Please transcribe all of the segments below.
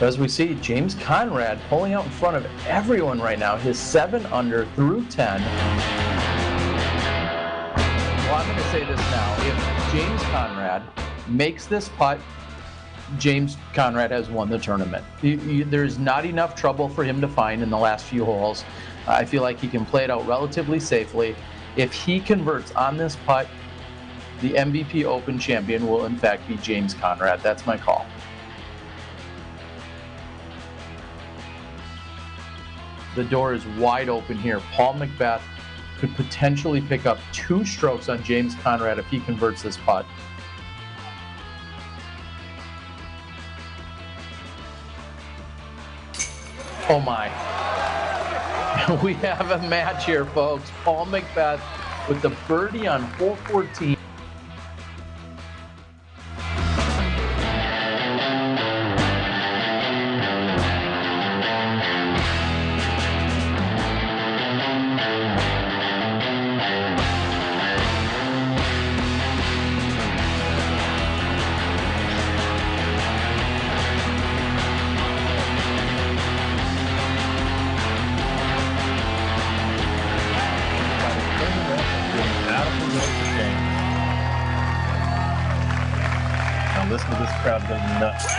As we see, James Conrad pulling out in front of everyone right now. His 7 under through 10. Well, I'm going to say this now. If James Conrad makes this putt, James Conrad has won the tournament. There's not enough trouble for him to find in the last few holes. I feel like he can play it out relatively safely. If he converts on this putt, the MVP Open champion will in fact be James Conrad. That's my call. The door is wide open here. Paul McBeth could potentially pick up 2 strokes on James Conrad if he converts this putt. Oh my. We have a match here, folks. Paul McBeth with the birdie on hole 14. Now listen to this crowd going nuts.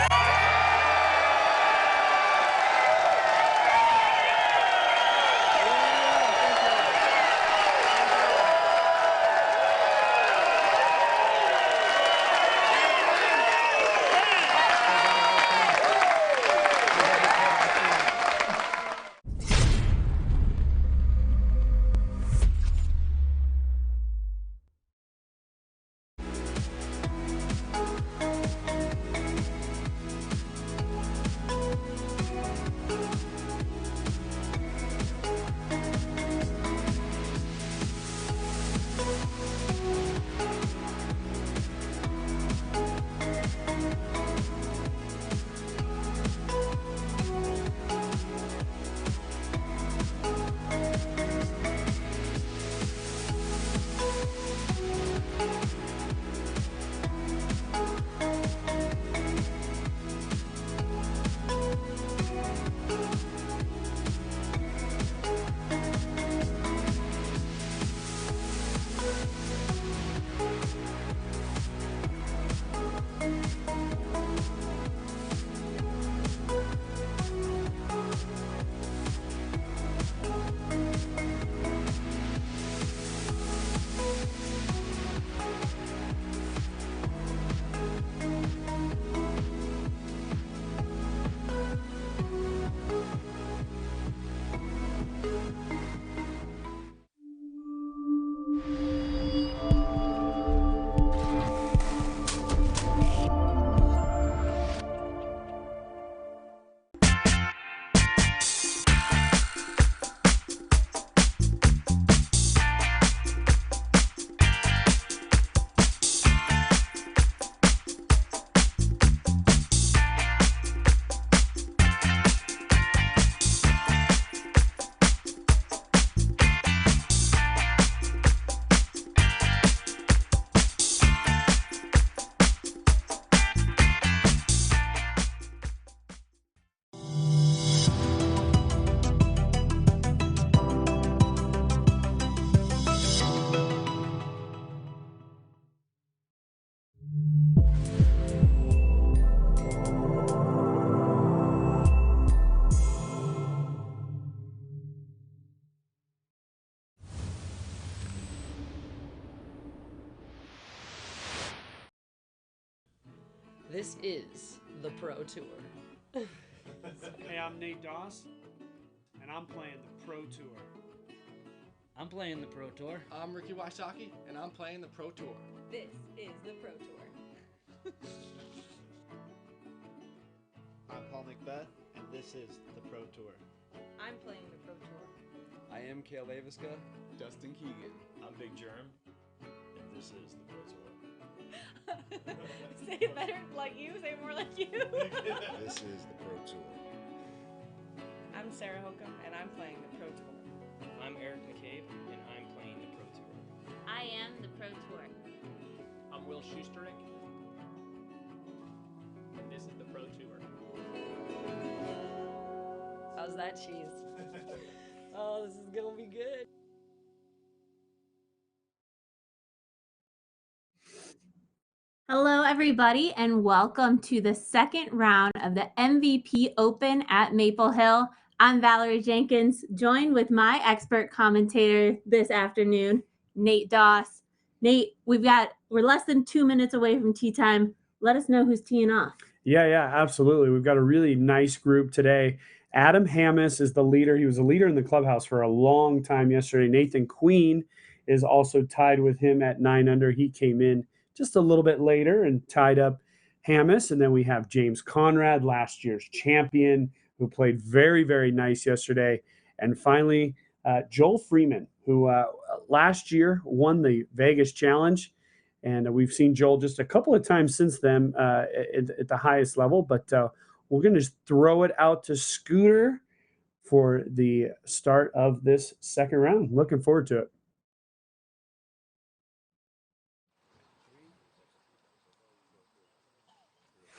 This is the Pro Tour. Hey, I'm Nate Doss, and I'm playing the Pro Tour. I'm playing the Pro Tour. I'm Ricky Wysocki, and I'm playing the Pro Tour. This is the Pro Tour. I'm Paul McBeth, and this is the Pro Tour. I'm playing the Pro Tour. I am Kale Laviska. Dustin Keegan. I'm Big Germ, and this is the Pro Tour. Say it better like you, say it more like you. This is the Pro Tour. I'm Sarah Holcomb, and I'm playing the Pro Tour. I'm Eric McCabe, and I'm playing the Pro Tour. I am the Pro Tour. I'm Will Schusterick, and this is the Pro Tour. How's that cheese? Oh, this is gonna be good. Hello, everybody, and welcome to the second round of the MVP Open at Maple Hill. I'm Valarie Jenkins, joined with my expert commentator this afternoon, Nate Doss. Nate, we're less than 2 minutes away from tee time. Let us know who's teeing off. Yeah, absolutely. We've got a really nice group today. Adam Hammis is the leader. He was a leader in the clubhouse for a long time yesterday. Nathan Queen is also tied with him at 9 under. He came in just a little bit later and tied up Hammis. And then we have James Conrad, last year's champion, who played very, very nice yesterday. And finally, Joel Freeman, who last year won the Vegas Challenge. And we've seen Joel just a couple of times since then at the highest level. But we're going to just throw it out to Scooter for the start of this second round. Looking forward to it.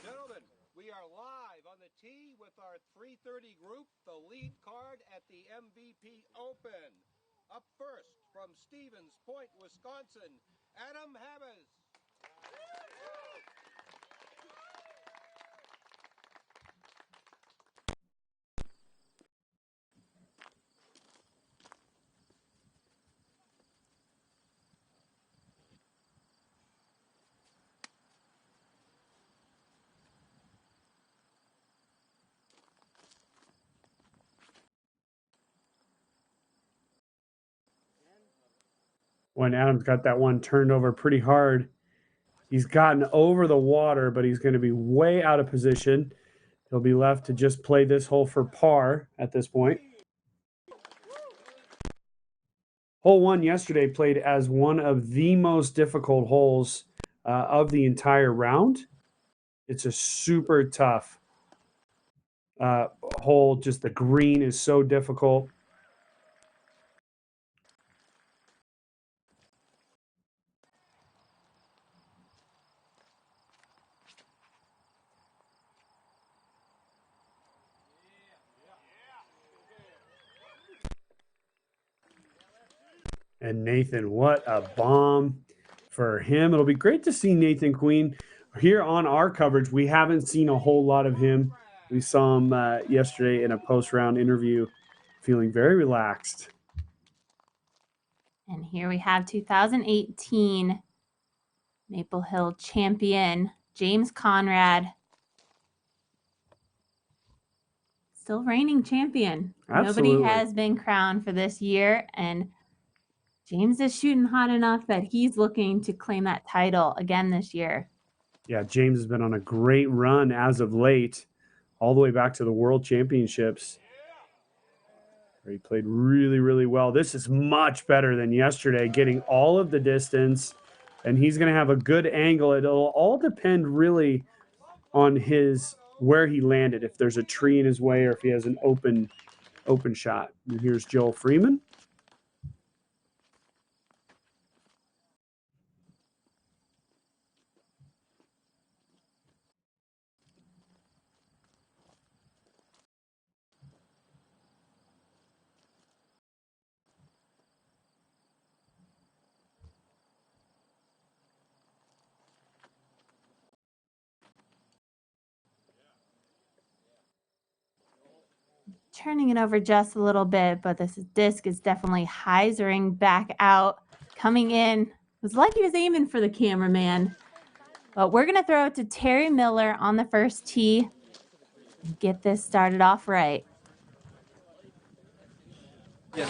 Gentlemen, we are live on the tee with our 3:30 group, the lead card at the MVP Open. Up first from Stevens Point, Wisconsin, Adam Hammis. When Adam's got that one turned over pretty hard, he's gotten over the water, but he's going to be way out of position. He'll be left to just play this hole for par at this point. Hole 1 yesterday played as one of the most difficult holes of the entire round. It's a super tough hole. Just the green is so difficult. And Nathan, what a bomb for him. It'll be great to see Nathan Queen here on our coverage. We haven't seen a whole lot of him. We saw him yesterday in a post-round interview, feeling very relaxed. And here we have 2018 Maple Hill champion, James Conrad. Still reigning champion. Absolutely. Nobody has been crowned for this year, and James is shooting hot enough that he's looking to claim that title again this year. Yeah, James has been on a great run as of late, all the way back to the World Championships, where he played really, really well. This is much better than yesterday, getting all of the distance, and he's going to have a good angle. It'll all depend really on where he landed, if there's a tree in his way or if he has an open shot. And here's Joel Freeman. Turning it over just a little bit, but this disc is definitely hyzering back out, coming in. It was like he was aiming for the cameraman. But we're going to throw it to Terry Miller on the first tee. Get this started off right. There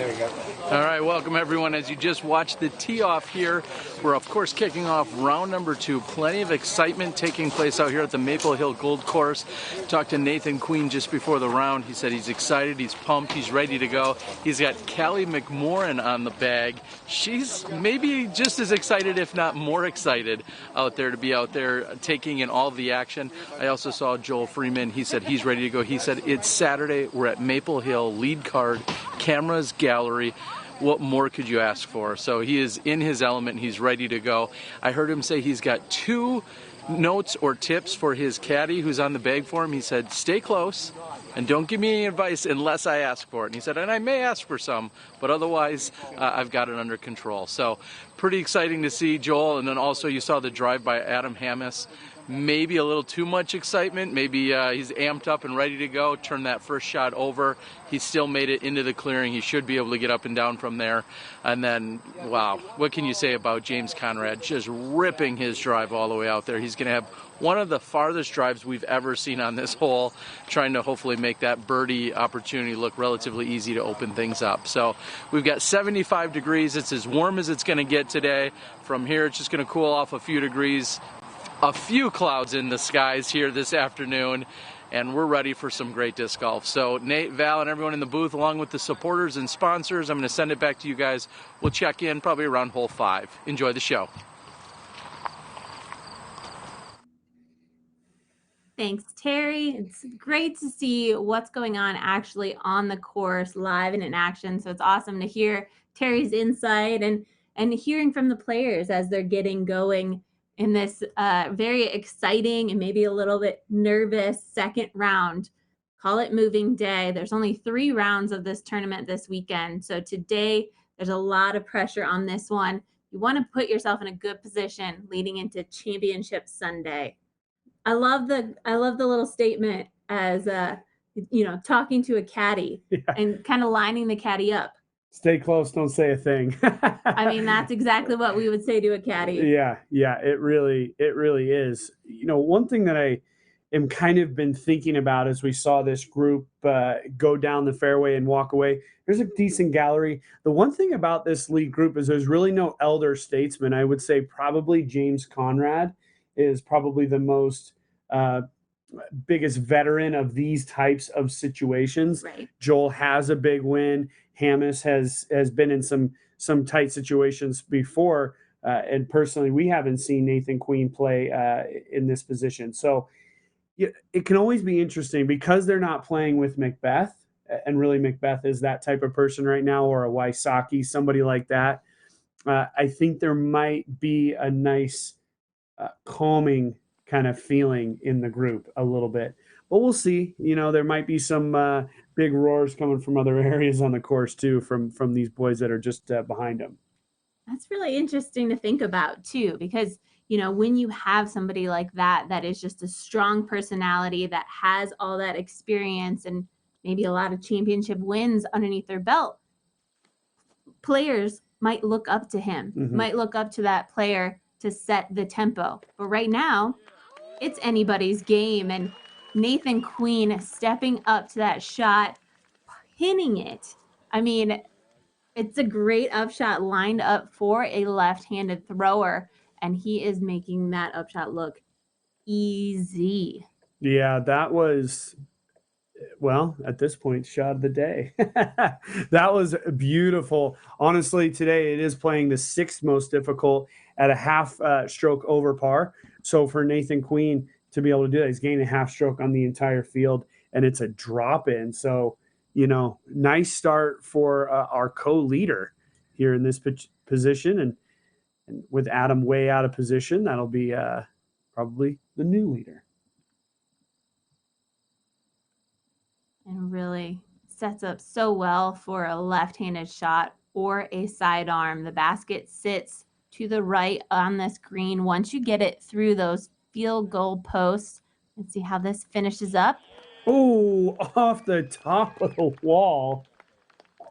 we go. All right, welcome everyone. As you just watched the tee off here, we're of course kicking off round number 2. Plenty of excitement taking place out here at the Maple Hill Gold Course. Talked to Nathan Queen just before the round. He said he's excited, he's pumped, he's ready to go. He's got Callie McMorrin on the bag. She's maybe just as excited, if not more excited, out there to be out there taking in all the action. I also saw Joel Freeman. He said he's ready to go. He said it's Saturday. We're at Maple Hill, lead card, cameras, gallery. What more could you ask for? So he is in his element. He's ready to go. I heard him say he's got 2 notes or tips for his caddy who's on the bag for him. He said, stay close and don't give me any advice unless I ask for it. And he said, and I may ask for some, but otherwise I've got it under control. So pretty exciting to see Joel. And then also you saw the drive by Adam Hammis. Maybe a little too much excitement. Maybe he's amped up and ready to go. Turn that first shot over. He still made it into the clearing. He should be able to get up and down from there. And then, wow, what can you say about James Conrad? Just ripping his drive all the way out there. He's going to have one of the farthest drives we've ever seen on this hole, trying to hopefully make that birdie opportunity look relatively easy to open things up. So we've got 75 degrees. It's as warm as it's going to get today. From here, it's just going to cool off a few degrees. A few clouds in the skies here this afternoon, and we're ready for some great disc golf. So Nate, Val, and everyone in the booth, along with the supporters and sponsors, I'm going to send it back to you guys. We'll check in probably around hole 5. Enjoy the show. Thanks, Terry. It's great to see what's going on actually on the course live and in action. So it's awesome to hear Terry's insight and hearing from the players as they're getting going in this very exciting and maybe a little bit nervous second round. Call it moving day. There's only 3 rounds of this tournament this weekend. So today there's a lot of pressure on this one. You want to put yourself in a good position leading into Championship Sunday. I love the little statement as talking to a caddy and kind of lining the caddy up. Stay close, don't say a thing. I mean, that's exactly what we would say to a caddy. Yeah, it really is. One thing that I am kind of been thinking about as we saw this group go down the fairway and walk away, there's a decent gallery. The one thing about this lead group is there's really no elder statesman. I would say probably James Conrad is probably the most biggest veteran of these types of situations. Right. Joel has a big win. Hammis has been in some tight situations before, and personally, we haven't seen Nathan Queen play in this position. So it can always be interesting because they're not playing with Macbeth, and really Macbeth is that type of person right now, or a Wysocki, somebody like that. I think there might be a nice calming kind of feeling in the group a little bit. But we'll see. There might be some big roars coming from other areas on the course too, from these boys that are just behind them. That's really interesting to think about too, because when you have somebody like that is just a strong personality, that has all that experience and maybe a lot of championship wins underneath their belt, players might look up to him, might look up to that player to set the tempo. But right now, it's anybody's game. And Nathan Queen stepping up to that shot, pinning it. I mean, it's a great upshot lined up for a left-handed thrower, and he is making that upshot look easy. Yeah, that was, well, at this point, shot of the day. That was beautiful. Honestly, today it is playing the 6th most difficult at a half stroke over par. So for Nathan Queen to be able to do that, he's gaining a half stroke on the entire field, and it's a drop in. So, nice start for our co-leader here in this position. And with Adam way out of position, that'll be probably the new leader. And really sets up so well for a left-handed shot or a sidearm. The basket sits to the right on this green. Once you get it through those field goal posts, let's see how this finishes up. Oh, off the top of the wall.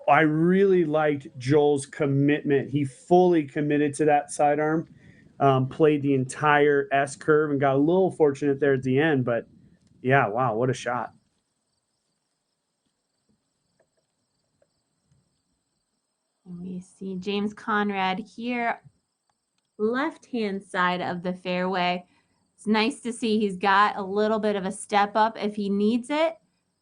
I really liked Joel's commitment. He fully committed to that sidearm, played the entire S curve and got a little fortunate there at the end. But yeah, wow, what a shot. And we see James Conrad here, left-hand side of the fairway. It's nice to see he's got a little bit of a step up if he needs it,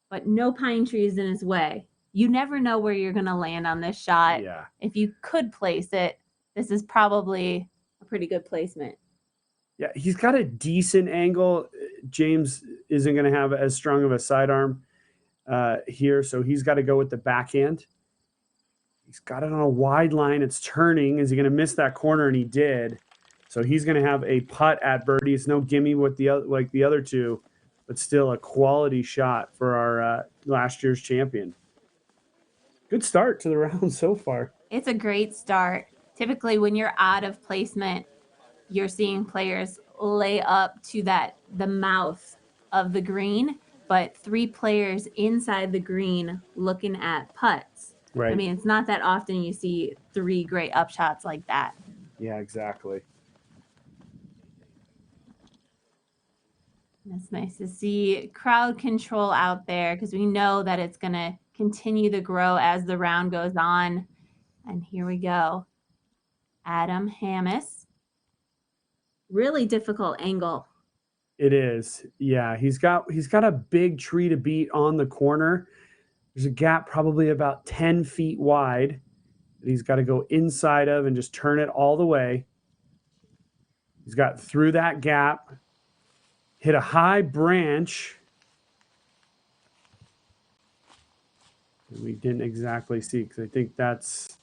but no pine trees in his way. You never know where you're going to land on this shot. Yeah. If you could place it, this is probably a pretty good placement. Yeah, he's got a decent angle. James isn't going to have as strong of a sidearm here, so he's got to go with the backhand. He's got it on a wide line. It's turning. Is he going to miss that corner? And he did. So he's going to have a putt at birdie. It's no gimme with the like the other two, but still a quality shot for our last year's champion. Good start to the round so far. It's a great start. Typically, when you're out of placement, you're seeing players lay up to the mouth of the green, but 3 players inside the green looking at putts. Right. I mean, it's not that often you see 3 great upshots like that. Yeah, exactly. It's nice to see crowd control out there because we know that it's going to continue to grow as the round goes on. And here we go. Adam Hammis. Really difficult angle. It is. Yeah, he's got a big tree to beat on the corner. There's a gap probably about 10 feet wide that he's got to go inside of and just turn it all the way. He's got through that gap, hit a high branch. And we didn't exactly see because I think that's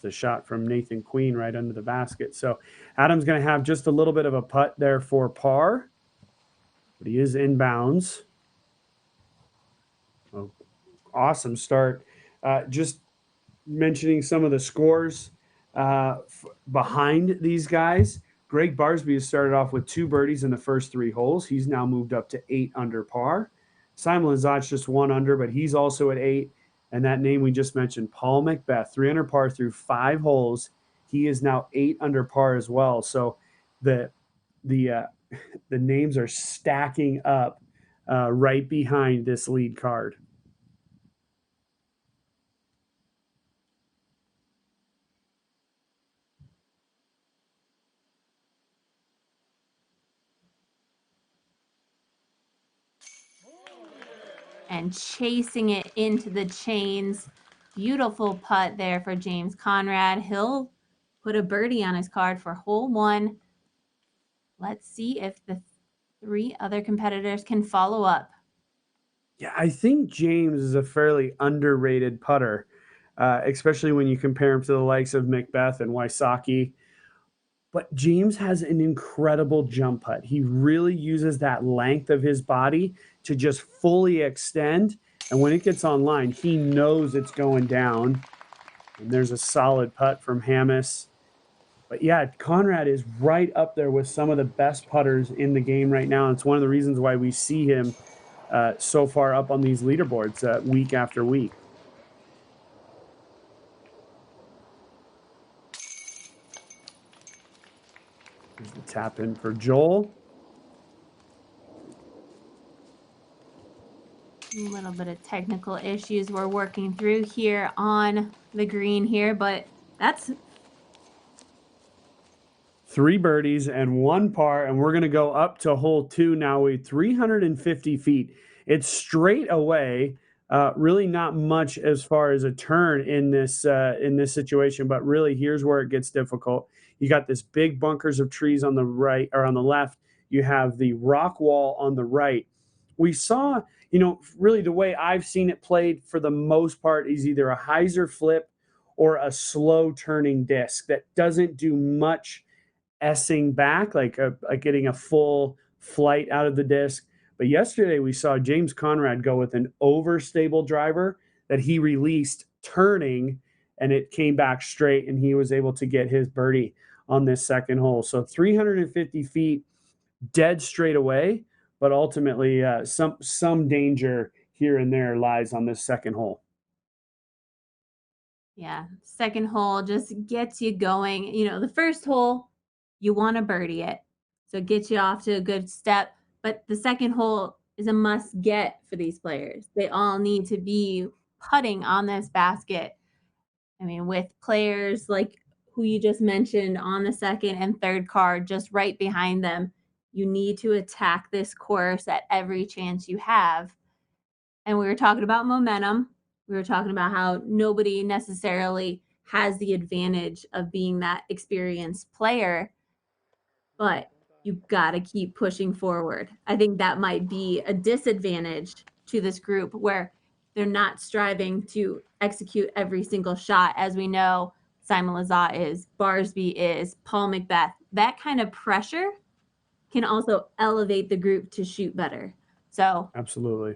the shot from Nathan Queen right under the basket. So Adam's going to have just a little bit of a putt there for par, but he is inbounds. Oh, awesome start. Just mentioning some of the scores behind these guys. Greg Barsby has started off with 2 birdies in the first 3 holes. He's now moved up to 8 under par. Simon Lazat's just 1 under, but he's also at 8. And that name we just mentioned, Paul McBeth, 3 under par through 5 holes. He is now 8 under par as well. So the names are stacking up right behind this lead card. And chasing it into the chains. Beautiful putt there for James Conrad. He'll put a birdie on his card for hole 1. Let's see if the 3 other competitors can follow up. Yeah, I think James is a fairly underrated putter, especially when you compare him to the likes of Macbeth and Wysocki. But James has an incredible jump putt. He really uses that length of his body to just fully extend. And when it gets online, he knows it's going down. And there's a solid putt from Hammis. But yeah, Conrad is right up there with some of the best putters in the game right now. And it's one of the reasons why we see him so far up on these leaderboards week after week. Here's the tap in for Joel. A little bit of technical issues we're working through here on the green here, but that's 3 birdies and 1 par, and we're going to go up to hole 2 now with 350 feet. It's straight away, really not much as far as a turn in this situation, but really here's where it gets difficult. You got this big bunkers of trees on the right or on the left. You have the rock wall on the right. We saw, really the way I've seen it played for the most part is either a hyzer flip or a slow turning disc that doesn't do much S-ing back, like getting a full flight out of the disc. But yesterday we saw James Conrad go with an overstable driver that he released turning, and it came back straight, and he was able to get his birdie on this second hole. So 350 feet dead straight away, but ultimately some danger here and there lies on this second hole. Yeah, second hole just gets you going. The first hole, you want to birdie it. So it gets you off to a good step. But the second hole is a must get for these players. They all need to be putting on this basket. I mean, with players like who you just mentioned on the second and third card, just right behind them, you need to attack this course at every chance you have. And we were talking about momentum. We were talking about how nobody necessarily has the advantage of being that experienced player, but you've got to keep pushing forward. I think that might be a disadvantage to this group where they're not striving to execute every single shot. As we know, Simon Lazat is, Barsby is, Paul McBeth, that kind of pressure can also elevate the group to shoot better. So Absolutely.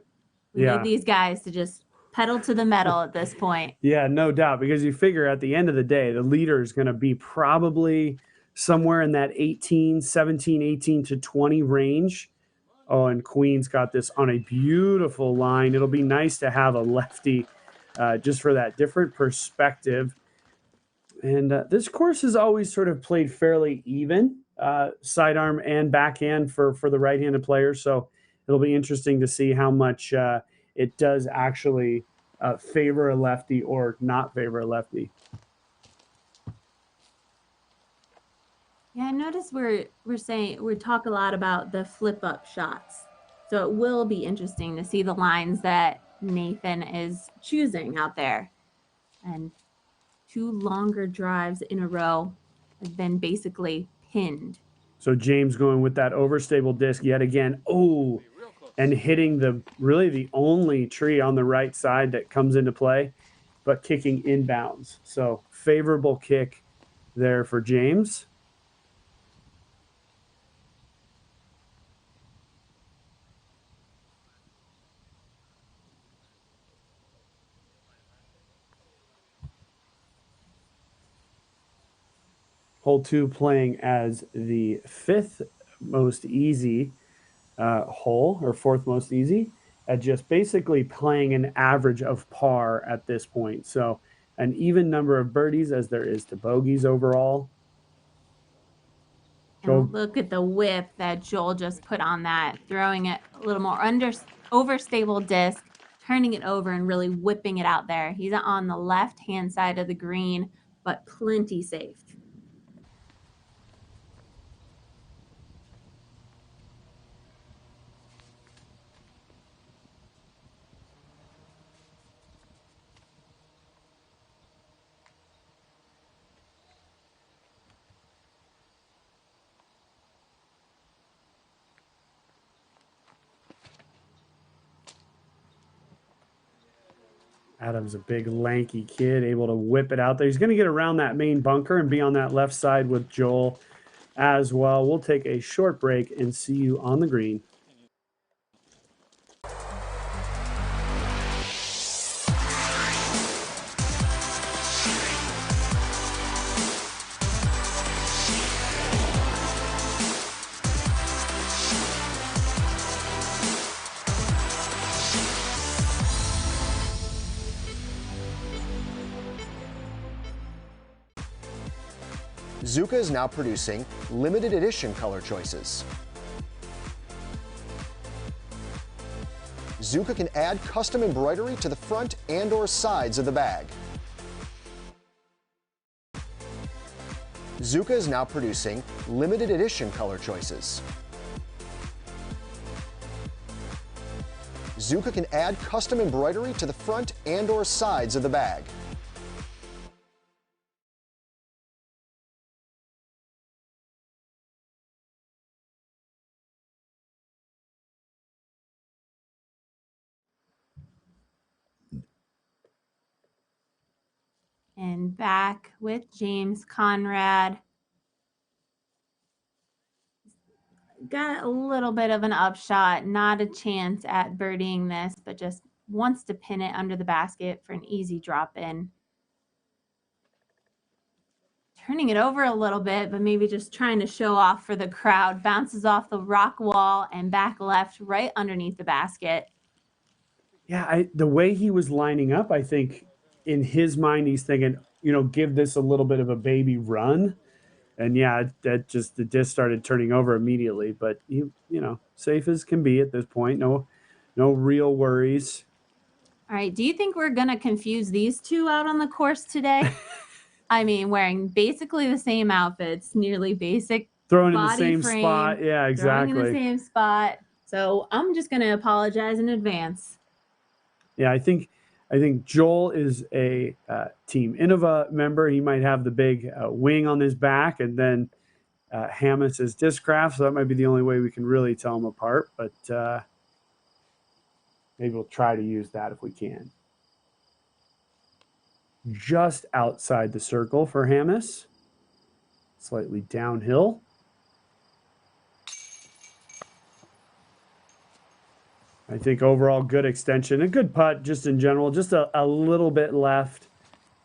we need these guys to just pedal to the metal at this point. Yeah, no doubt, because you figure at the end of the day, the leader is going to be probably somewhere in that 17, 18 to 20 range. Oh, and Queen's got this on a beautiful line. It'll be nice to have a lefty just for that different perspective. And this course is always sort of played fairly even, sidearm and backhand for the right-handed players. So it'll be interesting to see how much it does actually favor a lefty or not favor a lefty. Yeah, I notice we're saying we talk a lot about the flip up shots. So it will be interesting to see the lines that Nathan is choosing out there. And 2 longer drives in a row have been basically pinned. So James going with that overstable disc yet again. Oh, and hitting the only tree on the right side that comes into play, but kicking inbounds. So favorable kick there for James. Hole 2 playing as the 5th most easy hole, or 4th most easy, at just basically playing an average of par at this point. So an even number of birdies as there is to bogeys overall. And look at the whip that Joel just put on that, throwing it a little more overstable disc, turning it over and really whipping it out there. He's on the left-hand side of the green, but plenty safe. Adam's a big, lanky kid, able to whip it out there. He's going to get around that main bunker and be on that left side with Joel as well. We'll take a short break and see you on the green. Zuka is now producing limited edition color choices. Zuka can add custom embroidery to the front and/or sides of the bag. Zuka is now producing limited edition color choices. Zuka can add custom embroidery to the front and/or sides of the bag. And back with James Conrad. Got a little bit of an upshot, not a chance at birdieing this, but just wants to pin it under the basket for an easy drop in. Turning it over a little bit, but maybe just trying to show off for the crowd. Bounces off the rock wall and back left right underneath the basket. Yeah, the way he was lining up, I think in his mind, he's thinking, give this a little bit of a baby run. And yeah, that just the disc started turning over immediately. But safe as can be at this point. No real worries. All right. Do you think we're gonna confuse these two out on the course today? I mean, wearing basically the same outfits, nearly basic. Throwing in the same spot. Yeah, exactly. Throwing in the same spot. So I'm just gonna apologize in advance. Yeah, I think Joel is a Team Innova member. He might have the big wing on his back, and then Hamas is Discraft, so that might be the only way we can really tell them apart. But maybe we'll try to use that if we can. Just outside the circle for Hamas. Slightly downhill. I think overall good extension, a good putt just in general, just a little bit left,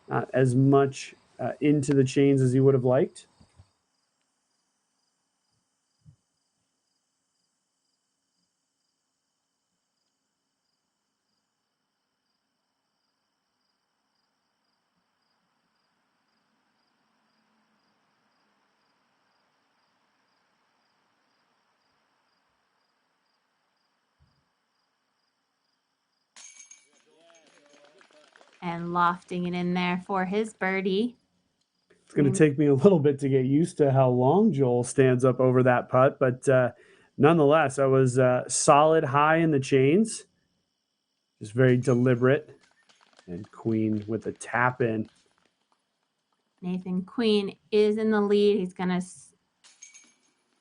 not as much into the chains as he would have liked. And lofting it in there for his birdie. It's going to take me a little bit to get used to how long Joel stands up over that putt, but nonetheless, I was solid high in the chains, just very deliberate. And Queen with a tap in. Nathan Queen is in the lead. He's going to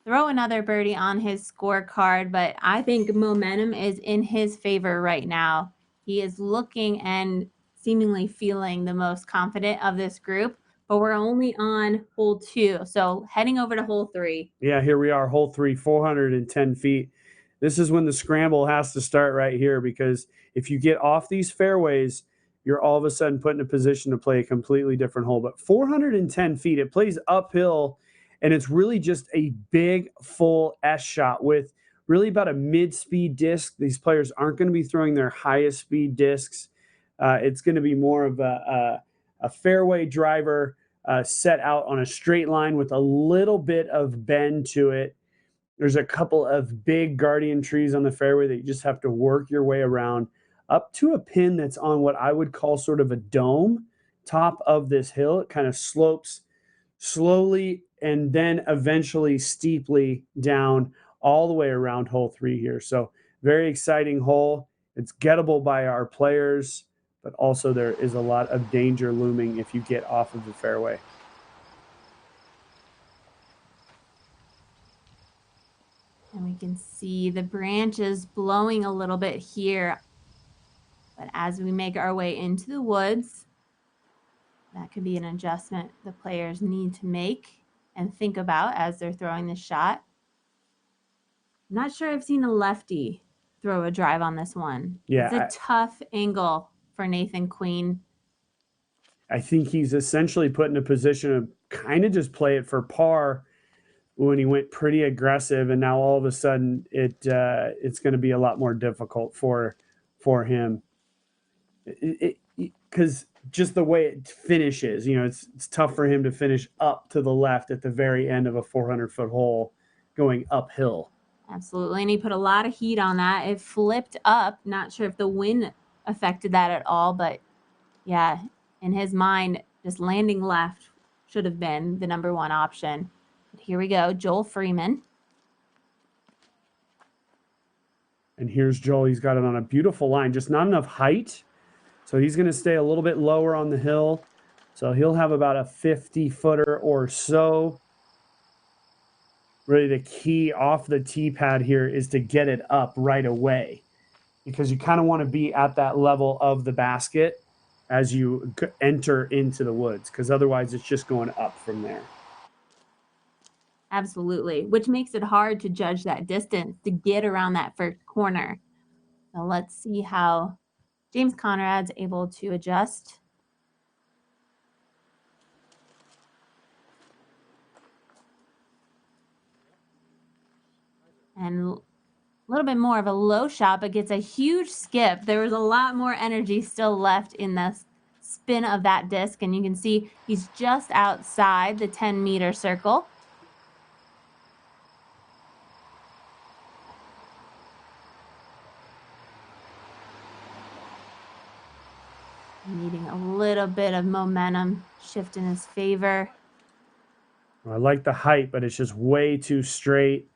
throw another birdie on his scorecard, but I think momentum is in his favor right now. He is looking and seemingly feeling the most confident of this group, but we're only on hole 2. So heading over to hole 3. Yeah, here we are, hole 3, 410 feet. This is when the scramble has to start right here, because if you get off these fairways, you're all of a sudden put in a position to play a completely different hole. But 410 feet, it plays uphill, and it's really just a big, full S shot with really about a mid-speed disc. These players aren't going to be throwing their highest speed discs. It's going to be more of a fairway driver set out on a straight line with a little bit of bend to it. There's a couple of big guardian trees on the fairway that you just have to work your way around up to a pin that's on what I would call sort of a dome top of this hill. It kind of slopes slowly and then eventually steeply down all the way around hole 3 here. So very exciting hole. It's gettable by our players, but also there is a lot of danger looming if you get off of the fairway. And we can see the branches blowing a little bit here. But as we make our way into the woods, that could be an adjustment the players need to make and think about as they're throwing the shot. I'm not sure I've seen a lefty throw a drive on this one. Yeah, it's a tough angle for Nathan Queen. I think he's essentially put in a position to kind of just play it for par when he went pretty aggressive, and now all of a sudden it's going to be a lot more difficult for him. Because just the way it finishes, it's tough for him to finish up to the left at the very end of a 400-foot hole going uphill. Absolutely, and he put a lot of heat on that. It flipped up. Not sure if the wind affected that at all, but yeah, in his mind, just landing left should have been the number one option. But here we go, Joel Freeman. And here's Joel. He's got it on a beautiful line, just not enough height. So he's going to stay a little bit lower on the hill. So he'll have about a 50-footer or so. Really the key off the tee pad here is to get it up right away, because you kind of want to be at that level of the basket as you enter into the woods, because otherwise it's just going up from there. Absolutely, which makes it hard to judge that distance to get around that first corner. So let's see how James Conrad's able to adjust. And a little bit more of a low shot, but gets a huge skip. There was a lot more energy still left in the spin of that disc, and you can see he's just outside the 10-meter circle. Needing a little bit of momentum shift in his favor. I like the height, but it's just way too straight.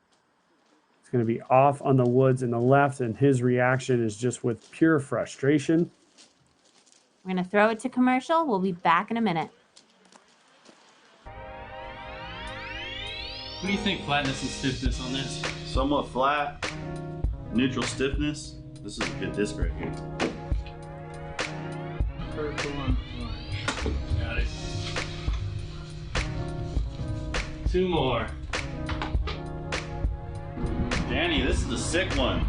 It's going to be off on the woods in the left, and his reaction is just with pure frustration. We're going to throw it to commercial. We'll be back in a minute. What do you think flatness and stiffness on this? Somewhat flat, neutral stiffness. This is a good disc right here. Purple and orange. Got it. 2 more. Danny, this is a sick one.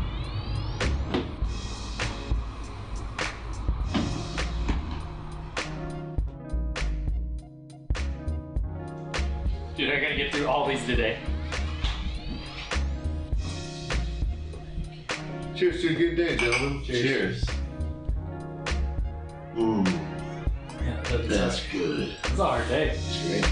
Dude, I gotta get through all these today. Cheers to a good day, gentlemen. Cheers. Ooh, Yeah, that's good. It's a hard day. That's great.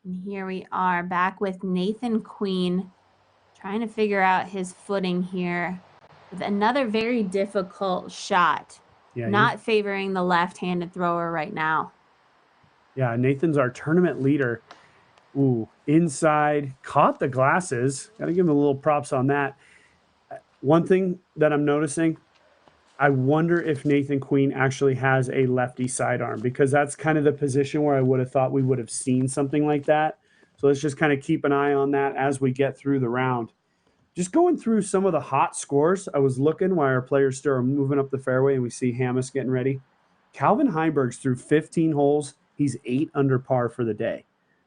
And here we are back with Nathan Queen trying to figure out his footing here with another very difficult shot. Yeah, Not favoring the left-handed thrower right now. Yeah, Nathan's our tournament leader. Ooh, inside, caught the glasses. Got to give him a little props on that. One thing that I'm noticing, I wonder if Nathan Queen actually has a lefty sidearm, because that's kind of the position where I would have thought we would have seen something like that. So let's just kind of keep an eye on that as we get through the round. Just going through some of the hot scores, I was looking while our players still are moving up the fairway, and we see Hammes getting ready. Calvin Heinberg's through 15 holes. He's 8 under par for the day.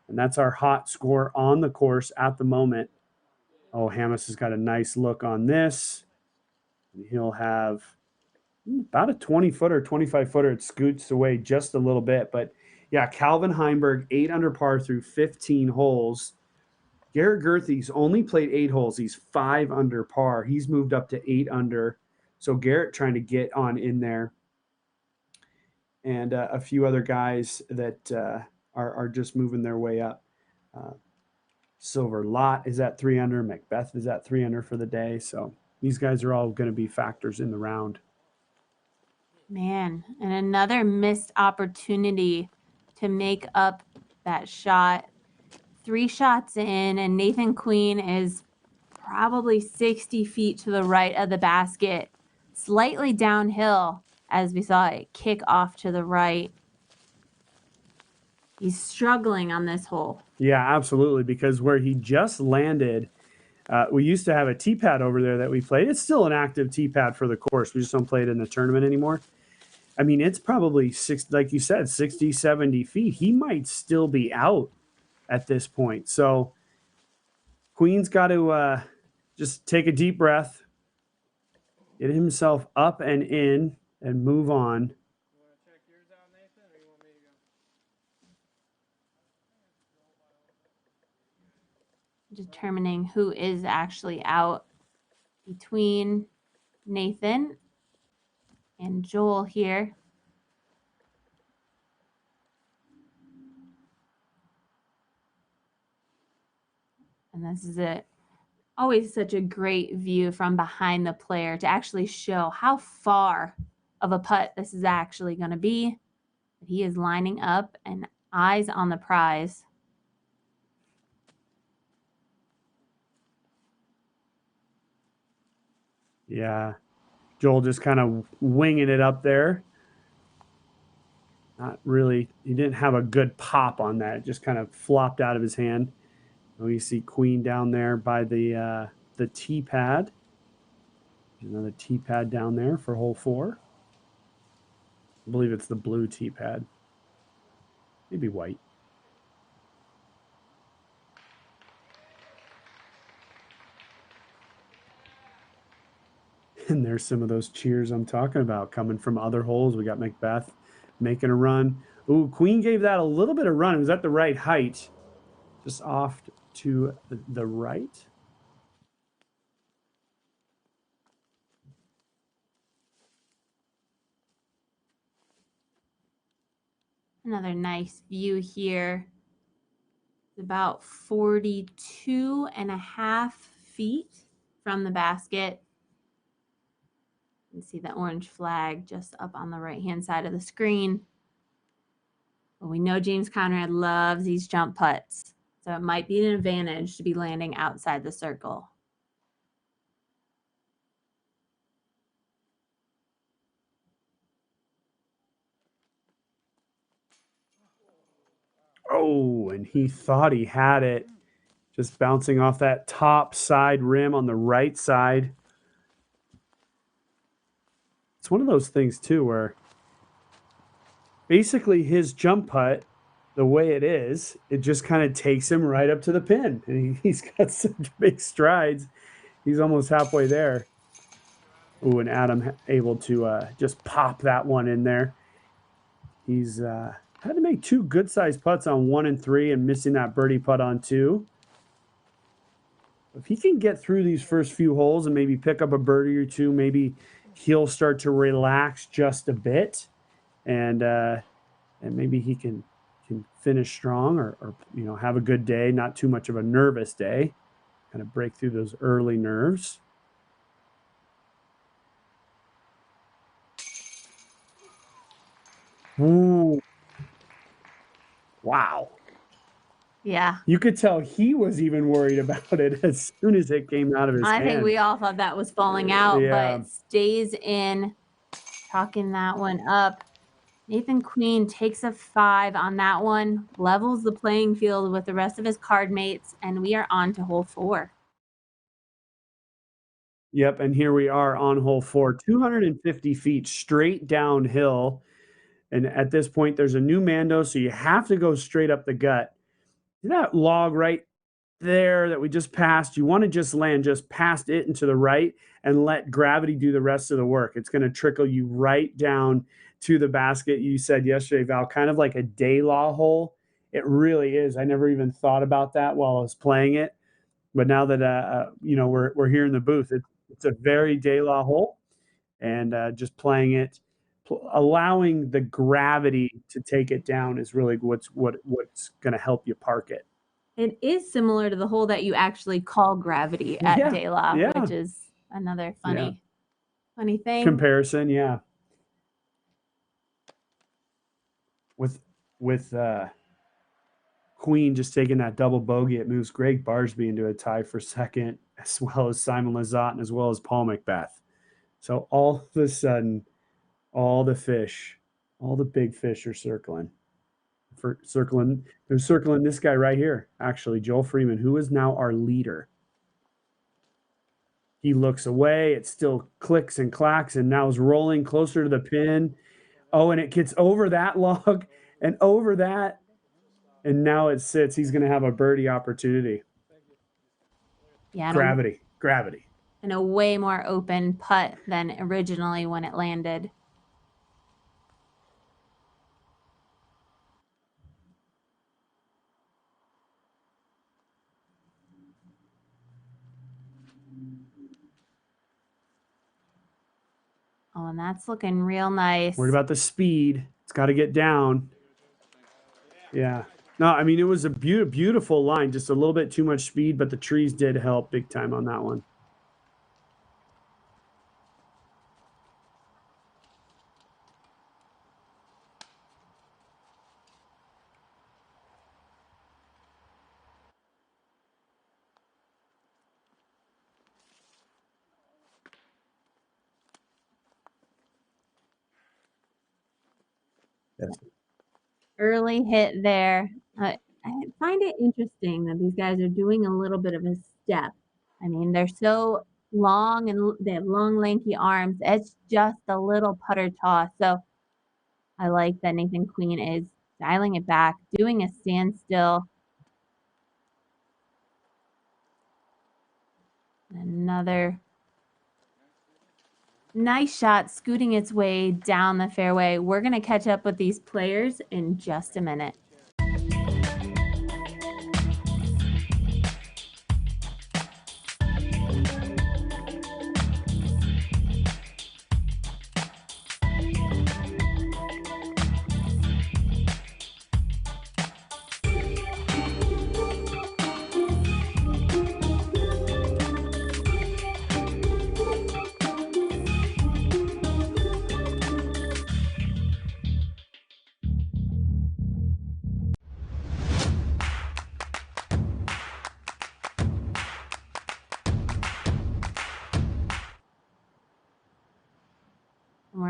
And that's our hot score on the course at the moment. Oh, Hammes has got a nice look on this. And he'll have about a 20-footer, 25-footer. It scoots away just a little bit. But, yeah, Calvin Heinberg, 8 under par through 15 holes. Garrett Gerthy's only played 8 holes. He's 5 under par. He's moved up to 8 under. So Garrett trying to get on in there. And a few other guys that are just moving their way up. Silver Lot is at 3 under. Macbeth is at 3 under for the day. So these guys are all going to be factors in the round. Man, and another missed opportunity to make up that shot. 3 shots in, and Nathan Queen is probably 60 feet to the right of the basket, slightly downhill as we saw it kick off to the right. He's struggling on this hole. Yeah, absolutely, because where he just landed, we used to have a tee pad over there that we played. It's still an active tee pad for the course. We just don't play it in the tournament anymore. I mean, it's probably, like you said, 60, 70 feet. He might still be out at this point. So Queen's got to just take a deep breath, get himself up and in, and move on. Determining who is actually out between Nathan and Joel here. And this is it. Always such a great view from behind the player to actually show how far of a putt this is actually going to be. He is lining up and eyes on the prize. Yeah. Joel just kind of winging it up there. Not really. He didn't have a good pop on that. It just kind of flopped out of his hand. We see Queen down there by the tee pad. There's another tee pad down there for hole 4. I believe it's the blue tee pad. Maybe white. And there's some of those cheers I'm talking about coming from other holes. We got Macbeth making a run. Ooh, Queen gave that a little bit of run. It was at the right height. Just off to the right. Another nice view here. It's about 42 and a half feet from the basket. You can see the orange flag just up on the right-hand side of the screen. But we know James Conrad loves these jump putts. So it might be an advantage to be landing outside the circle. Oh, and he thought he had it. Just bouncing off that top side rim on the right side. It's one of those things, too, where basically his jump putt, the way it is, it just kind of takes him right up to the pin. And he's got such big strides. He's almost halfway there. Ooh, and Adam able to just pop that one in there. He's had to make 2 good-sized putts on 1 and 3 and missing that birdie putt on 2. If he can get through these first few holes and maybe pick up a birdie or 2, maybe he'll start to relax just a bit, and maybe he can finish strong or have a good day, not too much of a nervous day, kind of break through those early nerves. Ooh. Wow. Yeah. You could tell he was even worried about it as soon as it came out of his hand. I think we all thought that was falling out, Yeah. but stays in, chalking that one up. Nathan Queen takes a 5 on that one, levels the playing field with the rest of his card mates, and we are on to hole 4. Yep, and here we are on hole 4, 250 feet straight downhill. And at this point, there's a new Mando, so you have to go straight up the gut. See that log right there that we just passed? You want to just land just past it and to the right and let gravity do the rest of the work. It's going to trickle you right down to the basket. You said yesterday, Val, kind of like a day law hole. It really is. I never even thought about that while I was playing it. But now that we're here in the booth, it's a very day law hole, and just playing it, allowing the gravity to take it down is really what's going to help you park it. It is similar to the hole that you actually call gravity at Yeah, De La, yeah. which is another funny thing. Comparison, yeah. With Queen just taking that double bogey, it moves Greg Barsby into a tie for second, as well as Simon Lizotte and as well as Paul Macbeth. So all of a sudden, all the big fish are circling. They're circling this guy right here, actually, Joel Freeman, who is now our leader. He looks away, it still clicks and clacks, and now is rolling closer to the pin. Oh, and it gets over that log and over that, and now it sits. He's going to have a birdie opportunity. Yeah, Gravity. And a way more open putt than originally when it landed. Oh, and that's looking real nice. Worried about the speed. It's got to get down. Yeah. No, I mean, it was a beautiful line, just a little bit too much speed, but the trees did help big time on that one. Yes. Early hit there. I find it interesting that these guys are doing a little bit of a step. I mean, they're so long and they have long, lanky arms. It's just a little putter toss. So I like that Nathan Queen is dialing it back, doing a standstill. Another nice shot scooting its way down the fairway. We're going to catch up with these players in just a minute.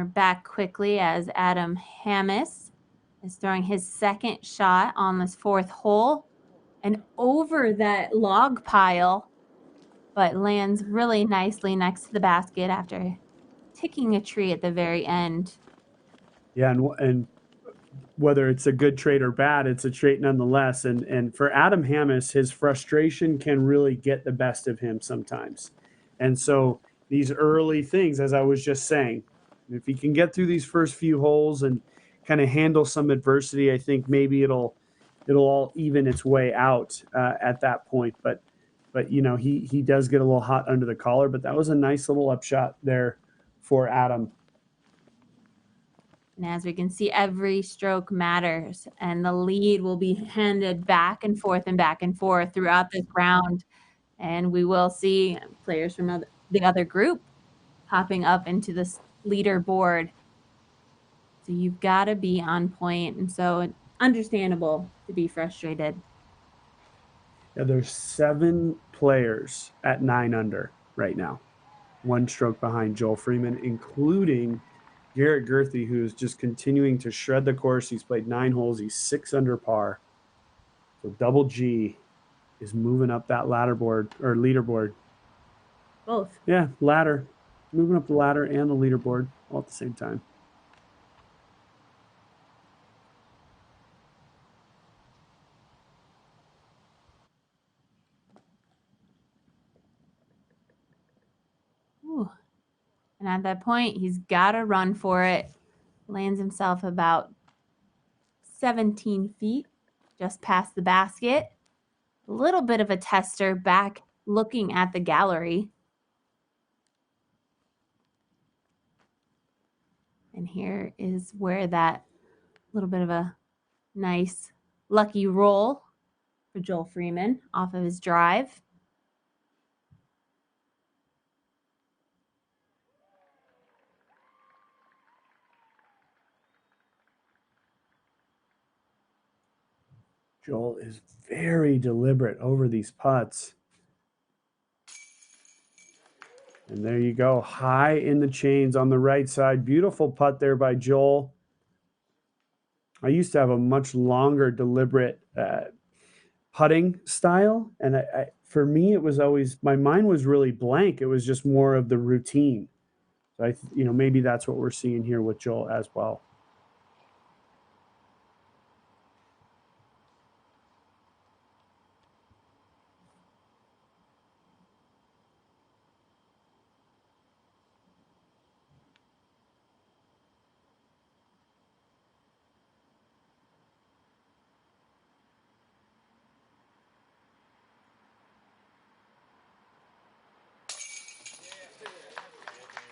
we're back quickly as Adam Hammis is throwing his second shot on this fourth hole and over that log pile, but lands really nicely next to the basket after ticking a tree at the very end. Yeah, and whether it's a good trait or bad, it's a trait nonetheless. And for Adam Hammis, his frustration can really get the best of him sometimes. And so these early things, as I was just saying, if he can get through these first few holes and kind of handle some adversity, I think maybe it'll all even its way out at that point. But you know, he does get a little hot under the collar. But that was a nice little upshot there for Adam. And as we can see, every stroke matters, and the lead will be handed back and forth throughout this round. And we will see players from the other group popping up into this leaderboard. So you've got to be on point, and so understandable to be frustrated. Yeah, there's 7 players at 9 under right now, 1 stroke behind Joel Freeman, including Garrett Gerthy, who is just continuing to shred the course. He's played 9 holes. He's 6 under par. So Double G is moving up that leaderboard. Both. Yeah, ladder. Moving up the ladder and the leaderboard all at the same time. Ooh. And at that point, he's got to run for it. Lands himself about 17 feet just past the basket. A little bit of a tester back looking at the gallery. And here is where that little bit of a nice lucky roll for Joel Freeman off of his drive. Joel is very deliberate over these putts. And there you go, high in the chains on the right side. Beautiful putt there by Joel. I used to have a much longer, deliberate putting style. And for me, it was always, my mind was really blank. It was just more of the routine. So maybe that's what we're seeing here with Joel as well.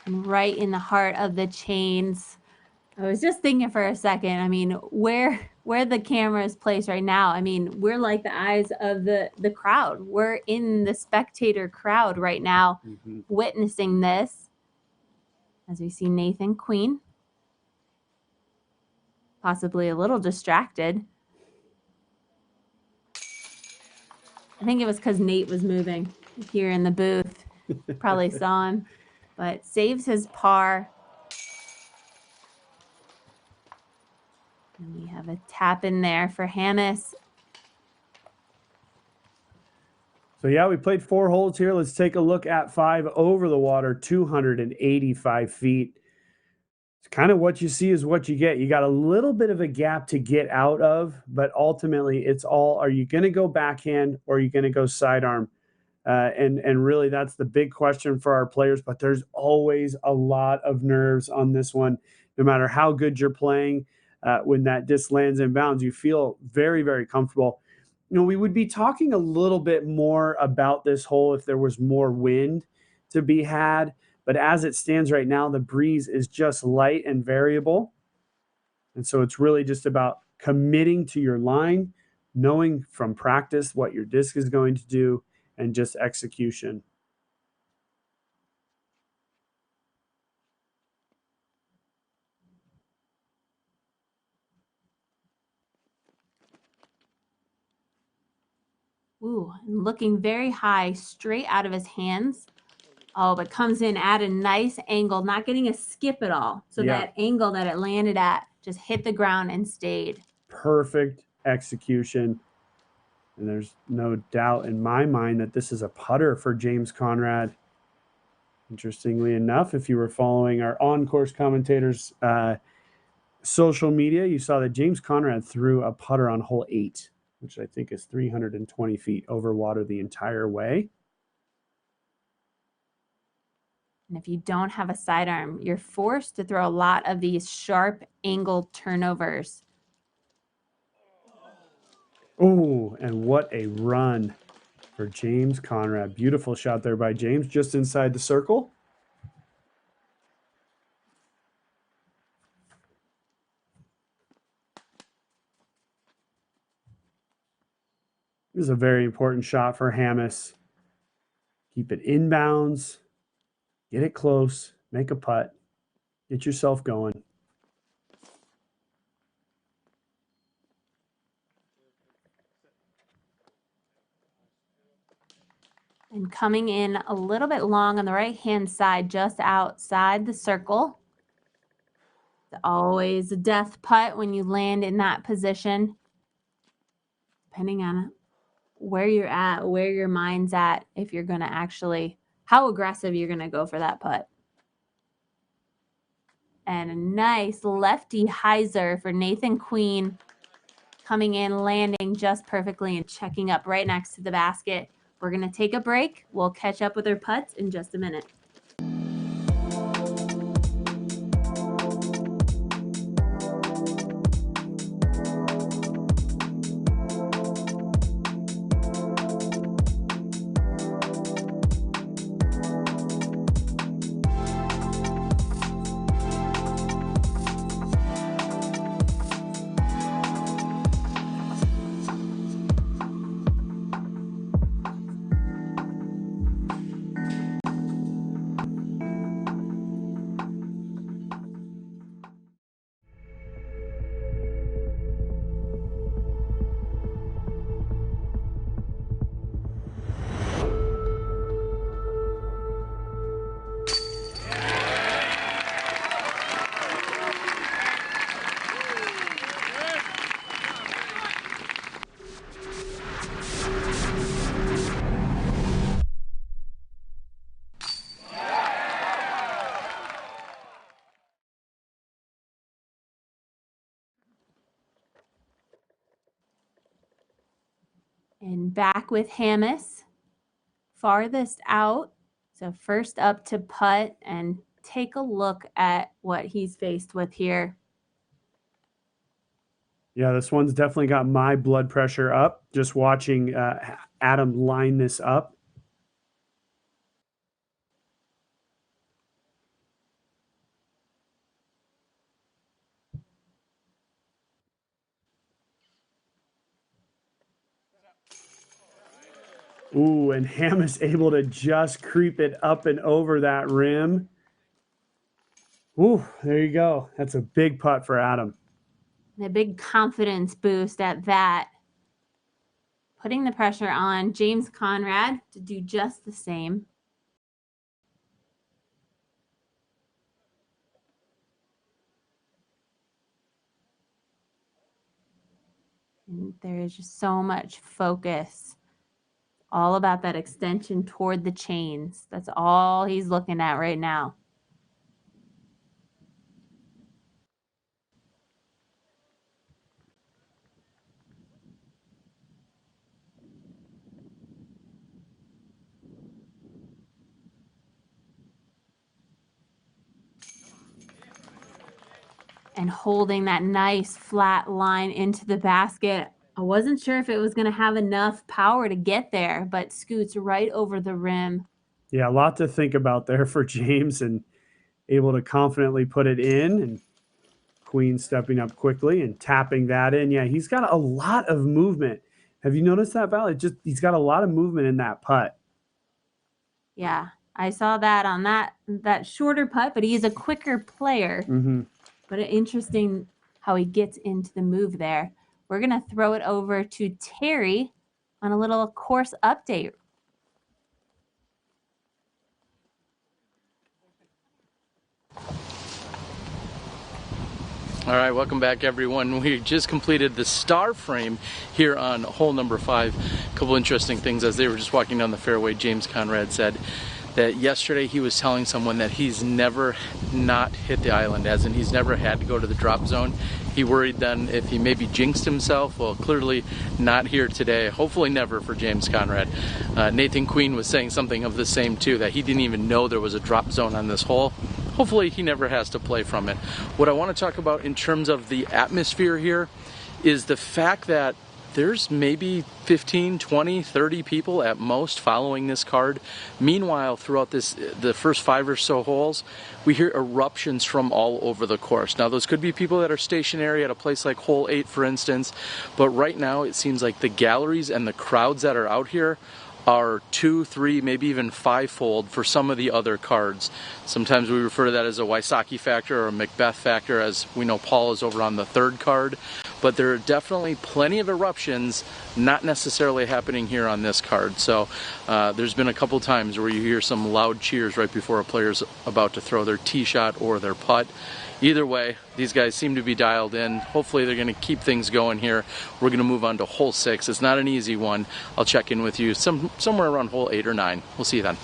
Right in the heart of the chains. I was just thinking for a second, I mean, where the camera is placed right now, I mean, we're like the eyes of the crowd. We're in the spectator crowd right now, witnessing this. As we see Nathan Queen, possibly a little distracted. I think it was because Nate was moving here in the booth. Probably saw him, but saves his par. And we have a tap in there for Hammis. So yeah, we played 4 holes here. Let's take a look at 5 over the water, 285 feet. It's kind of what you see is what you get. You got a little bit of a gap to get out of, but ultimately it's all, are you going to go backhand or are you going to go sidearm? And really that's the big question for our players, but there's always a lot of nerves on this one. No matter how good you're playing, when that disc lands in bounds, you feel very, very comfortable. We would be talking a little bit more about this hole if there was more wind to be had. But as it stands right now, the breeze is just light and variable. And so it's really just about committing to your line, knowing from practice what your disc is going to do, and just execution. Ooh, and looking very high, straight out of his hands. Oh, but comes in at a nice angle, not getting a skip at all. So Yeah. that angle that it landed at just hit the ground and stayed. Perfect execution. And there's no doubt in my mind that this is a putter for James Conrad. Interestingly enough, if you were following our on-course commentators' social media, you saw that James Conrad threw a putter on hole 8, which I think is 320 feet over water the entire way. And if you don't have a sidearm, you're forced to throw a lot of these sharp angled turnovers. Oh, and what a run for James Conrad. Beautiful shot there by James, just inside the circle. This is a very important shot for Hammes. Keep it inbounds, get it close, make a putt, get yourself going. And coming in a little bit long on the right-hand side, just outside the circle. It's always a death putt when you land in that position, depending on where you're at, where your mind's at, if you're going to actually, how aggressive you're going to go for that putt. And a nice lefty hyzer for Nathan Queen, coming in, landing just perfectly and checking up right next to the basket. We're going to take a break. We'll catch up with our putts in just a minute. And back with Hammes, farthest out. So first up to putt, and take a look at what he's faced with here. Yeah, this one's definitely got my blood pressure up just watching Adam line this up. Ooh, and Hammes able to just creep it up and over that rim. Ooh, there you go. That's a big putt for Adam. And a big confidence boost at that. Putting the pressure on James Conrad to do just the same. And there is just so much focus. All about that extension toward the chains. That's all he's looking at right now. And holding that nice flat line into the basket. I wasn't sure if it was going to have enough power to get there, but scoots right over the rim. Yeah, a lot to think about there for James, and able to confidently put it in, and Queen stepping up quickly and tapping that in. Yeah, he's got a lot of movement. Have you noticed that, Val? He's got a lot of movement in that putt. Yeah, I saw that on that shorter putt, but he's a quicker player. Mm-hmm. But interesting how he gets into the move there. We're going to throw it over to Terry on a little course update. All right, welcome back, everyone. We just completed the star frame here on hole number 5. A couple interesting things as they were just walking down the fairway. James Conrad said that yesterday he was telling someone that he's never not hit the island, as in he's never had to go to the drop zone. He worried then if he maybe jinxed himself. Well, clearly not here today. Hopefully never for James Conrad. Nathan Queen was saying something of the same too, that he didn't even know there was a drop zone on this hole. Hopefully he never has to play from it. What I want to talk about in terms of the atmosphere here is the fact that there's maybe 15, 20, 30 people at most following this card. Meanwhile, throughout the first 5 or so holes, we hear eruptions from all over the course. Now, those could be people that are stationary at a place like hole 8, for instance, but right now it seems like the galleries and the crowds that are out here are 2, 3, maybe even 5-fold for some of the other cards. Sometimes we refer to that as a Wysocki factor or a Macbeth factor, as we know Paul is over on the 3rd card. But there are definitely plenty of eruptions not necessarily happening here on this card. So there's been a couple times where you hear some loud cheers right before a player's about to throw their tee shot or their putt. Either way, these guys seem to be dialed in. Hopefully they're going to keep things going here. We're going to move on to hole 6. It's not an easy one. I'll check in with you somewhere around hole 8 or 9. We'll see you then.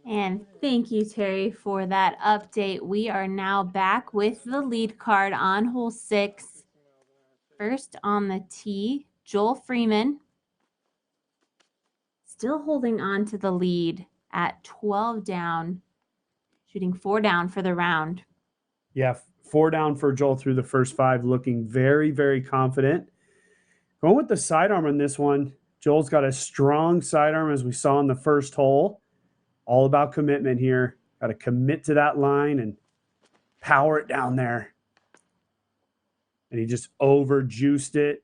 And thank you, Terry, for that update. We are now back with the lead card on hole 6. First on the tee, Joel Freeman. Still holding on to the lead at 12 down, shooting 4 down for the round. Yeah, 4 down for Joel through the first 5, looking very, very confident. Going with the sidearm on this one. Joel's got a strong sidearm, as we saw in the first hole. All about commitment here. Got to commit to that line and power it down there. And he just over-juiced it.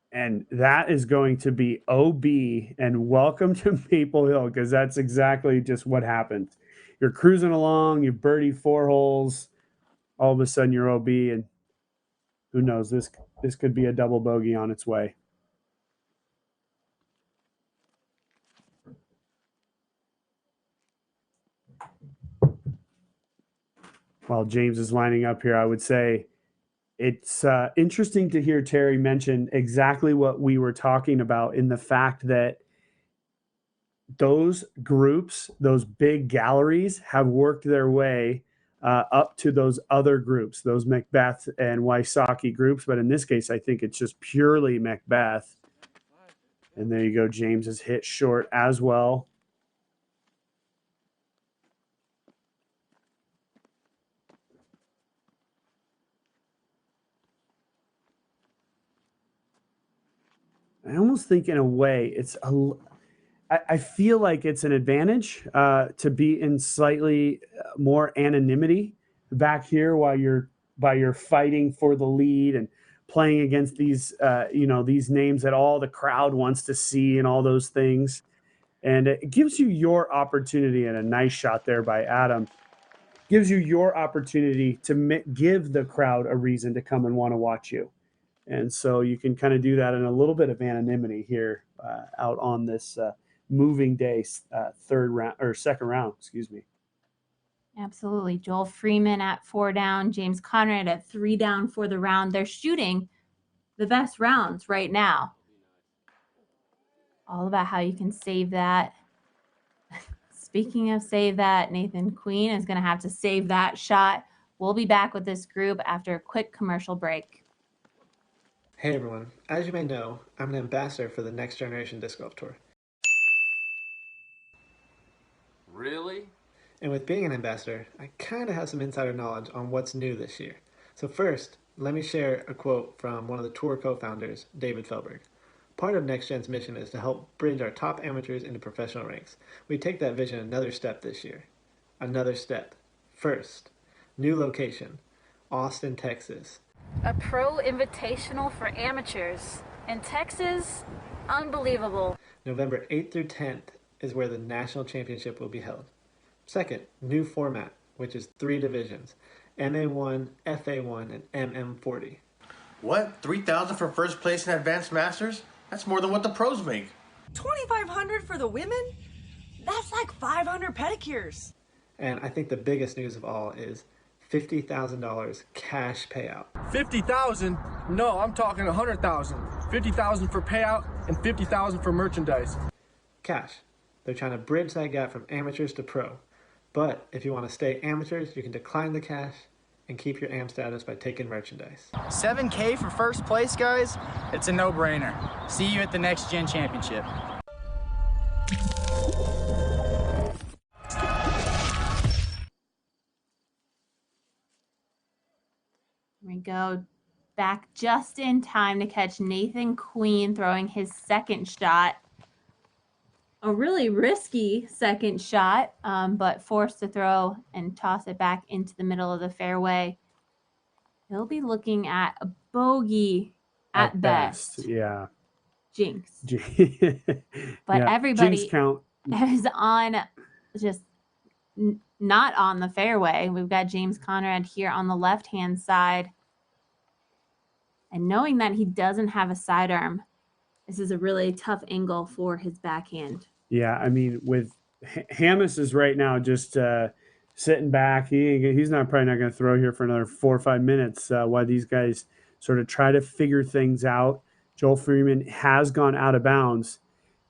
And that is going to be OB, and welcome to Maple Hill, because that's exactly just what happened. You're cruising along, you birdie 4 holes, all of a sudden you're OB, and who knows, this could be a double bogey on its way. While James is lining up here, I would say it's interesting to hear Terry mention exactly what we were talking about, in the fact that those groups, those big galleries, have worked their way up to those other groups, those Macbeth and Wysocki groups. But in this case, I think it's just purely Macbeth. And there you go. James is hit short as well. I almost think in a way I feel like it's an advantage to be in slightly more anonymity back here while you're fighting for the lead and playing against these these names that all the crowd wants to see and all those things. And it gives you your opportunity, and a nice shot there by Adam. Gives you your opportunity to give the crowd a reason to come and want to watch you. And so you can kind of do that in a little bit of anonymity here out on this moving day, second round, excuse me. Absolutely. Joel Freeman at 4 down, James Conrad at 3 down for the round. They're shooting the best rounds right now. All about how you can save that. Speaking of save that, Nathan Queen is going to have to save that shot. We'll be back with this group after a quick commercial break. Hey everyone, as you may know, I'm an ambassador for the Next Generation Disc Golf Tour. Really? And with being an ambassador, I kind of have some insider knowledge on what's new this year. So first, let me share a quote from one of the tour co-founders, David Felberg. Part of Next Gen's mission is to help bridge our top amateurs into professional ranks. We take that vision another step this year. Another step. First, new location, Austin, Texas. A pro invitational for amateurs in Texas. Unbelievable. November 8th through 10th is where the national championship will be held. Second, new format, which is 3 divisions, MA1, FA1, and MM40. What? 3,000 for first place in Advanced Masters? That's more than what the pros make. $2,500 for the women? That's like 500 pedicures. And I think the biggest news of all is $50,000 cash payout. 50,000? No, I'm talking 100,000. 50,000 for payout and 50,000 for merchandise. Cash. They're trying to bridge that gap from amateurs to pro. But if you want to stay amateurs, you can decline the cash and keep your AM status by taking merchandise. $7K for first place, guys? It's a no-brainer. See you at the Next Gen Championship. Here we go. Back just in time to catch Nathan Queen throwing his second shot. A really risky second shot, but forced to throw and toss it back into the middle of the fairway. He'll be looking at a bogey at best. Yeah. Jinx. But everybody Jinx count. is on just not on the fairway. We've got James Conrad here on the left-hand side. And knowing that he doesn't have a sidearm, this is a really tough angle for his backhand. Yeah, I mean, with Hamas is right now just sitting back. He's probably not going to throw here for another 4 or 5 minutes while these guys sort of try to figure things out. Joel Freeman has gone out of bounds.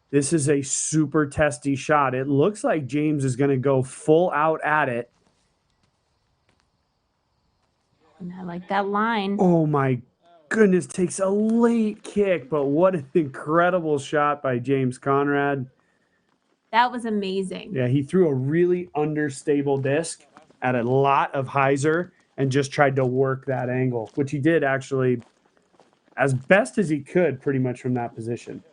This is a super testy shot. It looks like James is going to go full out at it. And I like that line. Oh, my goodness. Takes a late kick, but what an incredible shot by James Conrad. That was amazing. Yeah, he threw a really understable disc at a lot of hyzer and just tried to work that angle, which he did actually as best as he could pretty much from that position.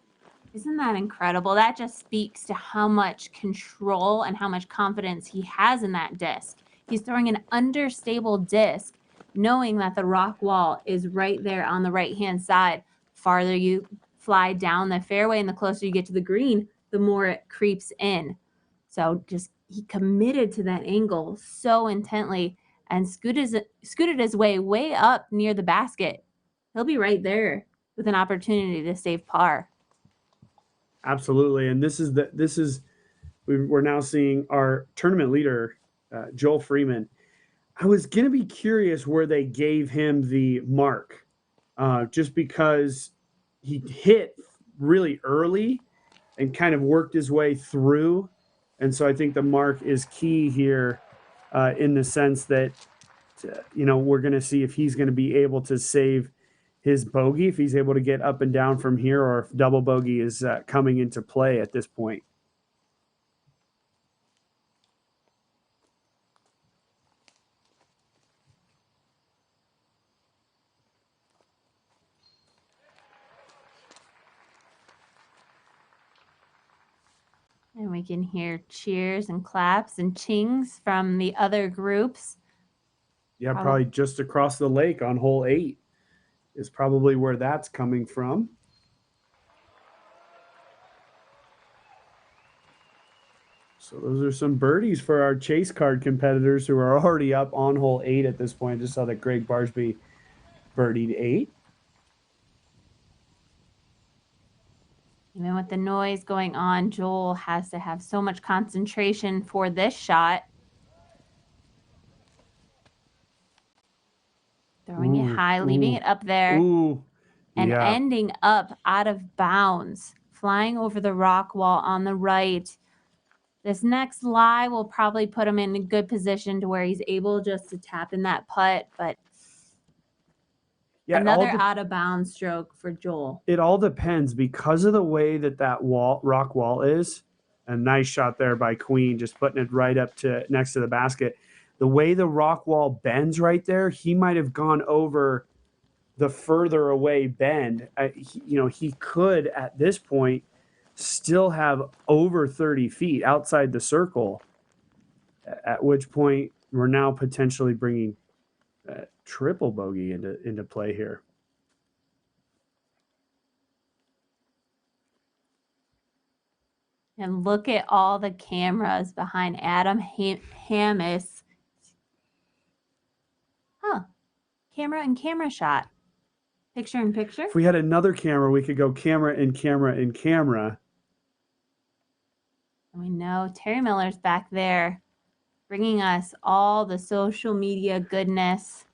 Isn't that incredible? That just speaks to how much control and how much confidence he has in that disc. He's throwing an understable disc, knowing that the rock wall is right there on the right-hand side. Farther you fly down the fairway and the closer you get to the green, the more it creeps in. So just he committed to that angle so intently and scooted his way up near the basket. He'll be right there with an opportunity to save par. Absolutely, and we're now seeing our tournament leader, Joel Freeman. I was gonna be curious where they gave him the mark, just because he hit really early and kind of worked his way through, and so I think the mark is key here, in the sense that we're gonna see if he's gonna be able to save his bogey, if he's able to get up and down from here, or if double bogey is coming into play at this point. And we can hear cheers and claps and chings from the other groups. Yeah, probably just across the lake on hole 8 is probably where that's coming from. So those are some birdies for our chase card competitors who are already up on hole 8 at this point. Just saw that Greg Barsby birdied 8. Even with the noise going on, Joel has to have so much concentration for this shot. Throwing it high, leaving it up there, and ending up out of bounds, flying over the rock wall on the right. This next lie will probably put him in a good position to where he's able just to tap in that putt, but another out of bounds stroke for Joel. It all depends because of the way that rock wall is. A nice shot there by Queen, just putting it right up to next to the basket. The way the rock wall bends right there, he might have gone over the further away bend. He could at this point still have over 30 feet outside the circle, at which point we're now potentially bringing triple bogey into play here. And look at all the cameras behind Adam Hamas. Camera and camera shot. Picture in picture? If we had another camera, we could go camera in camera in camera. We know Terry Miller's back there bringing us all the social media goodness.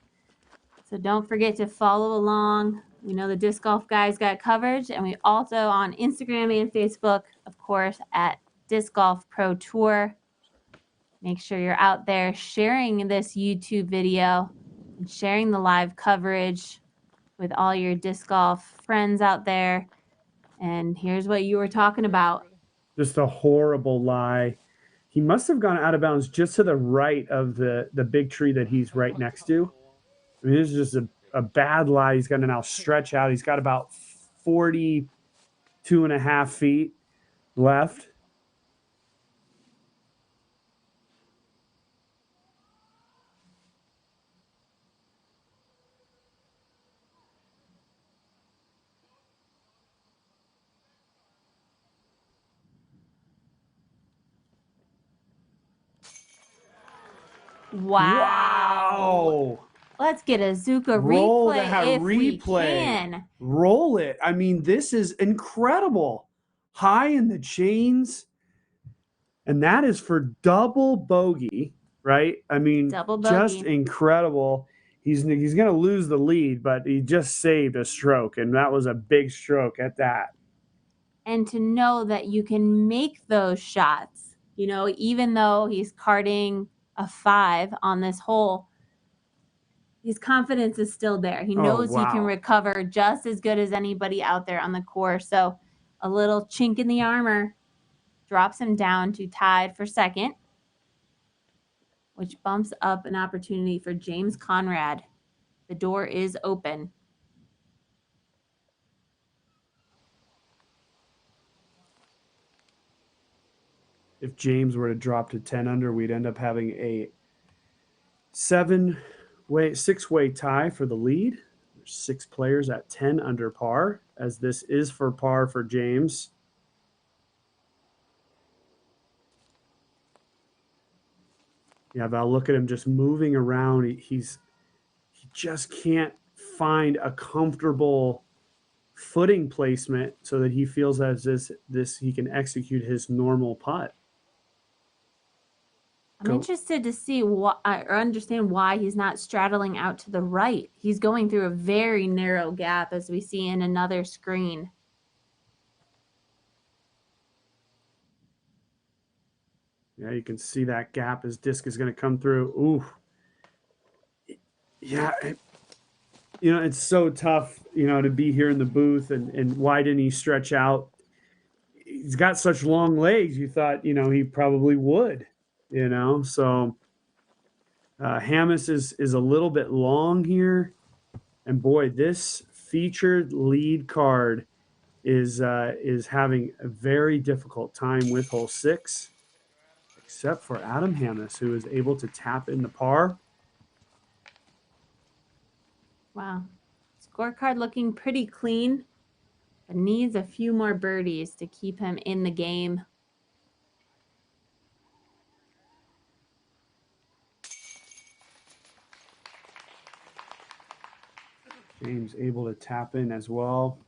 So don't forget to follow along. We know the Disc Golf Guys got coverage, and we also on Instagram and Facebook, of course, at Disc Golf Pro Tour. Make sure you're out there sharing this YouTube video and sharing the live coverage with all your disc golf friends out there. And here's what you were talking about. Just a horrible lie. He must have gone out of bounds just to the right of the big tree that he's right next to. I mean, this is just a bad lie. He's going to now stretch out. He's got about 42.5 feet left. Wow. Let's get a Zuka Roll replay that if we replay. can. Roll it. I mean, this is incredible. High in the chains. And that is for double bogey, right? I mean, double bogey. Just incredible. He's going to lose the lead, but he just saved a stroke, and that was a big stroke at that. And to know that you can make those shots, you know, even though he's carding a 5 on this hole, his confidence is still there. He knows he can recover just as good as anybody out there on the course. So a little chink in the armor drops him down to tied for second, which bumps up an opportunity for James Conrad. The door is open. If James were to drop to 10 under, we'd end up having a six-way tie for the lead. There's 6 players at 10 under par, as this is for par for James. Yeah, Val, look at him just moving around. He just can't find a comfortable footing placement so that he feels as this he can execute his normal putt. I'm interested to see or understand why he's not straddling out to the right. He's going through a very narrow gap, as we see in another screen. Yeah, you can see that gap. His disc is going to come through. Ooh. Yeah. You know, it's so tough, you know, to be here in the booth, and why didn't he stretch out? He's got such long legs. You thought, you know, he probably would, you know. So Hamas is a little bit long here. And boy, this featured lead card is having a very difficult time with hole 6, except for Adam Hamas, who is able to tap in the par. Wow. Scorecard looking pretty clean, but needs a few more birdies to keep him in the game. James able to tap in as well.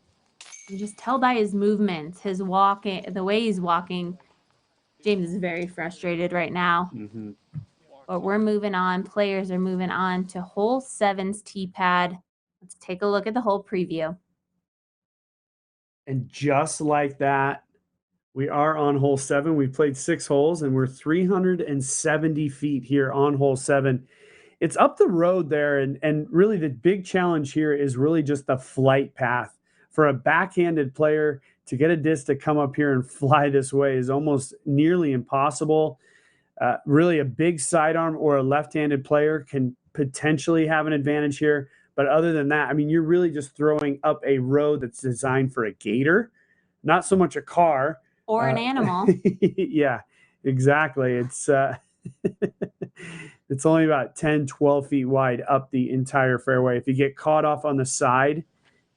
You just tell by his movements, his walking, the way he's walking. James is very frustrated right now. Mm-hmm. But we're moving on. Players are moving on to hole 7's tee pad. Let's take a look at the whole preview. And just like that, we are on hole 7. We've played 6 holes, and we're 370 feet here on hole 7. It's up the road there, and really the big challenge here is really just the flight path. For a backhanded player to get a disc to come up here and fly this way is almost nearly impossible. Really, a big sidearm or a left-handed player can potentially have an advantage here. But other than that, I mean, you're really just throwing up a road that's designed for a gator, not so much a car. Or an animal. Yeah, exactly. It's it's only about 10, 12 feet wide up the entire fairway. If you get caught off on the side,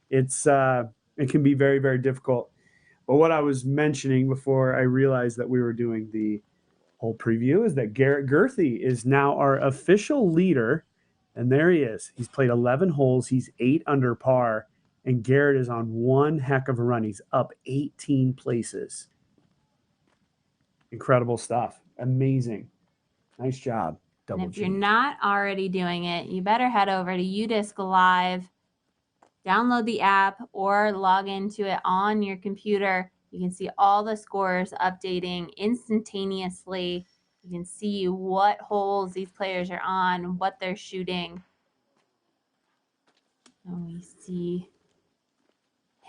it can be very, very difficult. But what I was mentioning before I realized that we were doing the whole preview is that Garrett Gurthey is now our official leader. And there he is. He's played 11 holes. He's 8 under par. And Garrett is on one heck of a run. He's up 18 places. Incredible stuff. Amazing. Nice job. And if you're not already doing it, you better head over to UDisc Live, download the app, or log into it on your computer. You can see all the scores updating instantaneously. You can see what holes these players are on, what they're shooting. And we see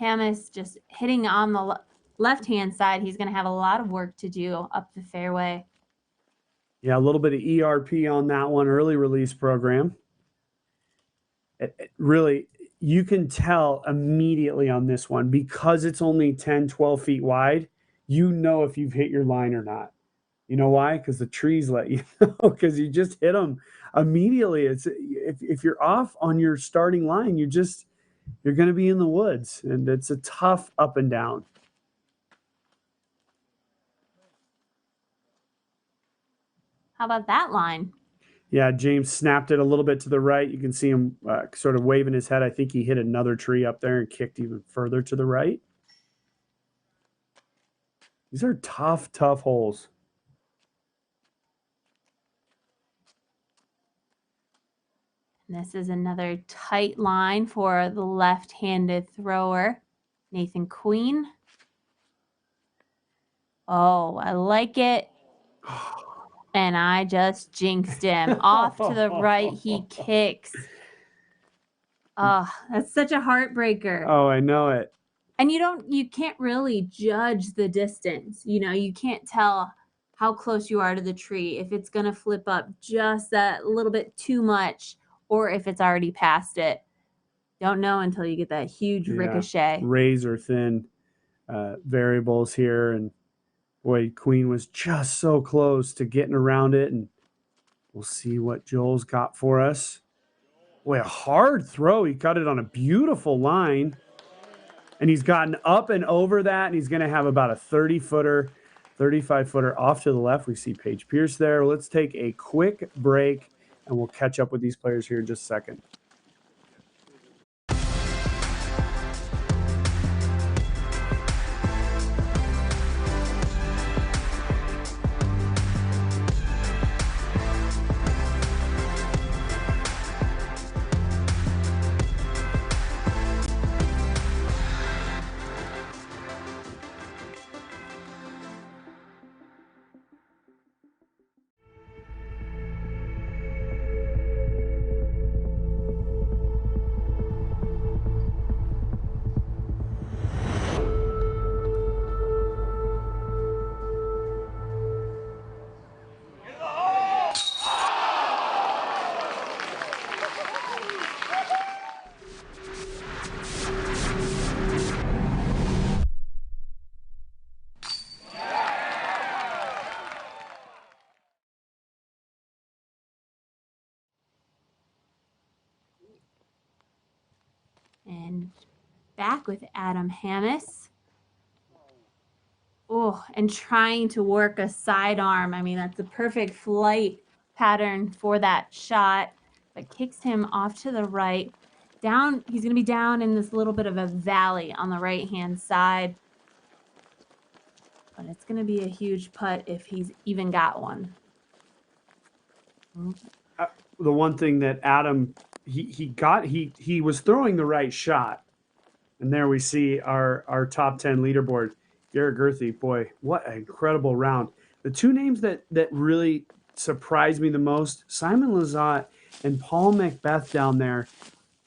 Hamas just hitting on the left-hand side. He's going to have a lot of work to do up the fairway. Yeah, a little bit of ERP on that one, early release program. It really, you can tell immediately on this one, because it's only 10, 12 feet wide, you know if you've hit your line or not. You know why? Because the trees let you know, because you just hit them immediately. It's if you're off on your starting line, you're going to be in the woods, and it's a tough up and down. How about that line? Yeah, James snapped it a little bit to the right. You can see him sort of waving his head. I think he hit another tree up there and kicked even further to the right. These are tough, tough holes. This is another tight line for the left-handed thrower, Nathan Queen. Oh, I like it. And I just jinxed him. Off to the right, he kicks. Oh, that's such a heartbreaker. Oh, I know it. And you can't really judge the distance. You know, you can't tell how close you are to the tree, if it's going to flip up just that little bit too much, or if it's already past it. Don't know until you get that huge ricochet. Razor thin variables here. And boy, Queen was just so close to getting around it. And we'll see what Joel's got for us. Boy, a hard throw. He cut it on a beautiful line. And he's gotten up and over that. And he's going to have about a 30-footer, 35-footer off to the left. We see Paige Pierce there. Let's take a quick break, and we'll catch up with these players here in just a second. And back with Adam Hamas. Oh, and trying to work a sidearm. I mean, that's a perfect flight pattern for that shot, but kicks him off to the right. Down, he's going to be down in this little bit of a valley on the right-hand side. But it's going to be a huge putt if he's even got one. The one thing that Adam, he was throwing the right shot. And there we see our top 10 leaderboard. Garrett Gerthy, boy, what an incredible round. The two names that really surprised me the most, Simon Lizotte and Paul Macbeth down there.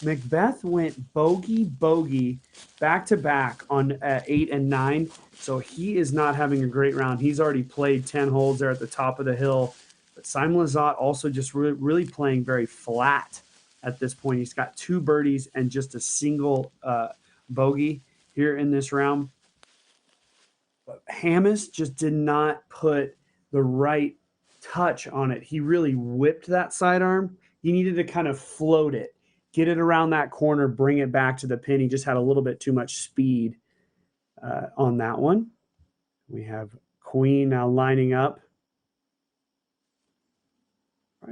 Macbeth went bogey, back-to-back on 8 and 9. So he is not having a great round. He's already played 10 holes there at the top of the hill. But Simon Lizotte also just really playing very flat at this point. He's got 2 birdies and just a single bogey here in this round. But Hamas just did not put the right touch on it. He really whipped that sidearm. He needed to kind of float it, get it around that corner, bring it back to the pin. He just had a little bit too much speed on that one. We have Queen now lining up.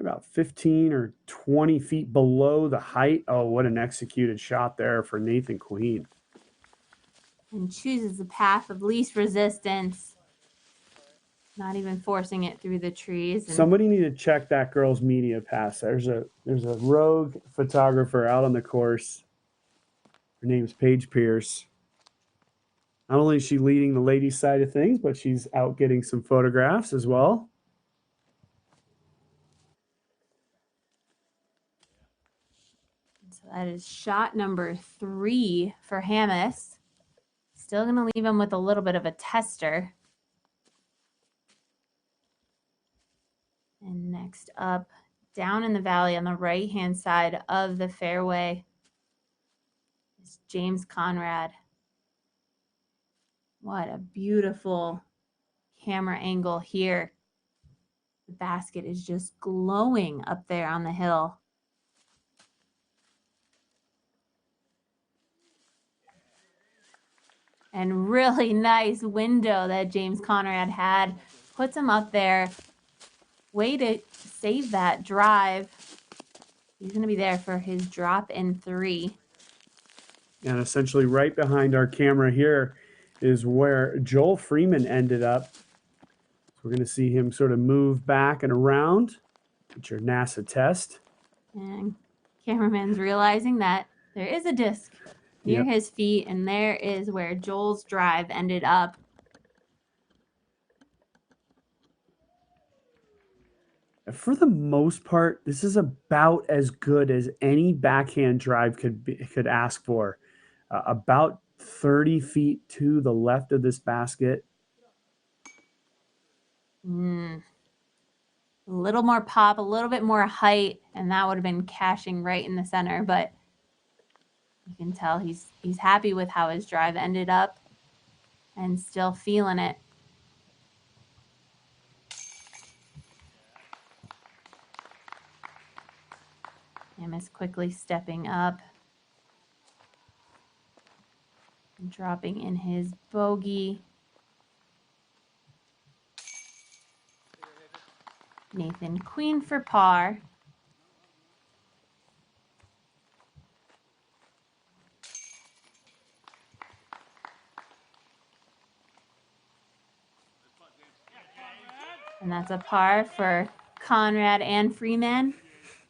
about 15 or 20 feet below the height. Oh, what an executed shot there for Nathan Queen. And chooses the path of least resistance. Not even forcing it through the trees. And somebody need to check that girl's media pass. There's a rogue photographer out on the course. Her name's Paige Pierce. Not only is she leading the ladies' side of things, but she's out getting some photographs as well. So that is shot number 3 for Hammes. Still going to leave him with a little bit of a tester. And next up, down in the valley on the right-hand side of the fairway is James Conrad. What a beautiful camera angle here. The basket is just glowing up there on the hill. And really nice window that James Conrad had. Puts him up there. Way to save that drive. He's going to be there for his drop in 3. And essentially right behind our camera here is where Joel Freeman ended up. So we're going to see him sort of move back and around. Get your NASA test. And cameraman's realizing that there is a disc near his feet, and there is where Joel's drive ended up. For the most part, this is about as good as any backhand drive could ask for. About 30 feet to the left of this basket. A little more pop, a little bit more height, and that would have been cashing right in the center, but you can tell he's happy with how his drive ended up and still feeling it. Hammes quickly stepping up. Dropping in his bogey. Nathan Queen for par. And that's a par for Conrad and Freeman.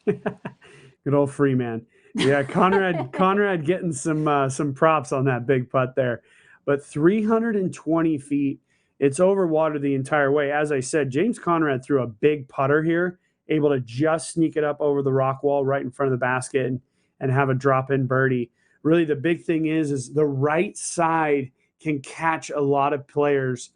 Good old Freeman. Yeah, Conrad getting some props on that big putt there. But 320 feet, it's over water the entire way. As I said, James Conrad threw a big putter here, able to just sneak it up over the rock wall right in front of the basket and have a drop-in birdie. Really, the big thing is the right side can catch a lot of players.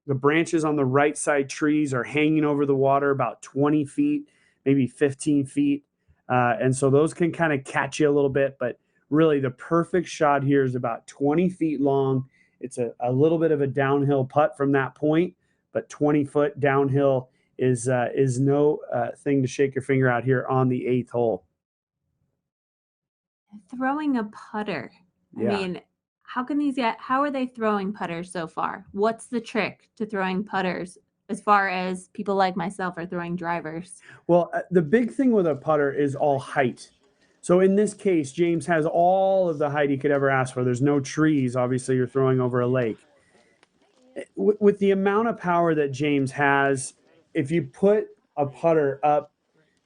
The branches on the right side trees are hanging over the water about 20 feet, maybe 15 feet. And so those can kind of catch you a little bit, but really the perfect shot here is about 20 feet long. It's a little bit of a downhill putt from that point, but 20 foot downhill is no thing to shake your finger out here on the 8th hole. Throwing a putter. Yeah. I mean, how are they throwing putters so far? What's the trick to throwing putters as far as people like myself are throwing drivers? Well, the big thing with a putter is all height. So in this case, James has all of the height he could ever ask for. There's no trees. Obviously, you're throwing over a lake. With the amount of power that James has, if you put a putter up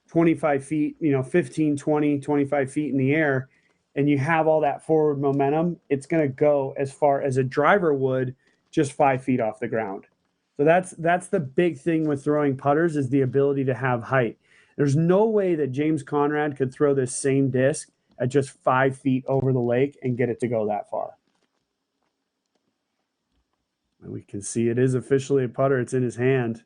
25 feet, 15, 20, 25 feet in the air, and you have all that forward momentum, it's going to go as far as a driver would just 5 feet off the ground. So that's the big thing with throwing putters is the ability to have height. There's no way that James Conrad could throw this same disc at just 5 feet over the lake and get it to go that far. And we can see it is officially a putter. It's in his hand.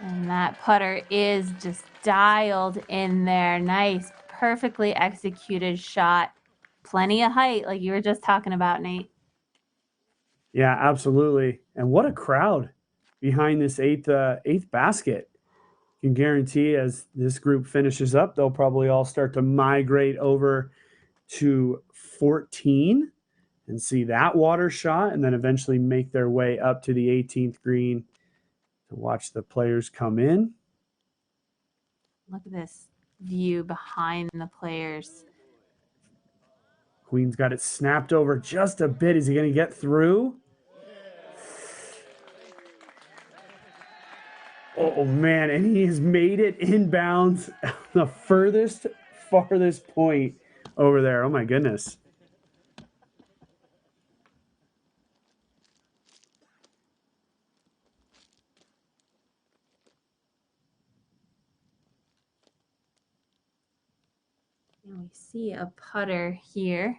And that putter is just dialed in there. Nice, perfectly executed shot. Plenty of height, like you were just talking about, Nate. Yeah, absolutely. And what a crowd behind this eighth basket. Can guarantee as this group finishes up, they'll probably all start to migrate over to 14 and see that water shot, and then eventually make their way up to the 18th green to watch the players come in. Look at this view behind the players. Queen's got it snapped over just a bit. Is he going to get through? Oh, man, and he has made it inbounds the farthest point over there. Oh, my goodness. And we see a putter here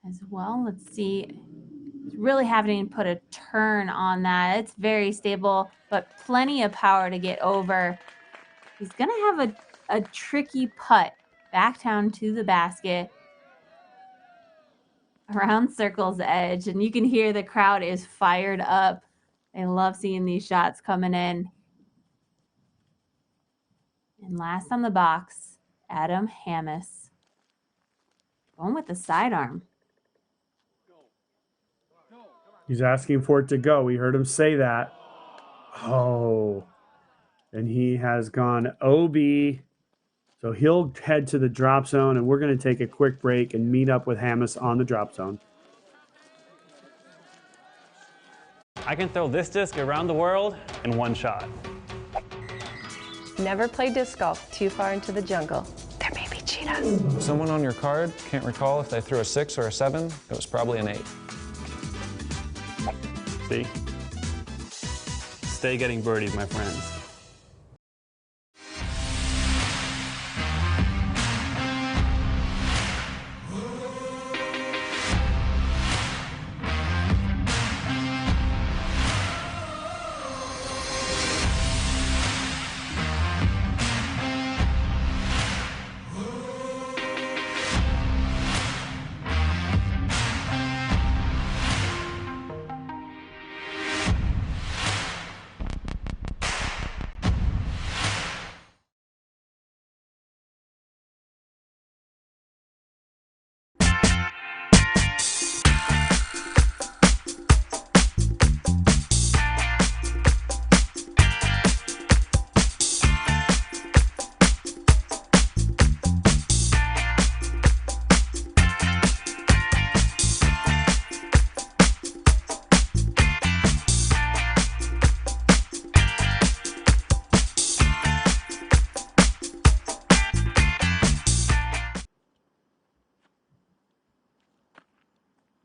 as well. Let's see. Really having to put a turn on that. It's very stable, but plenty of power to get over. He's going to have a tricky putt back down to the basket around circle's edge, and you can hear the crowd is fired up. They love seeing these shots coming in. And last on the box, Adam Hammis. Going with the sidearm. He's asking for it to go. We heard him say that. Oh, and he has gone OB. So he'll head to the drop zone, and we're going to take a quick break and meet up with Hammis on the drop zone. I can throw this disc around the world in one shot. Never play disc golf too far into the jungle. There may be cheetahs. Someone on your card can't recall if they threw a 6 or a 7. It was probably an 8. See? Stay getting birdies, my friends.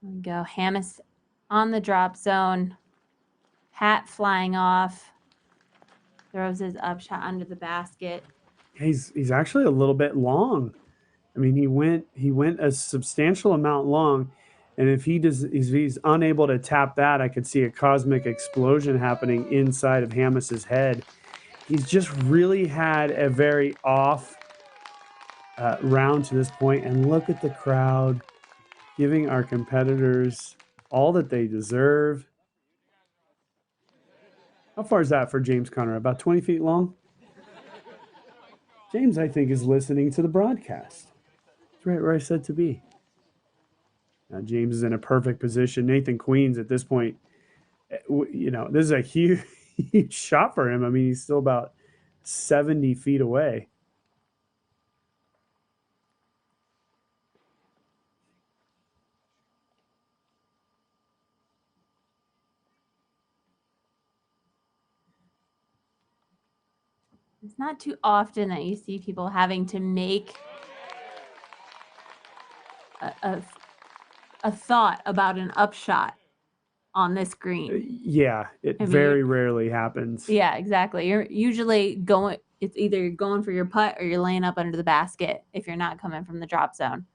There we go. Hammis on the drop zone. Hat flying off. Throws his upshot under the basket. He's actually a little bit long. I mean, he went a substantial amount long, and if he's unable to tap that, I could see a cosmic explosion happening inside of Hammis's head. He's just really had a very off round to this point, and look at the crowd giving our competitors all that they deserve. How far is that for James Conrad? About 20 feet long? James, I think, is listening to the broadcast. It's right where I said to be. Now, James is in a perfect position. Nathan Queens at this point, this is a huge shot for him. I mean, he's still about 70 feet away. It's not too often that you see people having to make a thought about an upshot on this green. Yeah, it very rarely happens. Yeah, exactly. You're usually going, it's either you're going for your putt or you're laying up under the basket if you're not coming from the drop zone.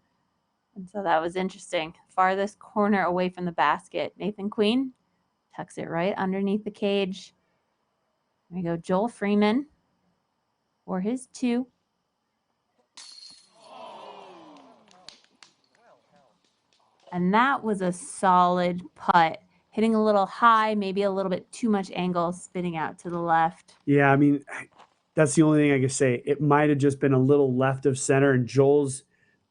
And so that was interesting. Farthest corner away from the basket. Nathan Queen tucks it right underneath the cage. There we go. Joel Freeman for his 2. And that was a solid putt. hitting a little high, maybe a little bit too much angle, spinning out to the left. Yeah, I mean, that's the only thing I can say. It might have just been a little left of center, and Joel's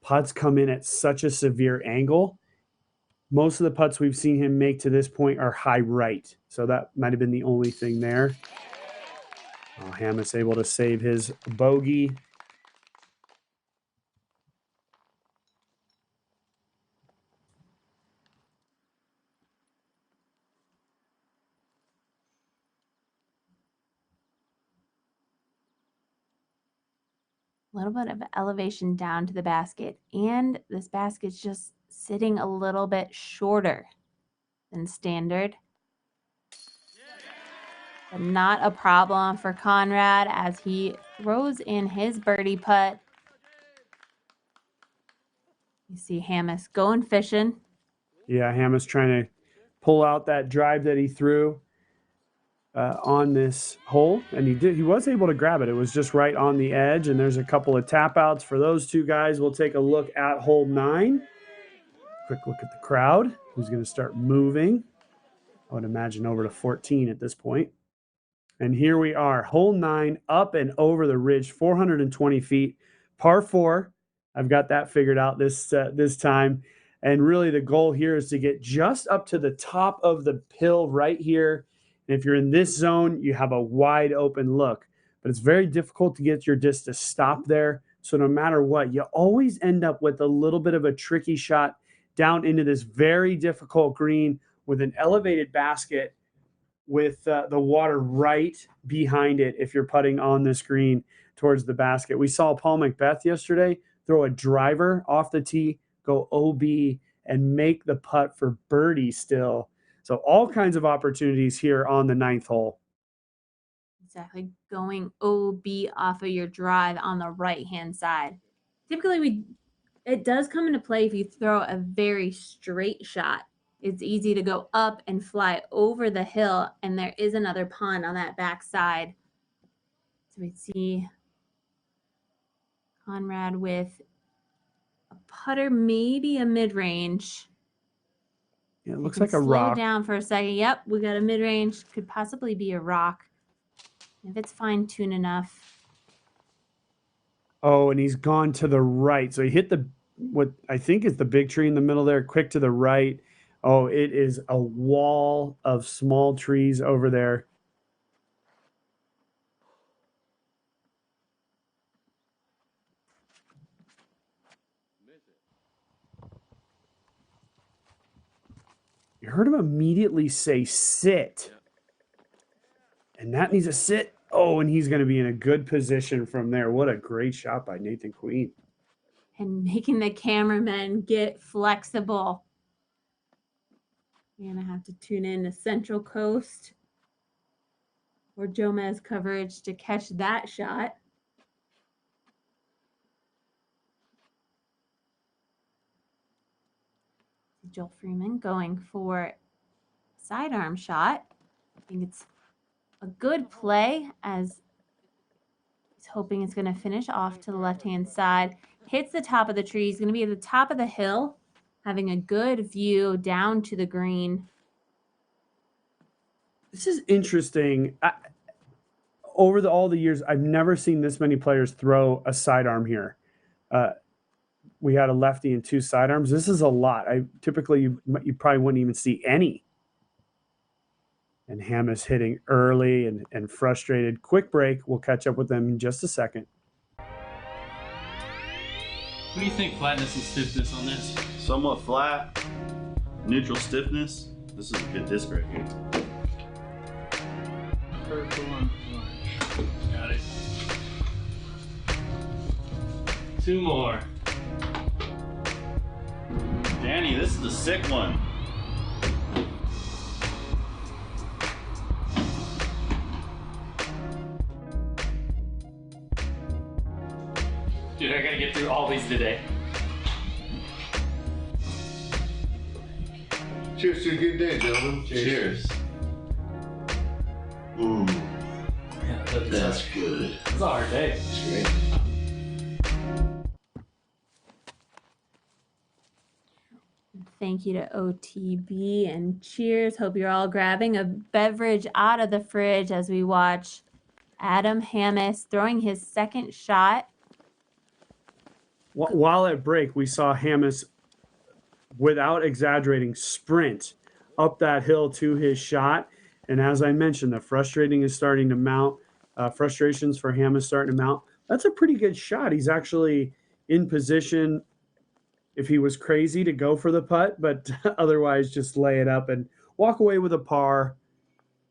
putts come in at such a severe angle. Most of the putts we've seen him make to this point are high right. So that might have been the only thing there. Oh, Hamas able to save his bogey. A little bit of elevation down to the basket, and this basket's just sitting a little bit shorter than standard. But not a problem for Conrad as he throws in his birdie putt. You see Hamas going fishing. Yeah, Hamas trying to pull out that drive that he threw on this hole, and he was able to grab it. It was just right on the edge, and there's a couple of tap outs for those two guys. We'll take a look at hole 9. Quick look at the crowd, who's going to start moving. I would imagine over to 14 at this point. And here we are, hole 9, up and over the ridge, 420 feet, par 4. I've got that figured out this time. And really the goal here is to get just up to the top of the hill right here. And if you're in this zone, you have a wide open look. But it's very difficult to get your disc to stop there. So no matter what, you always end up with a little bit of a tricky shot down into this very difficult green with an elevated basket with the water right behind it if you're putting on this green towards the basket. We saw Paul Macbeth yesterday throw a driver off the tee, go OB, and make the putt for birdie still. So all kinds of opportunities here on the 9th hole. Exactly, going OB off of your drive on the right-hand side. Typically, it does come into play if you throw a very straight shot. It's easy to go up and fly over the hill, and there is another pond on that back side. So we see Conrad with a putter, maybe a mid-range. Yeah, it looks like a rock. Slow down for a second. Yep, we got a mid-range. Could possibly be a rock if it's fine-tuned enough. Oh, and he's gone to the right. So he hit what I think is the big tree in the middle there, quick to the right. Oh, it is a wall of small trees over there. You heard him immediately say sit. And that needs a sit. Oh, and he's going to be in a good position from there. What a great shot by Nathan Queen. And making the cameramen get flexible. You're going to have to tune in to Central Coast or Jomez coverage to catch that shot. Joel Freeman going for sidearm shot. I think it's a good play as he's hoping it's going to finish off to the left-hand side. Hits the top of the tree. He's going to be at the top of the hill, having a good view down to the green. This is interesting. Over all the years, I've never seen this many players throw a sidearm here. We had a lefty and 2 sidearms. This is a lot. Typically, you probably wouldn't even see any. And Hamas hitting early and frustrated. Quick break. We'll catch up with them in just a second. What do you think, flatness and stiffness on this? Somewhat flat, neutral stiffness. This is a good disc right here. Purple and orange. Got it. 2 more. Danny, this is a sick one. Dude, I gotta get through all these today. Cheers to a good day, gentlemen. Cheers. Ooh, Yeah, that's good. It's a hard day. That's great. thank you to OTB and cheers. Hope you're all grabbing a beverage out of the fridge as we watch Adam Hammes throwing his second shot. While at break, we saw Hammes, without exaggerating, sprint up that hill to his shot. And as I mentioned, the frustrations for Hammes starting to mount. That's a pretty good shot. He's actually in position, if he was crazy, to go for the putt, but otherwise just lay it up and walk away with a par.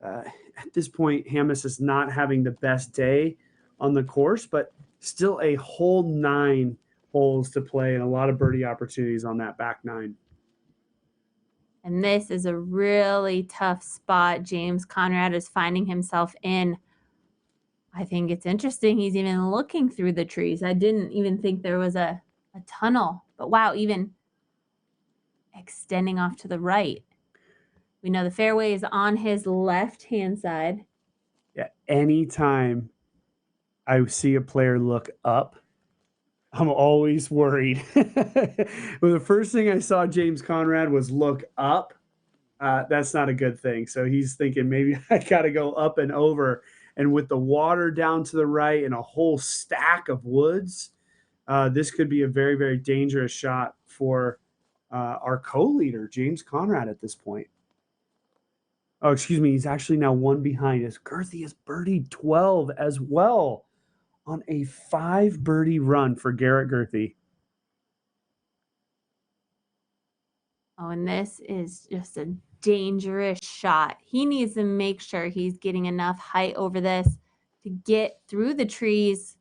At this point, Hammes is not having the best day on the course, but still a whole 9 holes to play and a lot of birdie opportunities on that back 9. And this is a really tough spot James Conrad is finding himself in. I think it's interesting he's even looking through the trees. I didn't even think there was a tunnel, but wow, even extending off to the right. We know the fairway is on his left-hand side. Yeah, anytime I see a player look up, I'm always worried. Well, the first thing I saw James Conrad was look up. That's not a good thing. So he's thinking maybe I got to go up and over. And with the water down to the right and a whole stack of woods, this could be a very, very dangerous shot for our co-leader, James Conrad, at this point. Oh, excuse me. He's actually now 1 behind us. Girthy has birdied 12 as well on a 5 birdie run for Garrett Girthy. Oh, and this is just a dangerous shot. He needs to make sure he's getting enough height over this to get through the trees.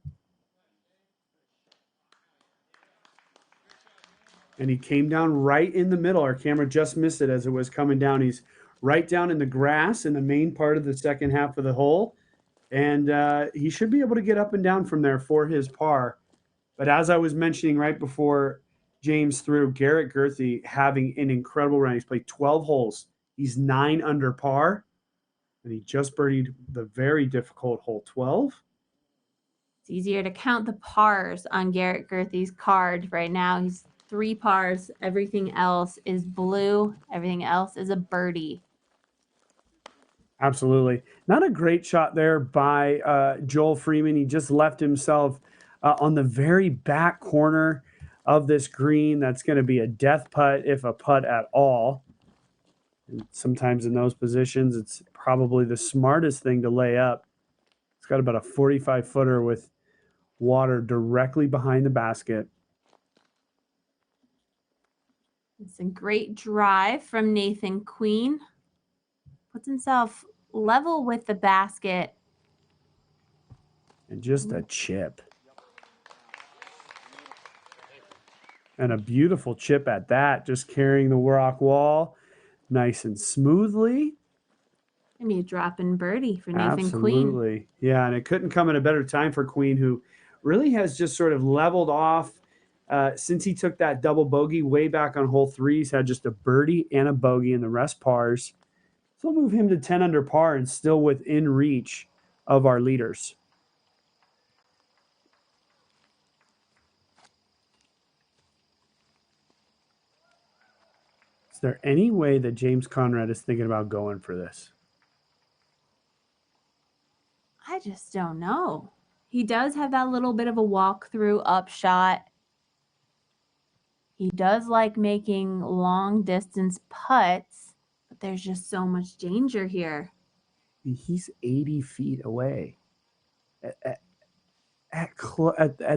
And he came down right in the middle. Our camera just missed it as it was coming down. He's right down in the grass in the main part of the second half of the hole. And he should be able to get up and down from there for his par. But as I was mentioning right before James threw, Garrett Girthy having an incredible run. He's played 12 holes. He's 9 under par. And he just birdied the very difficult hole 12. It's easier to count the pars on Garrett Girthy's card right now. He's 3 pars. Everything else is blue. Everything else is a birdie. Absolutely. Not a great shot there by Joel Freeman. He just left himself on the very back corner of this green. That's going to be a death putt, if a putt at all. And sometimes in those positions, it's probably the smartest thing to lay up. It's got about a 45-footer with water directly behind the basket. It's a great drive from Nathan Queen. Puts himself level with the basket. And just a chip. And a beautiful chip at that, just carrying the rock wall nice and smoothly. Maybe a drop-in birdie for Nathan Queen. Absolutely. Yeah, and it couldn't come at a better time for Queen, who really has just sort of leveled off since he took that double bogey way back on hole 3. He's had just a birdie and a bogey and the rest pars. So we'll move him to 10 under par and still within reach of our leaders. Is there any way that James Conrad is thinking about going for this? I just don't know. He does have that little bit of a walkthrough up shot. He does like making long distance putts, but there's just so much danger here. He's 80 feet away. At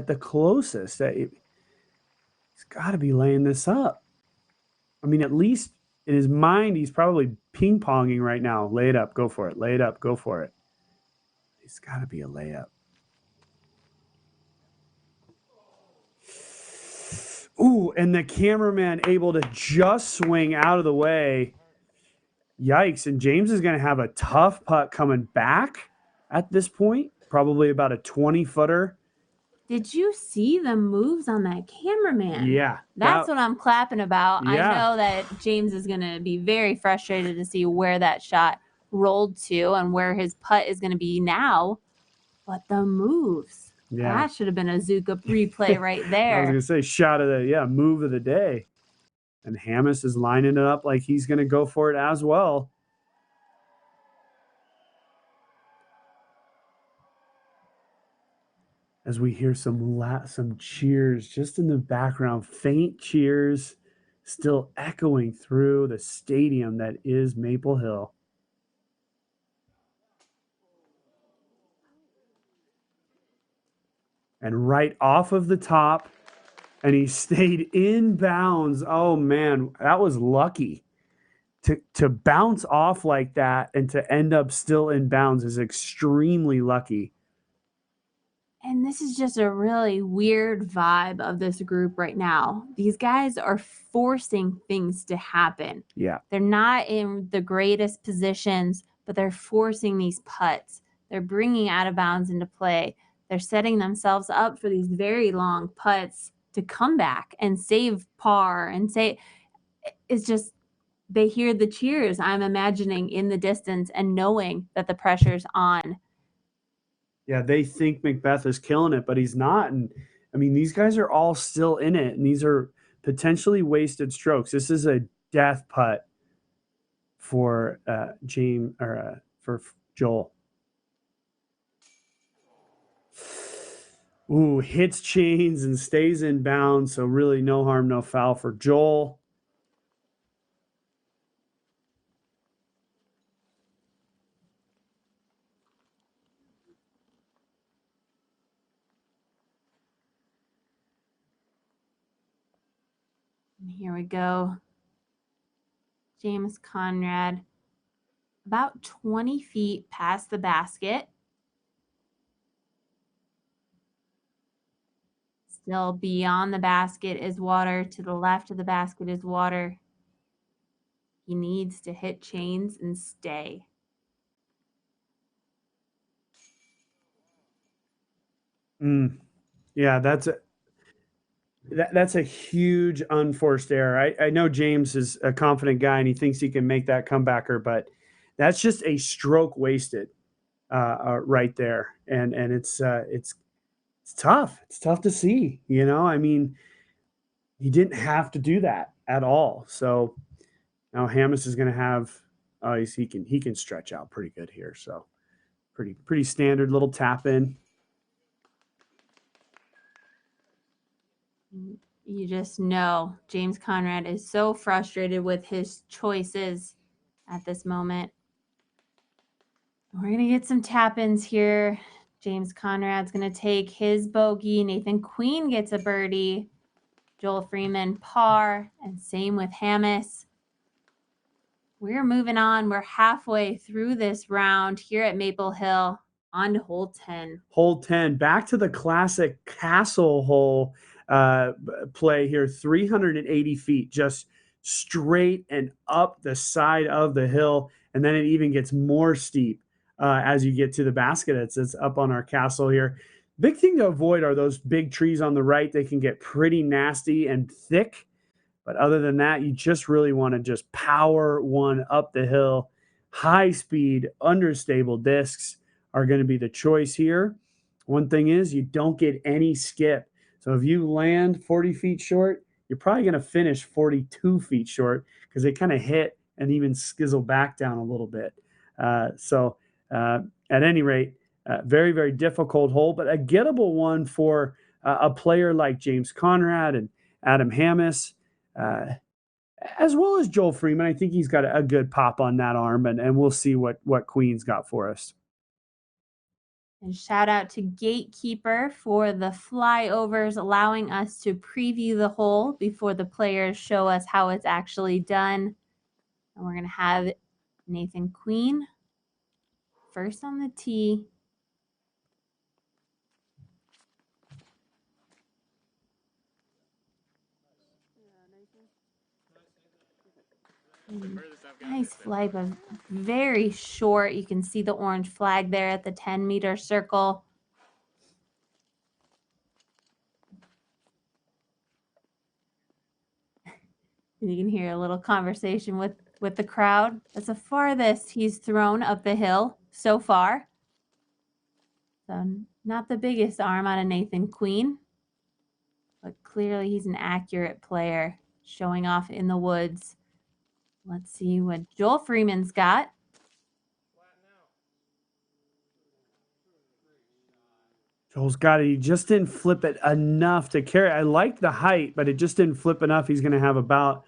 the closest. He's got to be laying this up. I mean, at least in his mind, he's probably ping-ponging right now. Lay it up, go for it. Lay it up, go for it. It's got to be a layup. Ooh, and the cameraman able to just swing out of the way. Yikes, and James is going to have a tough putt coming back at this point. Probably about a 20-footer. Did you see the moves on that cameraman? Yeah. That's what I'm clapping about. Yeah. I know that James is going to be very frustrated to see where that shot rolled to and where his putt is going to be now. But the moves. Yeah. That should have been a Zuka replay right there. I was going to say, shot of the, move of the day. And Hamas is lining it up like he's going to go for it as well. As we hear some cheers just in the background, faint cheers still echoing through the stadium that is Maple Hill. And right off of the top, and he stayed in bounds. Oh man, that was lucky. To bounce off like that and to end up still in bounds is extremely lucky. And this is just a really weird vibe of this group right now. These guys are forcing things to happen. Yeah. They're not in the greatest positions, but they're forcing these putts. They're bringing out of bounds into play. They're setting themselves up for these very long putts to come back and save par and say, it's just, they hear the cheers, I'm imagining, in the distance and knowing that the pressure's on. Yeah, they think Macbeth is killing it, but he's not. And I mean, these guys are all still in it, and these are potentially wasted strokes. This is a death putt for for Joel. Ooh, hits chains and stays in bounds, so really no harm, no foul for Joel. And here we go. James Conrad, about 20 feet past the basket. Still beyond the basket is water. To the left of the basket is water. He needs to hit chains and stay. Yeah, that's a huge unforced error. I know James is a confident guy and he thinks he can make that comebacker, but that's just a stroke wasted right there. And it's tough. It's tough to see, you know. I mean, he didn't have to do that at all. So now Hamas is going to have he can stretch out pretty good here. So pretty standard little tap in. You just know James Conrad is so frustrated with his choices at this moment. We're going to get some tap-ins here. James Conrad's going to take his bogey. Nathan Queen gets a birdie. Joel Freeman par, and same with Hamas. We're moving on. We're halfway through this round here at Maple Hill on to hole 10. Hole 10, back to the classic castle hole play here, 380 feet, just straight and up the side of the hill. And then it even gets more steep as you get to the basket. It's up on our castle here. Big thing to avoid are those big trees on the right. They can get pretty nasty and thick. But other than that, you just really want to just power one up the hill. High speed, understable discs are going to be the choice here. One thing is you don't get any skip. So if you land 40 feet short, you're probably going to finish 42 feet short because they kind of hit and even skizzle back down a little bit. At any rate, very, very difficult hole, but a gettable one for a player like James Conrad and Adam Hamas, as well as Joel Freeman. I think he's got a good pop on that arm, and we'll see what Queen's got for us. And shout out to Gatekeeper for the flyovers, allowing us to preview the hole before the players show us how it's actually done. And we're going to have Nathan Queen first on the tee. Nice flag, but very short. You can see the orange flag there at the 10-meter circle. And you can hear a little conversation with the crowd. That's the farthest he's thrown up the hill so far. So not the biggest arm out of Nathan Queen, but clearly he's an accurate player. showing off in the woods. Let's see what Joel Freeman's got. Joel's got it. He just didn't flip it enough to carry. I like the height, but it just didn't flip enough. He's going to have about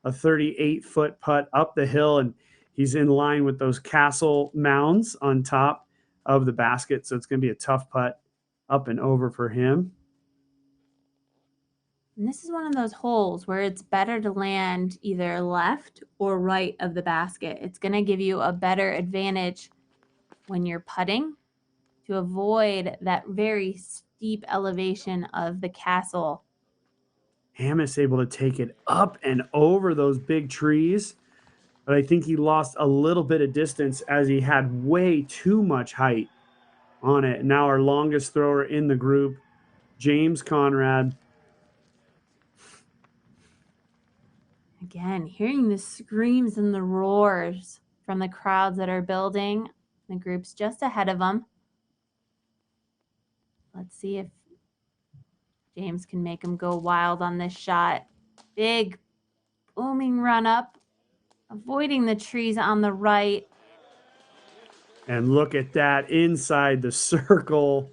a 38-foot putt up the hill, and he's in line with those castle mounds on top of the basket. So it's going to be a tough putt up and over for him. And this is one of those holes where it's better to land either left or right of the basket. It's going to give you a better advantage when you're putting to avoid that very steep elevation of the castle. Hamas able to take it up and over those big trees, but I think he lost a little bit of distance as he had way too much height on it. Now our longest thrower in the group, James Conrad. Again, hearing the screams and the roars from the crowds that are building. The group's just ahead of them. Let's see if James can make him go wild on this shot. Big booming run up, avoiding the trees on the right. And look at that inside the circle.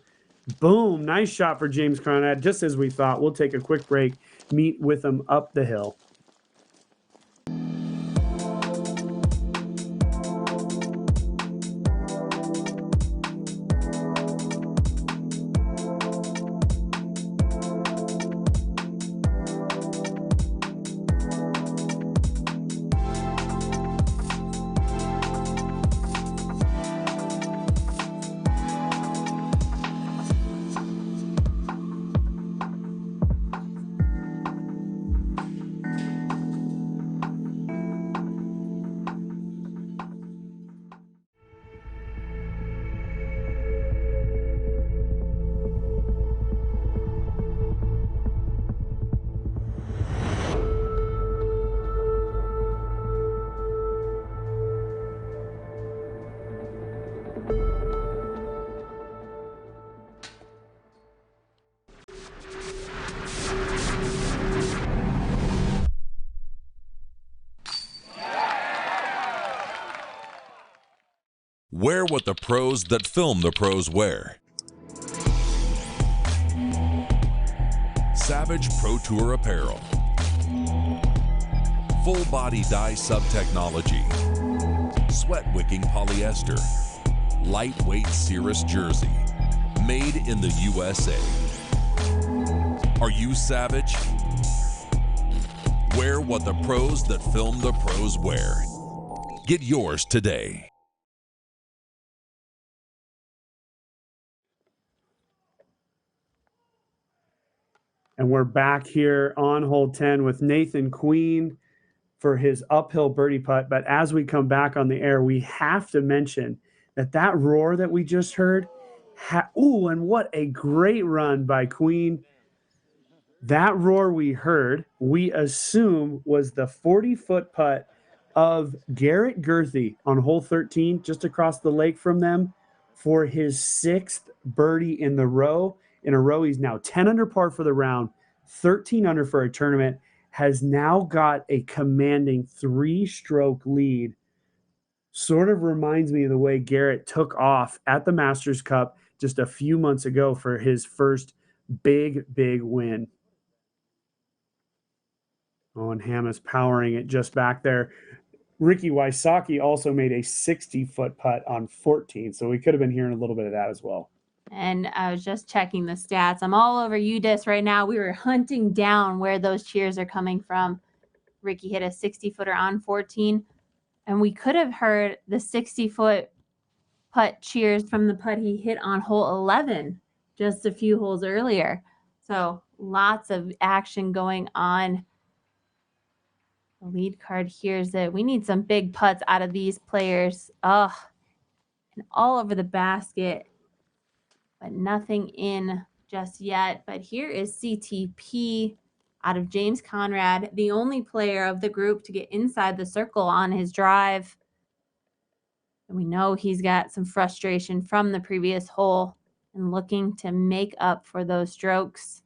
Boom. Nice shot for James Conrad. Just as we thought. We'll take a quick break. Meet with him up the hill. Wear what the pros that film the pros wear. Savage Pro Tour apparel. Full body dye sub technology. Sweat wicking polyester. Lightweight Cirrus jersey. Made in the USA. Are you savage? Wear what the pros that film the pros wear. Get yours today. And we're back here on hole 10 with Nathan Queen for his uphill birdie putt. But as we come back on the air, we have to mention that that roar that we just heard, and what a great run by Queen. That roar we heard, we assume was the 40-foot putt of Garrett Gerthy on hole 13, just across the lake from them, for his 6th birdie in a row. He's now 10 under par for the round, 13 under for a tournament, has now got a commanding 3-stroke lead. Sort of reminds me of the way Garrett took off at the Masters Cup just a few months ago for his first big win. Oh, and Hamas powering it just back there. Ricky Wysocki also made a 60-foot putt on 14, so we could have been hearing a little bit of that as well. And I was just checking the stats. I'm all over UDIS right now. We were hunting down where those cheers are coming from. Ricky hit a 60-footer on 14, and we could have heard the 60-foot putt cheers from the putt he hit on hole 11 just a few holes earlier. So lots of action going on. The lead card hears it. We need some big putts out of these players. And all over the basket, but nothing in just yet. But here is CTP out of James Conrad, the only player of the group to get inside the circle on his drive. And we know he's got some frustration from the previous hole and looking to make up for those strokes.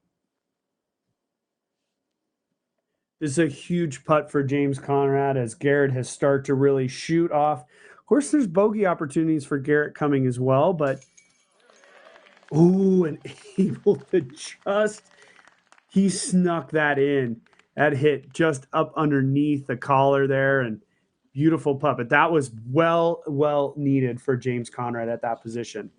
This is a huge putt for James Conrad as Garrett has started to really shoot off. Of course, there's bogey opportunities for Garrett coming as well, but ooh, and able to just, he snuck that in. That hit just up underneath the collar there, and beautiful putt. But that was well needed for James Conrad at that position.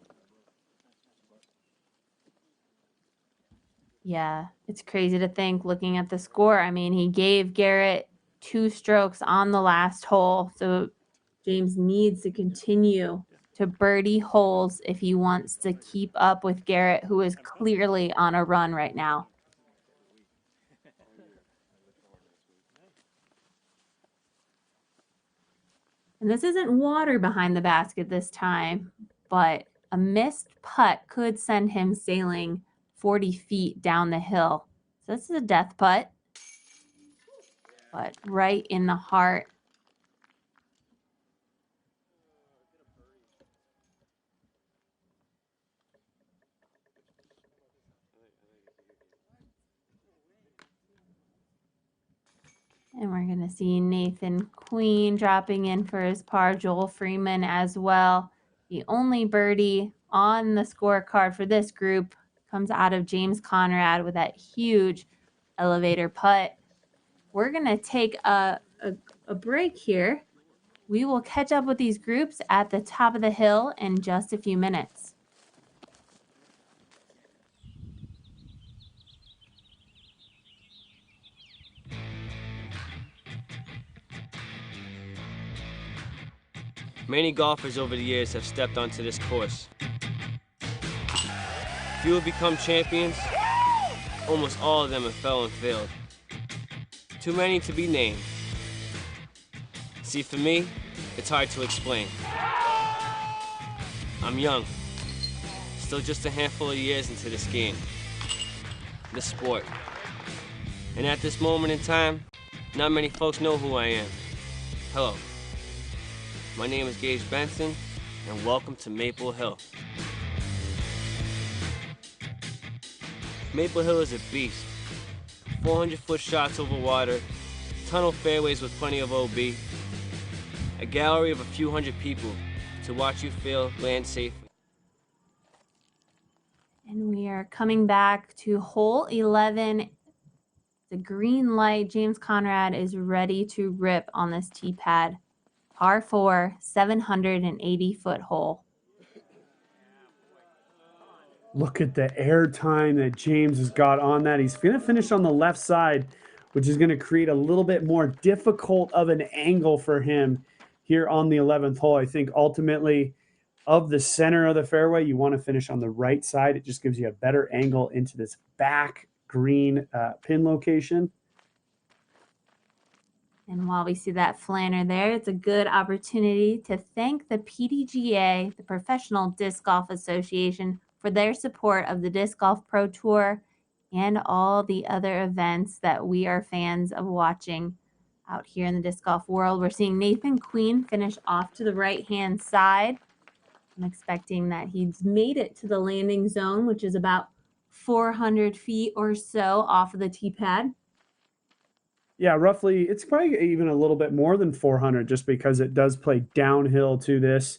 Yeah, it's crazy to think looking at the score. I mean, he gave Garrett 2 strokes on the last hole. So James needs to continue to birdie holes if he wants to keep up with Garrett, who is clearly on a run right now. And this isn't water behind the basket this time, but a missed putt could send him sailing 40 feet down the hill. So this is a death putt, but right in the heart. And we're going to see Nathan Queen dropping in for his par, Joel Freeman as well. The only birdie on the scorecard for this group comes out of James Conrad with that huge elevator putt. We're going to take a break here. We will catch up with these groups at the top of the hill in just a few minutes. Many golfers over the years have stepped onto this course. Few have become champions. Almost all of them have fell and failed. Too many to be named. See, for me, it's hard to explain. I'm young, still just a handful of years into this game, this sport. And at this moment in time, not many folks know who I am. Hello. My name is Gage Benson, and welcome to Maple Hill. Maple Hill is a beast. 400-foot shots over water, tunnel fairways with plenty of OB, a gallery of a few hundred people to watch you fail land safely. And we are coming back to hole 11. The green light. James Conrad is ready to rip on this tee pad. Par 4, 780-foot hole. Look at the air time that James has got on that. He's going to finish on the left side, which is going to create a little bit more difficult of an angle for him here on the 11th hole. I think ultimately of the center of the fairway, you want to finish on the right side. It just gives you a better angle into this back green pin location. And while we see that flanner there, it's a good opportunity to thank the PDGA, the Professional Disc Golf Association, for their support of the Disc Golf Pro Tour and all the other events that we are fans of watching out here in the disc golf world. We're seeing Nathan Queen finish off to the right-hand side. I'm expecting that he's made it to the landing zone, which is about 400 feet or so off of the tee pad. Yeah, roughly, it's probably even a little bit more than 400 just because it does play downhill to this,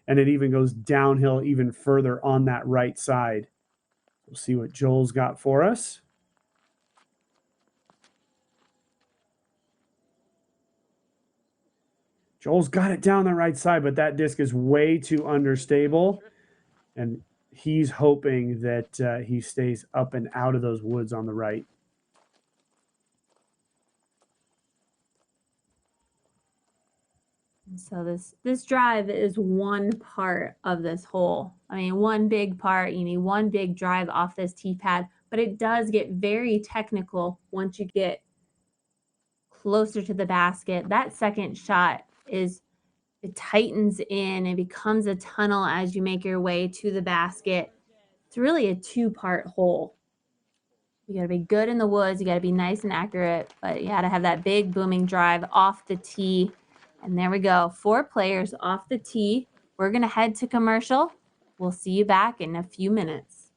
and it even goes downhill even further on that right side. We'll see what Joel's got for us. Joel's got it down the right side, but that disc is way too understable, and he's hoping that he stays up and out of those woods on the right. So this drive is one part of this hole. I mean, one big part. You need one big drive off this tee pad, but it does get very technical once you get closer to the basket. That second shot it tightens in and becomes a tunnel as you make your way to the basket. It's really a two-part hole. You got to be good in the woods. You got to be nice and accurate, but you got to have that big booming drive off the tee. And there we go. 4 players off the tee. We're going to head to commercial. We'll see you back in a few minutes.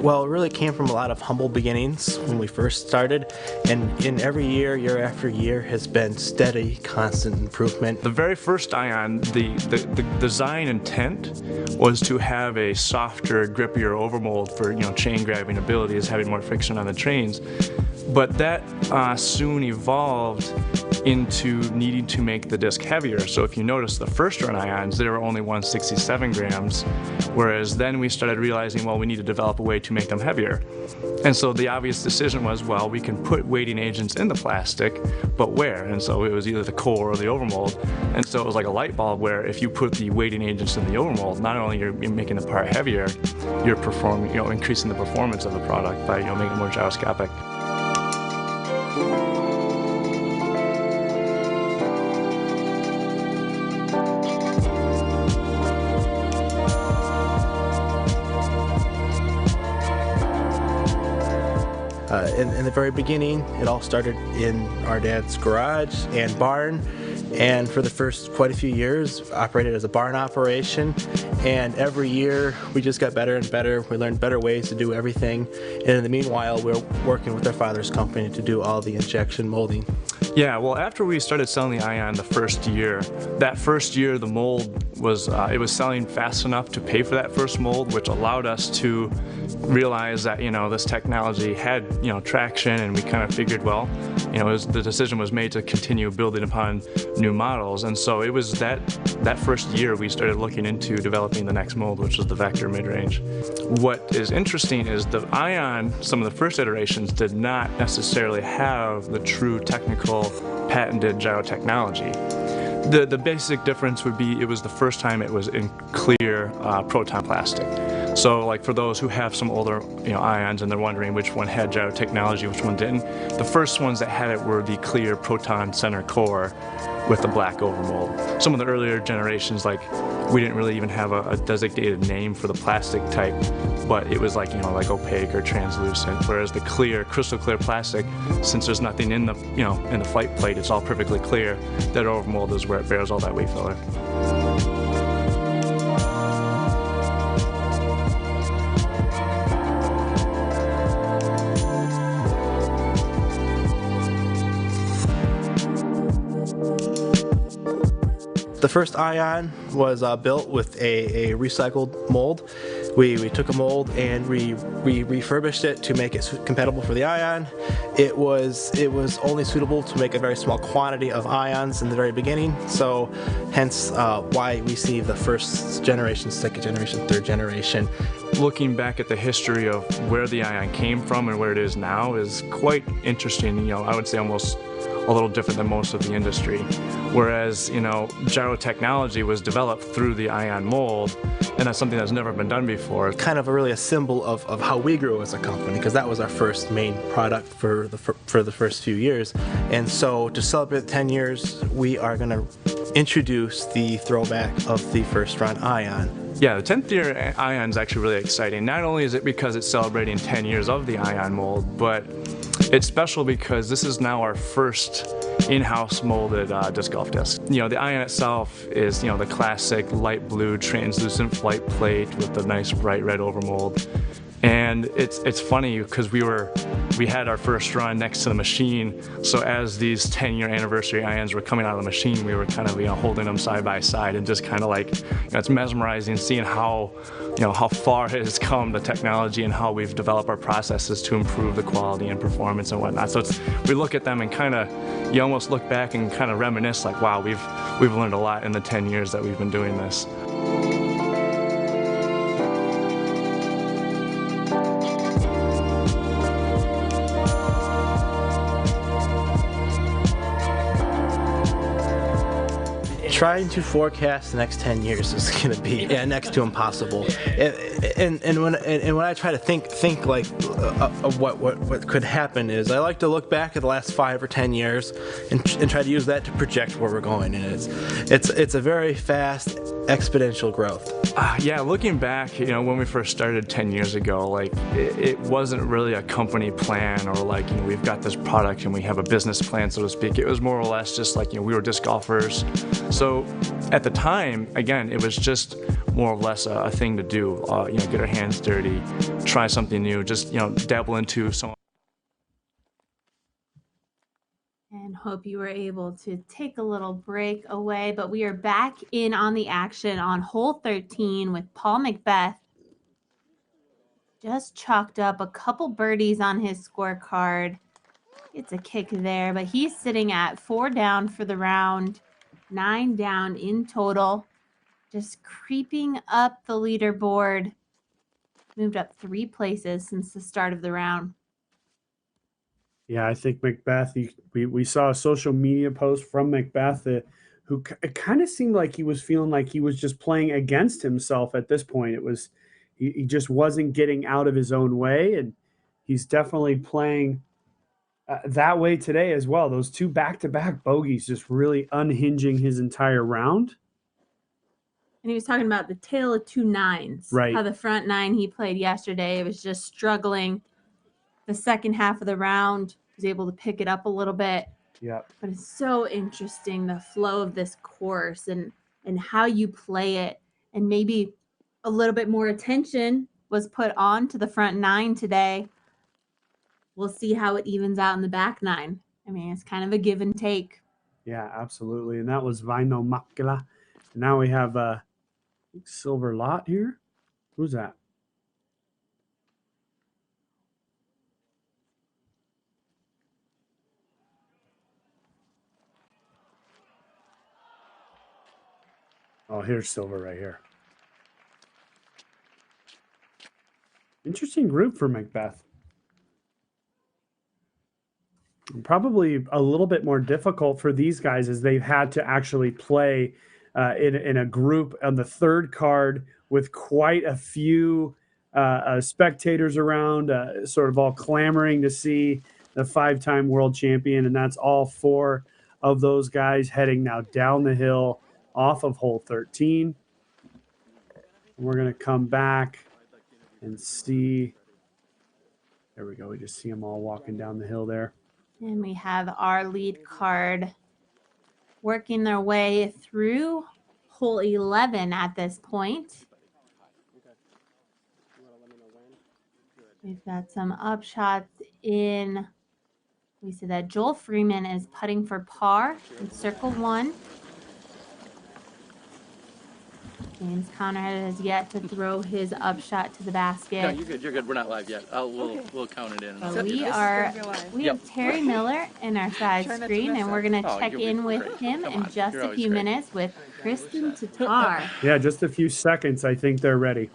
Well, it really came from a lot of humble beginnings when we first started, and in every year, year after year, has been steady, constant improvement. The very first Ion, the design intent was to have a softer, grippier overmold for chain grabbing abilities, having more friction on the trains. But that soon evolved into needing to make the disc heavier. So if you notice the first run Ions, they were only 167 grams, whereas then we started realizing, well, we need to develop a way to make them heavier. And so the obvious decision was, well, we can put weighting agents in the plastic, but where? And so it was either the core or the overmold. And so it was like a light bulb where if you put the weighting agents in the overmold, not only you're making the part heavier, you're performing, increasing the performance of the product by making it more gyroscopic. In the very beginning, it all started in our dad's garage and barn, and for the first quite a few years operated as a barn operation, and every year we just got better and better. We learned better ways to do everything, and in the meanwhile we're working with our father's company to do all the injection molding. Yeah, well, after we started selling the Ion the first year, the mold was it was selling fast enough to pay for that first mold, which allowed us to realize that this technology had traction, and we kind of figured, well, the decision was made to continue building upon new models, and so it was that first year we started looking into developing the next mold, which was the Vector mid-range. What is interesting is the Ion, some of the first iterations, did not necessarily have the true technical patented gyro technology. The basic difference would be it was the first time it was in clear proton plastic. So like for those who have some older Ions and they're wondering which one had gyro technology, which one didn't, the first ones that had it were the clear proton center core with the black overmold. Some of the earlier generations, like we didn't really even have a designated name for the plastic type, but it was like like opaque or translucent. Whereas the clear, crystal clear plastic, since there's nothing in the in the flight plate, it's all perfectly clear. That overmold is where it bears all that weight filler. The first Ion was built with a recycled mold. We took a mold and we refurbished it to make it compatible for the Ion. It was only suitable to make a very small quantity of Ions in the very beginning, so hence why we see the first generation, second generation, third generation. Looking back at the history of where the Ion came from and where it is now is quite interesting. I would say almost a little different than most of the industry. Whereas, gyro technology was developed through the Ion mold, and that's something that's never been done before. Kind of really a symbol of how we grew as a company, because that was our first main product for the first few years. And so to celebrate 10 years, we are going to introduce the throwback of the first run Ion. Yeah, the 10th year Ion is actually really exciting. Not only is it because it's celebrating 10 years of the Ion mold, but it's special because this is now our first in-house molded disc golf disc. The Ion itself is, the classic light blue translucent flight plate with the nice bright red overmold. And it's funny because we had our first run next to the machine, so as these 10-year anniversary Ions were coming out of the machine, we were kind of holding them side by side and just kind of like it's mesmerizing seeing how how far it has come, the technology, and how we've developed our processes to improve the quality and performance and whatnot. So we look at them and kind of you almost look back and kind of reminisce like, wow, we've learned a lot in the 10 years that we've been doing this. Trying to forecast the next 10 years is going to be next to impossible. And when I try to think like of what could happen is I like to look back at the last 5 or 10 years and try to use that to project where we're going. And it's a very fast exponential growth. Yeah, looking back, when we first started 10 years ago, like it wasn't really a company plan or like we've got this product and we have a business plan, so to speak. It was more or less just like we were disc golfers. So So at the time, again, it was just more or less a thing to do. Get our hands dirty, try something new, just dabble into some. And hope you were able to take a little break away. But we are back in on the action on hole 13 with Paul Macbeth. Just chalked up a couple birdies on his scorecard. It's a kick there, but he's sitting at 4 down for the round, 9 down in total. Just creeping up the leaderboard. Moved up 3 places since the start of the round. Yeah, I think Macbeth, we saw a social media post from Macbeth who it kind of seemed like he was feeling like he was just playing against himself at this point. It was he just wasn't getting out of his own way, and he's definitely playing that way today as well. Those 2 back-to-back bogeys just really unhinging his entire round. And he was talking about the tale of 2 nines. Right. How the front 9 he played yesterday, it was just struggling. The second half of the round, was able to pick it up a little bit. Yeah. But it's so interesting, the flow of this course and how you play it. And maybe a little bit more attention was put on to the front 9 today. We'll see how it evens out in the back 9. I mean, it's kind of a give and take. Yeah, absolutely. And that was Vaino Makela. And now we have Silver Lot here. Who's that? Oh, here's Silver right here. Interesting group for Macbeth. Probably a little bit more difficult for these guys as they've had to actually play in a group on the 3rd card with quite a few spectators around, sort of all clamoring to see the 5-time world champion. And that's all 4 of those guys heading now down the hill off of hole 13. We're going to come back and see. There we go. We just see them all walking down the hill there. And we have our lead card working their way through hole 11 at this point. We've got some upshots in. We see that Joel Freeman is putting for par in circle 1. James Conrad has yet to throw his upshot to the basket. No, you're good. You're good. We're not live yet. We'll count it in. So we have Terry Miller in our side screen, and we're going to check in with him in just a few minutes with Kristen Tatar. Yeah, just a few seconds. I think they're ready.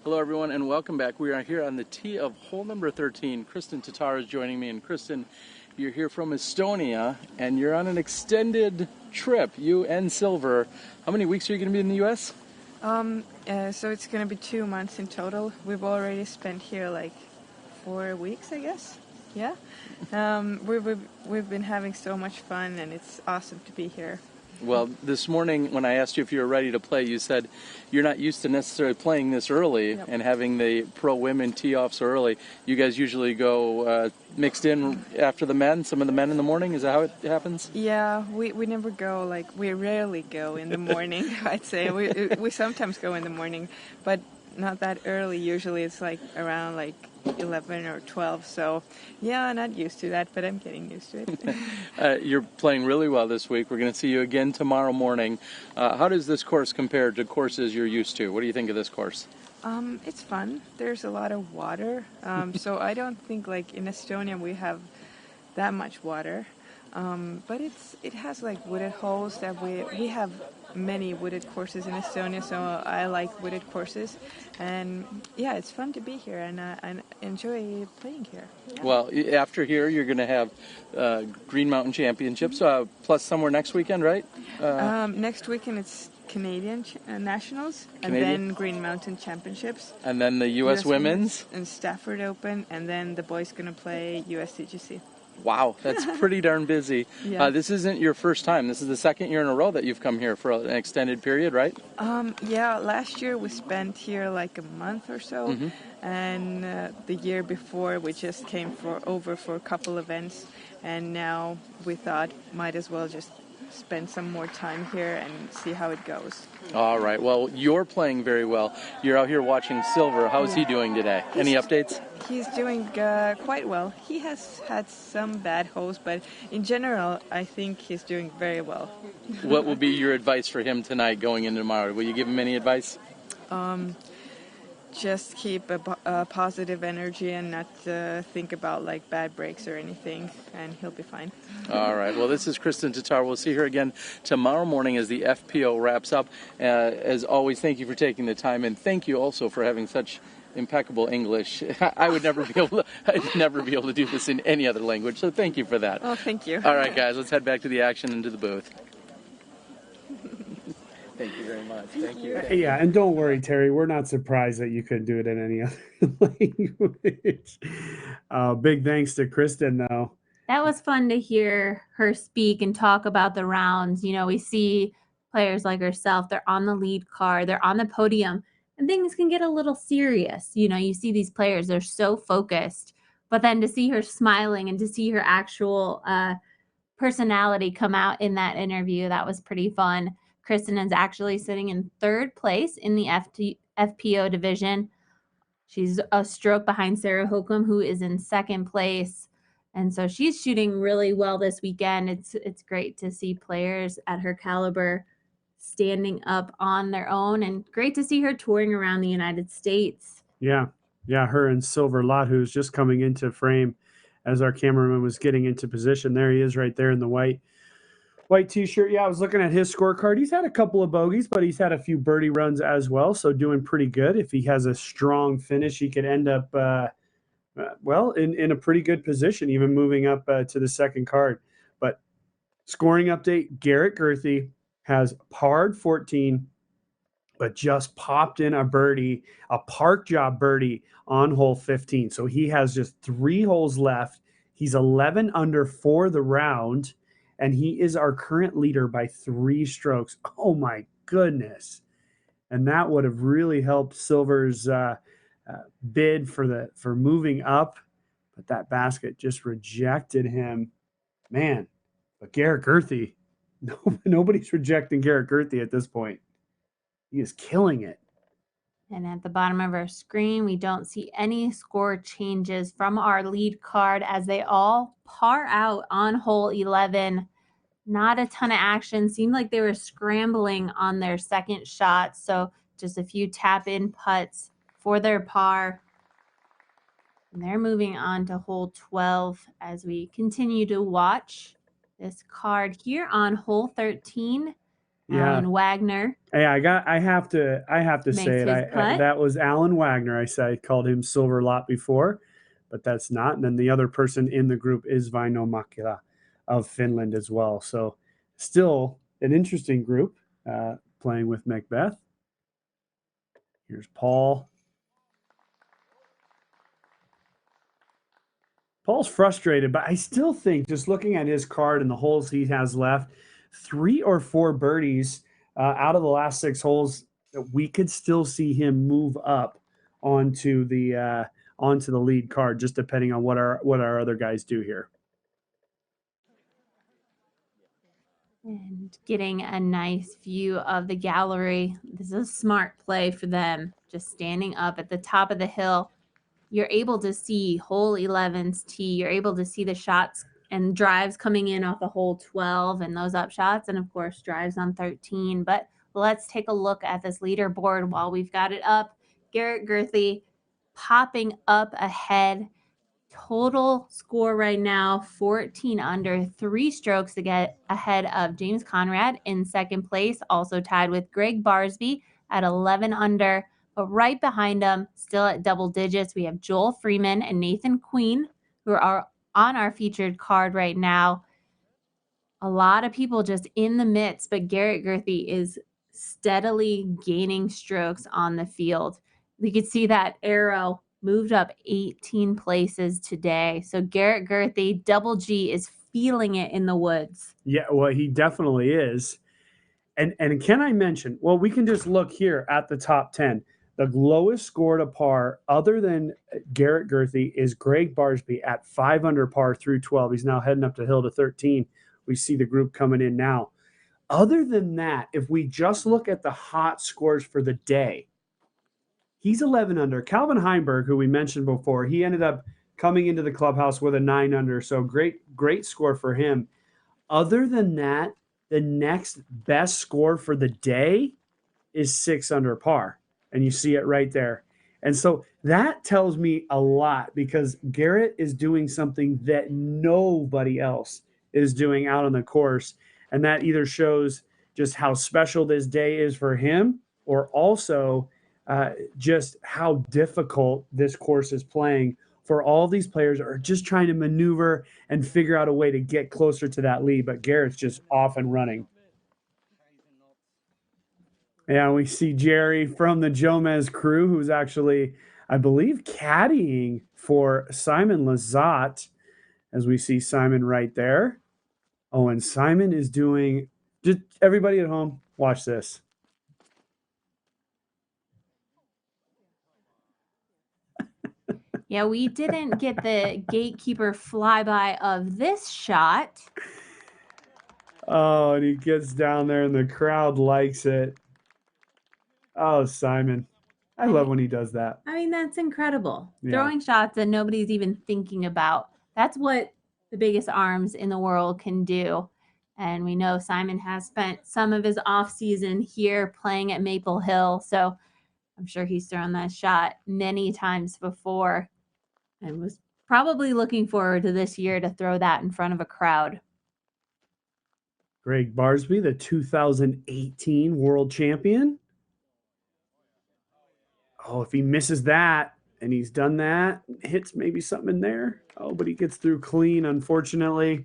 Hello, everyone, and welcome back. We are here on the tee of hole number 13. Kristen Tatar is joining me, and Kristen, you're here from Estonia, and you're on an extended trip, you and Silver. How many weeks are you going to be in the U.S.? So it's going to be 2 months in total. We've already spent here like 4 weeks, I guess. Yeah. We've been having so much fun, and it's awesome to be here. Well, this morning when I asked you if you were ready to play, you said you're not used to necessarily playing this early and having the pro women tee off so early. You guys usually go mixed in after the men, some of the men in the morning. Is that how it happens? Yeah, we never go, like, we rarely go in the morning, I'd say. We sometimes go in the morning, but not that early. Usually it's like around like 11 or 12. So, yeah, not used to that, but I'm getting used to it. You're playing really well this week. We're going to see you again tomorrow morning. How does this course compare to courses you're used to? What do you think of this course? It's fun. There's a lot of water. So I don't think like in Estonia we have that much water. But it has like wooded holes that we have many wooded courses in Estonia, so I like wooded courses. And yeah, it's fun to be here, and I enjoy playing here. Yeah. Well, after here, you're going to have Green Mountain Championships, plus somewhere next weekend, right? Next weekend it's Canadian Nationals, and then Green Mountain Championships. And then the U.S. Women's. And Stafford Open, and then the boys going to play USDGC. Wow, that's pretty darn busy. Yeah. This isn't your first time. This is the second year in a row that you've come here for an extended period, right? Yeah, last year we spent here like a month or so, Mhm. and the year before we just came over for a couple events, and now we thought might as well just spend some more time here and see how it goes. All right. Well, you're playing very well. You're out here watching Silver. How's he doing today? Any updates? He's doing quite well. He has had some bad holes, but in general, I think he's doing very well. What will be your advice for him tonight going into tomorrow? Will you give him any advice? Just keep a positive energy and not think about like bad breaks or anything, and he'll be fine. All right. Well, this is Kristen Tatar. We'll see her again tomorrow morning as the FPO wraps up. As always, thank you for taking the time, and thank you also for having such impeccable English. I would never be able to, I'd never be able to do this in any other language, so thank you for that. Oh, thank you. All right, guys, let's head back to the action and to the booth. Thank you very much. Thank you. Yeah, and don't worry, Terry. We're not surprised that you couldn't do it in any other language. Big thanks to Kristen, though. That was fun to hear her speak and talk about the rounds. You know, we see players like herself, they're on the lead card, they're on the podium, and things can get a little serious. You know, you see these players, they're so focused, but then to see her smiling and to see her actual personality come out in that interview, that was pretty fun. Kristen is actually sitting in third place in the FPO division. She's a stroke behind Sarah Holcomb, who is in second place. And so she's shooting really well this weekend. It's great to see players at her caliber standing up on their own, and great to see her touring around the United States. Yeah, her and Silver Lot, who's just coming into frame as our cameraman was getting into position. There he is right there in the white t-shirt. Yeah, I was looking at his scorecard. He's had a couple of bogeys, but he's had a few birdie runs as well, so doing pretty good. If he has a strong finish, he could end up, in a pretty good position, even moving up to the second card. But scoring update, Garrett Gerthy has parred 14, but just popped in a birdie, a park job birdie on hole 15. So he has just 3 holes left. He's 11 under for the round, and he is our current leader by 3 strokes. Oh my goodness. And that would have really helped Silver's bid for moving up, but that basket just rejected him. Man, but Garrett Gerthy, nobody's rejecting Garrett Gerthy at this point. He is killing it. And at the bottom of our screen, we don't see any score changes from our lead card as they all par out on hole 11. Not a ton of action. Seemed like they were scrambling on their second shot. So just a few tap-in putts for their par. And they're moving on to hole 12 as we continue to watch this card here on hole 13. Yeah. Alan Wagner. Hey, I have to say it. That was Alan Wagner. I called him Silver Lot before, but that's not. And then the other person in the group is Vaino Makila of Finland as well. So still an interesting group playing with Macbeth. Here's Paul. Paul's frustrated, but I still think, just looking at his card and the holes he has left, 3 or 4 birdies out of the last 6 holes, we could still see him move up onto the lead card, just depending on what our other guys do here. And getting a nice view of the gallery. This is a smart play for them, just standing up at the top of the hill. You're able to see hole 11's tee. You're able to see the shots and drives coming in off of hole 12 and those up shots, and of course drives on 13. But let's take a look at this leaderboard while we've got it up. Garrett Gerthy popping up ahead. Total score right now, 14 under, 3 strokes to get ahead of James Conrad in second place, also tied with Greg Barsby at 11 under. But right behind them, still at double digits, we have Joel Freeman and Nathan Queen, who are on our featured card right now. A lot of people just in the midst, but Garrett Gerthy is steadily gaining strokes on the field. We could see that arrow moved up 18 places today. So Garrett Gerthy, Double G, is feeling it in the woods. Yeah, well, he definitely is. And can I mention, well, we can just look here at the top 10. The lowest scored a par other than Garrett Gerthy is Greg Barsby at 5 under par through 12. He's now heading up the hill to 13. We see the group coming in now. Other than that, if we just look at the hot scores for the day, he's 11 under. Calvin Heinberg, who we mentioned before, he ended up coming into the clubhouse with a 9 under. So great score for him. Other than that, the next best score for the day is 6 under par. And you see it right there. And so that tells me a lot because Garrett is doing something that nobody else is doing out on the course. And that either shows just how special this day is for him or also just how difficult this course is playing for all these players are just trying to maneuver and figure out a way to get closer to that lead. But Garrett's just off and running. Yeah, we see Jerry from the Jomez crew, who's actually, I believe, caddying for Simon Lizotte, as we see Simon right there. Oh, and Simon is doing, just everybody at home, watch this. Yeah, we didn't get the gatekeeper flyby of this shot. Oh, and he gets down there and the crowd likes it. Oh, Simon. I love when he does that. I mean, that's incredible. Yeah. Throwing shots that nobody's even thinking about. That's what the biggest arms in the world can do. And we know Simon has spent some of his off season here playing at Maple Hill. So I'm sure he's thrown that shot many times before and was probably looking forward to this year to throw that in front of a crowd. Greg Barsby, the 2018 world champion. Oh, if he misses that and he's done that, hits maybe something in there. Oh, but he gets through clean, unfortunately.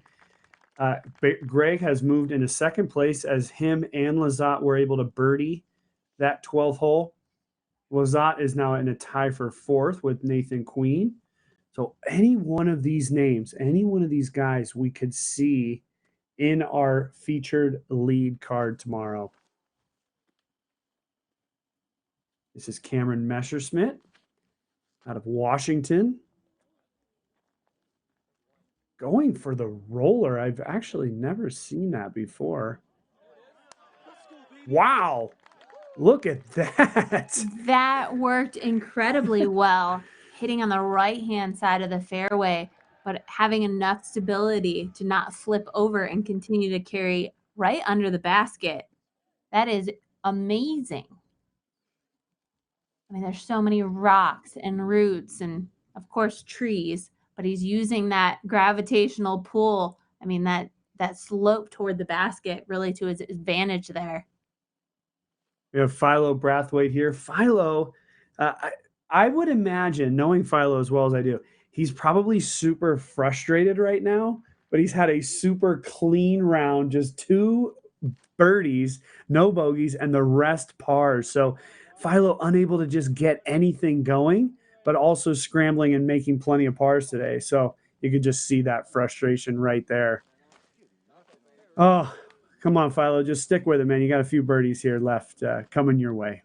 Greg has moved into second place as him and Lizotte were able to birdie that 12th hole. Lizotte is now in a tie for fourth with Nathan Queen. So any one of these names, any one of these guys we could see in our featured lead card tomorrow. This is Cameron Messerschmidt out of Washington. Going for the roller. I've actually never seen that before. Wow. Look at that. That worked incredibly well, hitting on the right-hand side of the fairway, but having enough stability to not flip over and continue to carry right under the basket. That is amazing. I mean, there's so many rocks and roots and, of course, trees, but he's using that gravitational pull. I mean, that slope toward the basket really to his advantage there. We have Philo Brathwaite here. Philo, I would imagine, knowing Philo as well as I do, he's probably super frustrated right now, but he's had a super clean round, just 2 birdies, no bogeys, and the rest pars. So Philo unable to just get anything going, but also scrambling and making plenty of pars today. So you could just see that frustration right there. Oh, come on, Philo. Just stick with it, man. You got a few birdies here left coming your way.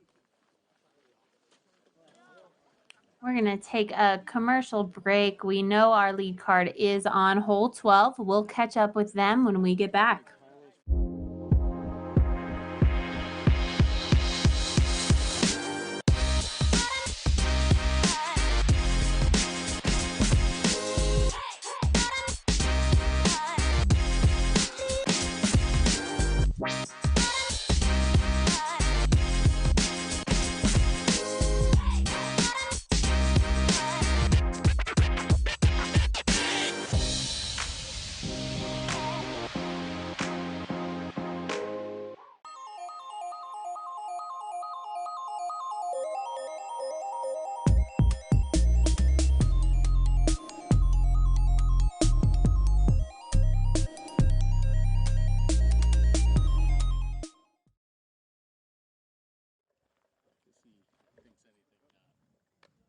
We're going to take a commercial break. We know our lead card is on hole 12. We'll catch up with them when we get back.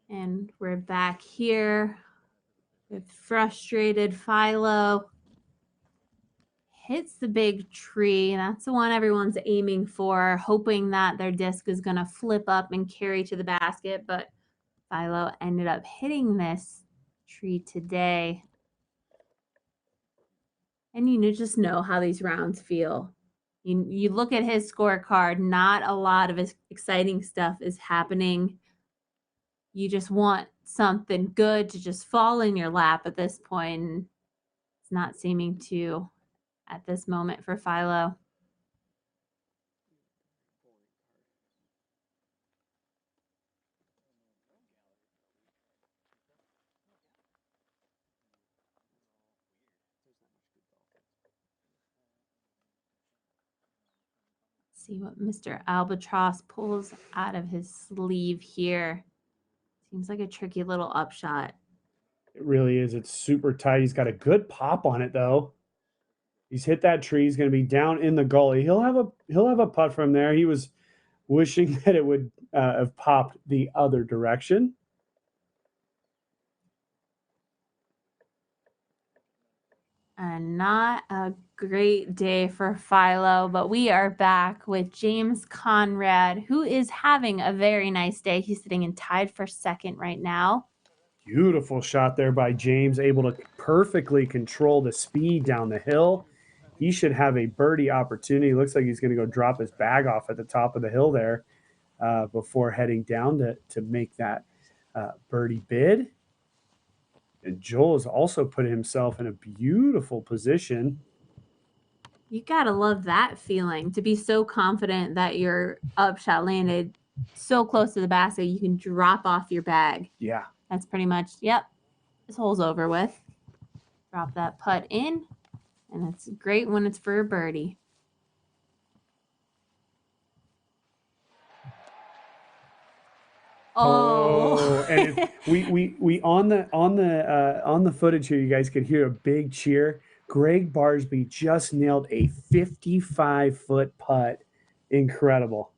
And we're back here with frustrated Philo. Hits the big tree. That's the one everyone's aiming for, hoping that their disc is going to flip up and carry to the basket. But Philo ended up hitting this tree today. And you just know how these rounds feel. You look at his scorecard, not a lot of exciting stuff is happening. You just want something good to just fall in your lap at this point. And it's not seeming to at this moment for Philo. See what Mr. Albatross pulls out of his sleeve here. Seems like a tricky little upshot. It really is. It's super tight. He's got a good pop on it though. He's hit that tree. He's going to be down in the gully. He'll have a putt from there. He was wishing that it would have popped the other direction. And not a great day for Philo, but we are back with James Conrad, who is having a very nice day. He's sitting in tied for second right now. Beautiful shot there by James, able to perfectly control the speed down the hill. He should have a birdie opportunity. Looks like he's going to go drop his bag off at the top of the hill there before heading down to make that birdie bid. And Joel has also put himself in a beautiful position. You got to love that feeling to be so confident that your upshot landed so close to the basket you can drop off your bag. Yeah. That's pretty much, yep, this hole's over with. Drop that putt in, and it's great when it's for a birdie. Oh, and we on the footage here, you guys could hear a big cheer. Greg Barsby just nailed a 55-foot putt. Incredible.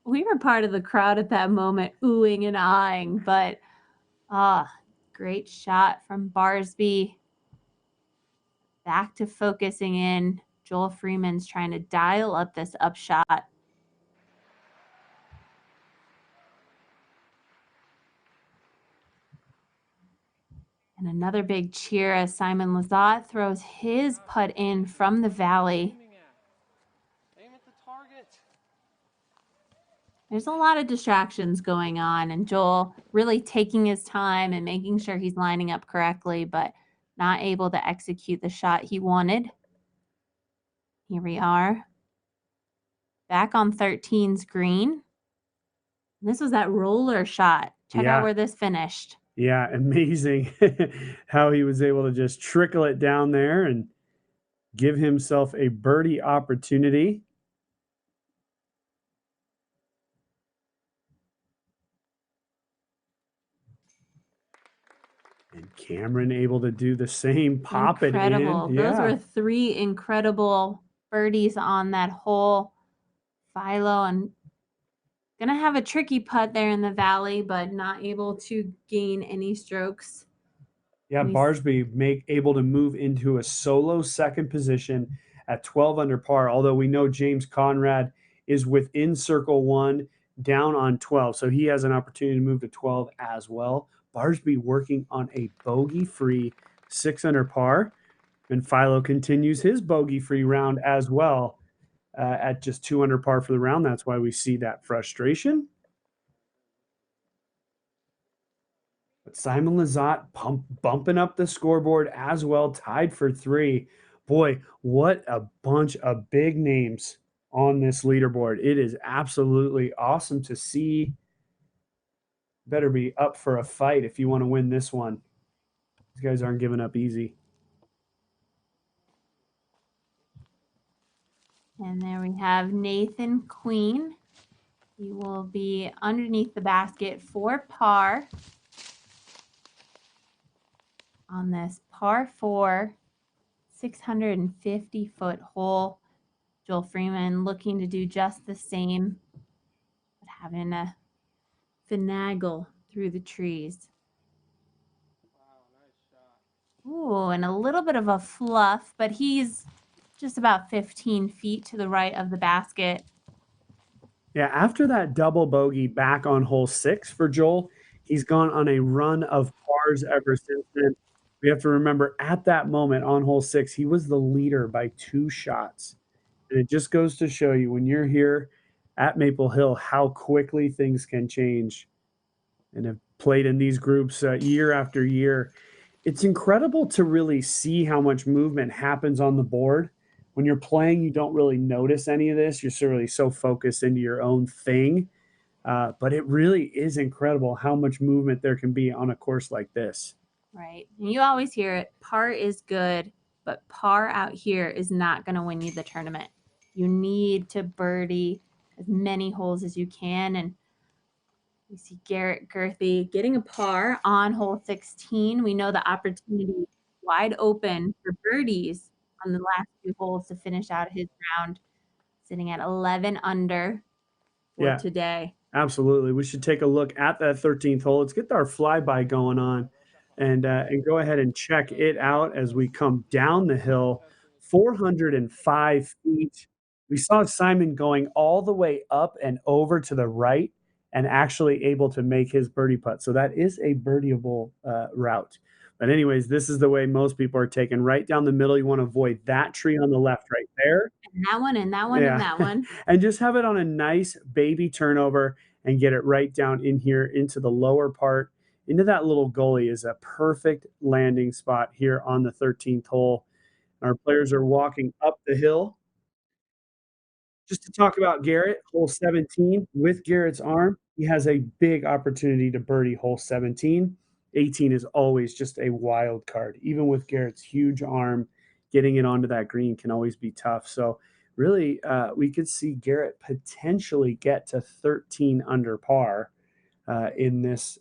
We were part of the crowd at that moment, oohing and eyeing, but great shot from Barsby. Back to focusing in. Joel Freeman's trying to dial up this upshot. And another big cheer as Simon Lizotte throws his putt in from the valley. There's a lot of distractions going on, and Joel really taking his time and making sure he's lining up correctly, but not able to execute the shot he wanted. Here we are. Back on 13's green. This was that roller shot. Check out where this finished. Yeah, amazing how he was able to just trickle it down there and give himself a birdie opportunity. And Cameron able to do the same, pop Incredible. it in. Those were three incredible birdies on that hole. Philo and gonna have a tricky putt there in the valley, but not able to gain any strokes. Yeah, Barsby able to move into a solo second position at 12 under par, although we know James Conrad is within circle one, down on 12. So he has an opportunity to move to 12 as well. Barsby working on a bogey-free 6 under par. And Philo continues his bogey-free round as well at just 2 under par for the round. That's why we see that frustration. But Simon Lizotte bumping up the scoreboard as well, tied for 3. Boy, what a bunch of big names on this leaderboard. It is absolutely awesome to see. Better be up for a fight if you want to win this one. These guys aren't giving up easy. And there we have Nathan Queen. He will be underneath the basket for par on this par 4, 650-foot hole. Joel Freeman looking to do just the same, but having to finagle through the trees. Ooh, and a little bit of a fluff, but he's just about 15 feet to the right of the basket. Yeah, after that double bogey back on hole 6 for Joel, he's gone on a run of pars ever since then. We have to remember at that moment on hole 6, he was the leader by 2 shots. And it just goes to show you when you're here at Maple Hill how quickly things can change, and have played in these groups year after year. It's incredible to really see how much movement happens on the board. When you're playing, you don't really notice any of this. You're really so focused into your own thing. But it really is incredible how much movement there can be on a course like this. Right. And you always hear it. Par is good, but par out here is not going to win you the tournament. You need to birdie as many holes as you can. And we see Garrett Gurthey getting a par on hole 16. We know the opportunity is wide open for birdies on the last 2 holes to finish out his round, sitting at 11 under for Yeah, today. absolutely. We should take a look at that 13th hole. Let's get our flyby going on and go ahead and check it out as we come down the hill, 405 feet. We saw Simon going all the way up and over to the right and actually able to make his birdie putt. So that is a birdieable route. But anyways, this is the way most people are taking right down the middle. You want to avoid that tree on the left right there. And that one, and that one, and that one. And just have it on a nice baby turnover and get it right down in here into the lower part. Into that little gully is a perfect landing spot here on the 13th hole. Our players are walking up the hill. Just to talk about Garrett, hole 17, with Garrett's arm, he has a big opportunity to birdie hole 17. 18 is always just a wild card. Even with Garrett's huge arm, getting it onto that green can always be tough. So really, we could see Garrett potentially get to 13 under par in this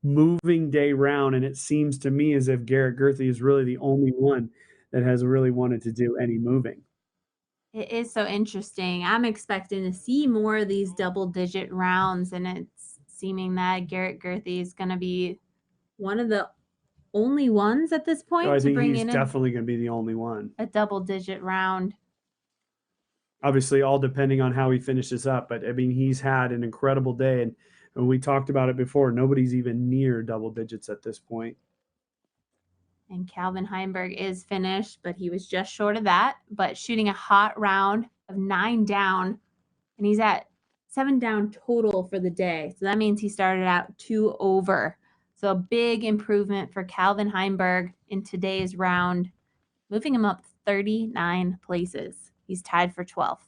moving day round. And it seems to me as if Garrett Gurthey is really the only one that has really wanted to do any moving. It is so interesting. I'm expecting to see more of these double-digit rounds, and it's seeming that Garrett Gurthey is going to be one of the only ones at this point I to think bring he's in definitely going to be the only one. a double-digit round. Obviously, all depending on how he finishes up. But I mean, he's had an incredible day, and we talked about it before. Nobody's even near double digits at this point. And Calvin Heimberg is finished, but he was just short of that, but shooting a hot round of 9 down, and he's at 7 down total for the day. So that means he started out 2 over. So a big improvement for Calvin Heimberg in today's round, moving him up 39 places. He's tied for 12th.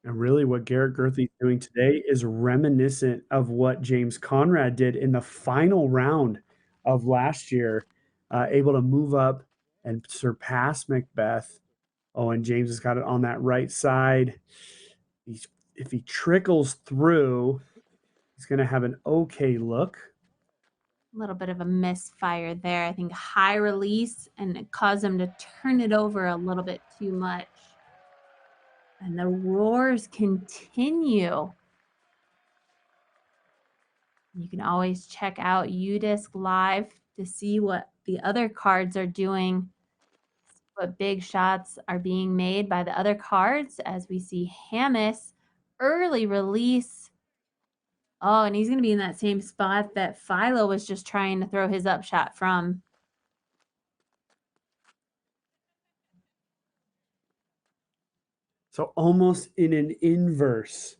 And really, what Garrett Gurthey is doing today is reminiscent of what James Conrad did in the final round of last year, able to move up and surpass Macbeth. Oh, and James has got it on that right side. If he trickles through, he's going to have an okay look. A little bit of a misfire there. I think high release, and it caused him to turn it over a little bit too much. And the roars continue. You can always check out UDisc Live to see what the other cards are doing, what big shots are being made by the other cards, as we see Hammis early release. Oh, and he's going to be in that same spot that Philo was just trying to throw his upshot from. So almost in an inverse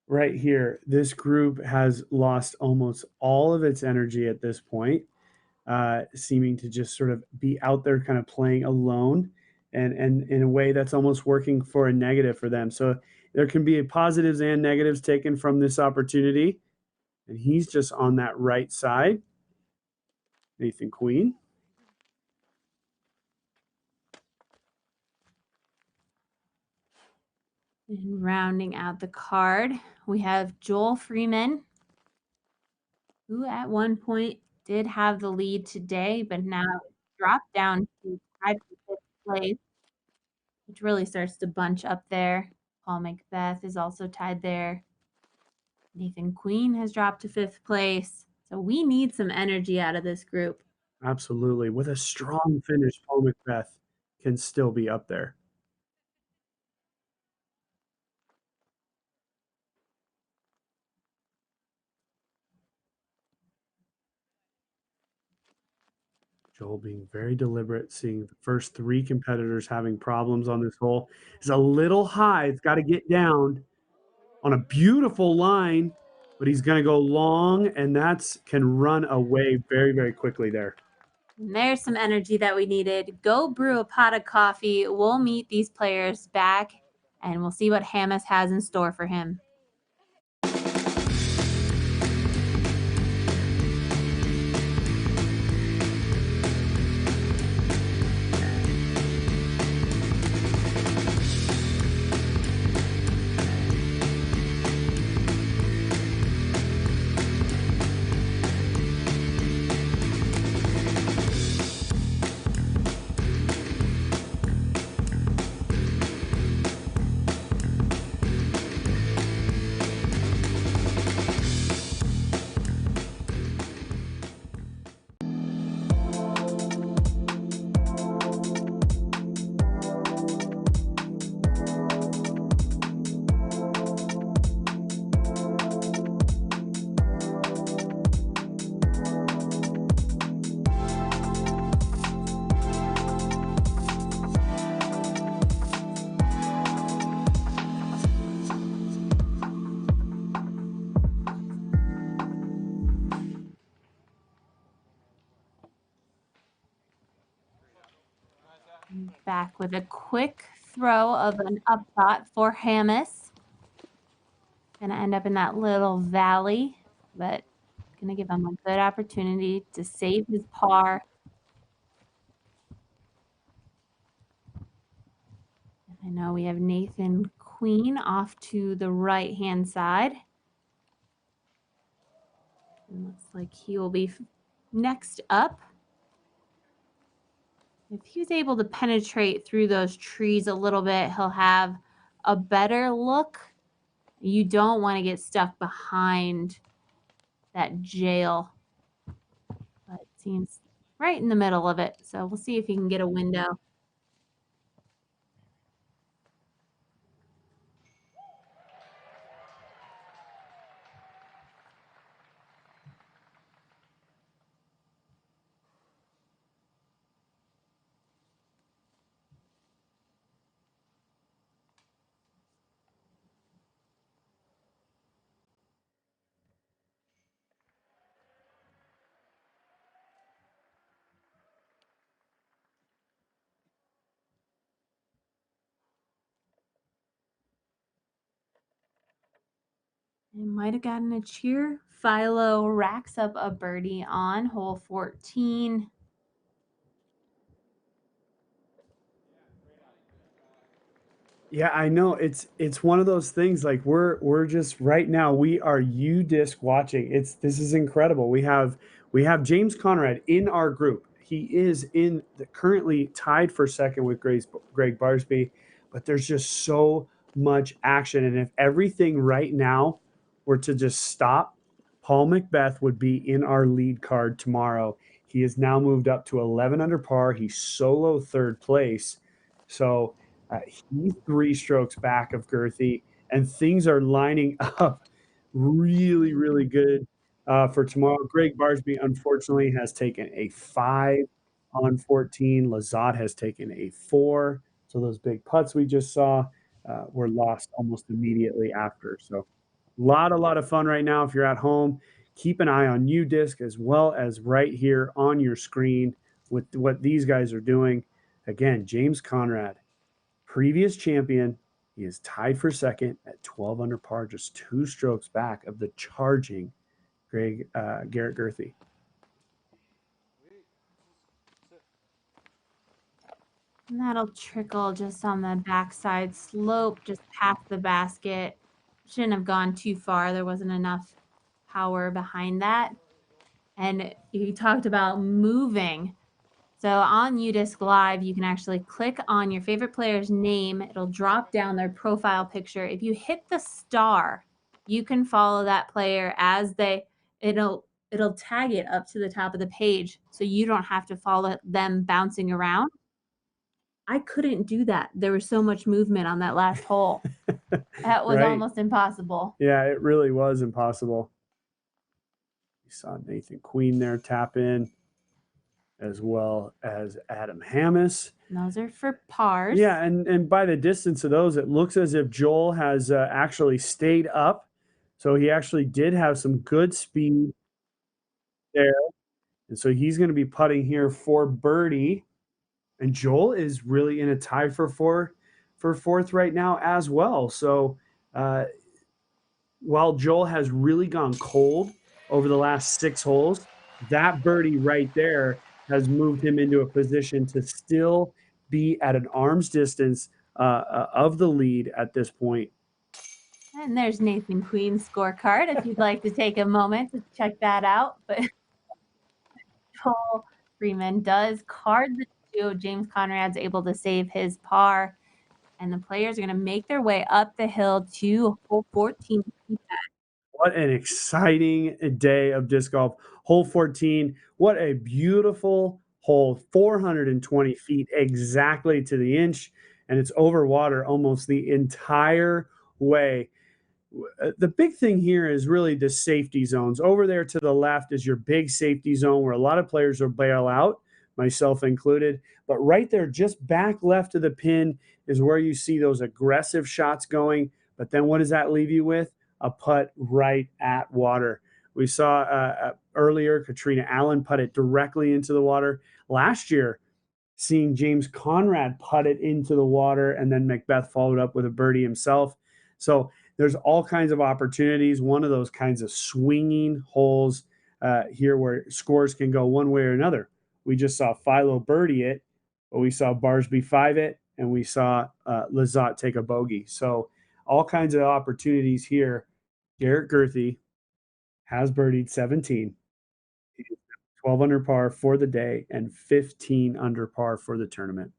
right here, this group has lost almost all of its energy at this point, seeming to just sort of be out there kind of playing alone and in a way that's almost working for a negative for them. So there can be positives and negatives taken from this opportunity. And he's just on that right side. Nathan Queen. And rounding out the card, we have Joel Freeman, who at one point did have the lead today, but now dropped down to tied for 5th place. which really starts to bunch up there. Paul Macbeth is also tied there. Nathan Queen has dropped to 5th place. So we need some energy out of this group. Absolutely. With a strong finish, Paul Macbeth can still be up there. Joel being very deliberate, seeing the first 3 competitors having problems on this hole. It's a little high. It's got to get down on a beautiful line, but he's going to go long, and that's can run away very, very quickly there. And there's some energy that we needed. Go brew a pot of coffee. We'll meet these players back, and we'll see what Hamas has in store for him. Back with a quick throw of an upshot for Hamas. Gonna end up in that little valley, but gonna give him a good opportunity to save his par. I know we have Nathan Queen off to the right-hand side. It looks like he will be next up. If he's able to penetrate through those trees a little bit, he'll have a better look. You don't want to get stuck behind that jail. But it seems right in the middle of it. So we'll see if he can get a window. It might have gotten a cheer. Philo racks up a birdie on hole 14. Yeah, I know. It's one of those things like we're just right now we are U-disc watching. This is incredible. We have James Conrad in our group. He is currently tied for second with Greg Barsby, but there's just so much action. And if everything right now were to just stop, Paul Macbeth would be in our lead card tomorrow. He has now moved up to 11 under par. He's solo 3rd place. So he's 3 strokes back of Girthy, and things are lining up really, really good for tomorrow. Greg Barsby, unfortunately, has taken a 5 on 14. Lazat has taken a 4. So those big putts we just saw were lost almost immediately after. So a lot of fun right now if you're at home. Keep an eye on UDisc as well as right here on your screen with what these guys are doing. Again, James Conrad, previous champion. He is tied for second at 12 under par, just 2 strokes back of the charging Garrett Girthy. And that'll trickle just on the backside slope, just past the basket. Shouldn't have gone too far. There wasn't enough power behind that. And you talked about moving. So on UDisc Live, you can actually click on your favorite player's name. It'll drop down their profile picture. If you hit the star, you can follow that player as it'll tag it up to the top of the page, so you don't have to follow them bouncing around. I couldn't do that. There was so much movement on that last hole. That was Right. almost impossible. Yeah, it really was impossible. You saw Nathan Queen there tap in, as well as Adam Hammis. And those are for pars. Yeah, and by the distance of those, it looks as if Joel has actually stayed up. So he actually did have some good speed there. And so he's going to be putting here for birdie. And Joel is really in a tie for fourth right now as well. So while Joel has really gone cold over the last 6 holes, that birdie right there has moved him into a position to still be at an arm's distance of the lead at this point. And there's Nathan Queen's scorecard if you'd like to take a moment to check that out. But Joel Freeman does card the 2. James Conrad's able to save his par. And the players are going to make their way up the hill to hole 14. What an exciting day of disc golf. Hole 14, what a beautiful hole, 420 feet exactly to the inch, and it's over water almost the entire way. The big thing here is really the safety zones. Over there to the left is your big safety zone where a lot of players will bail out, myself included. But right there, just back left of the pin, is where you see those aggressive shots going. But then what does that leave you with? A putt right at water. We saw earlier Katrina Allen putt it directly into the water. Last year, seeing James Conrad putt it into the water, and then Macbeth followed up with a birdie himself. So there's all kinds of opportunities. One of those kinds of swinging holes here where scores can go one way or another. We just saw Philo birdie it, but we saw Barsby 5 it, and we saw Lizotte take a bogey. So all kinds of opportunities here. Garrett Gurthie has birdied 17. 12 under par for the day and 15 under par for the tournament.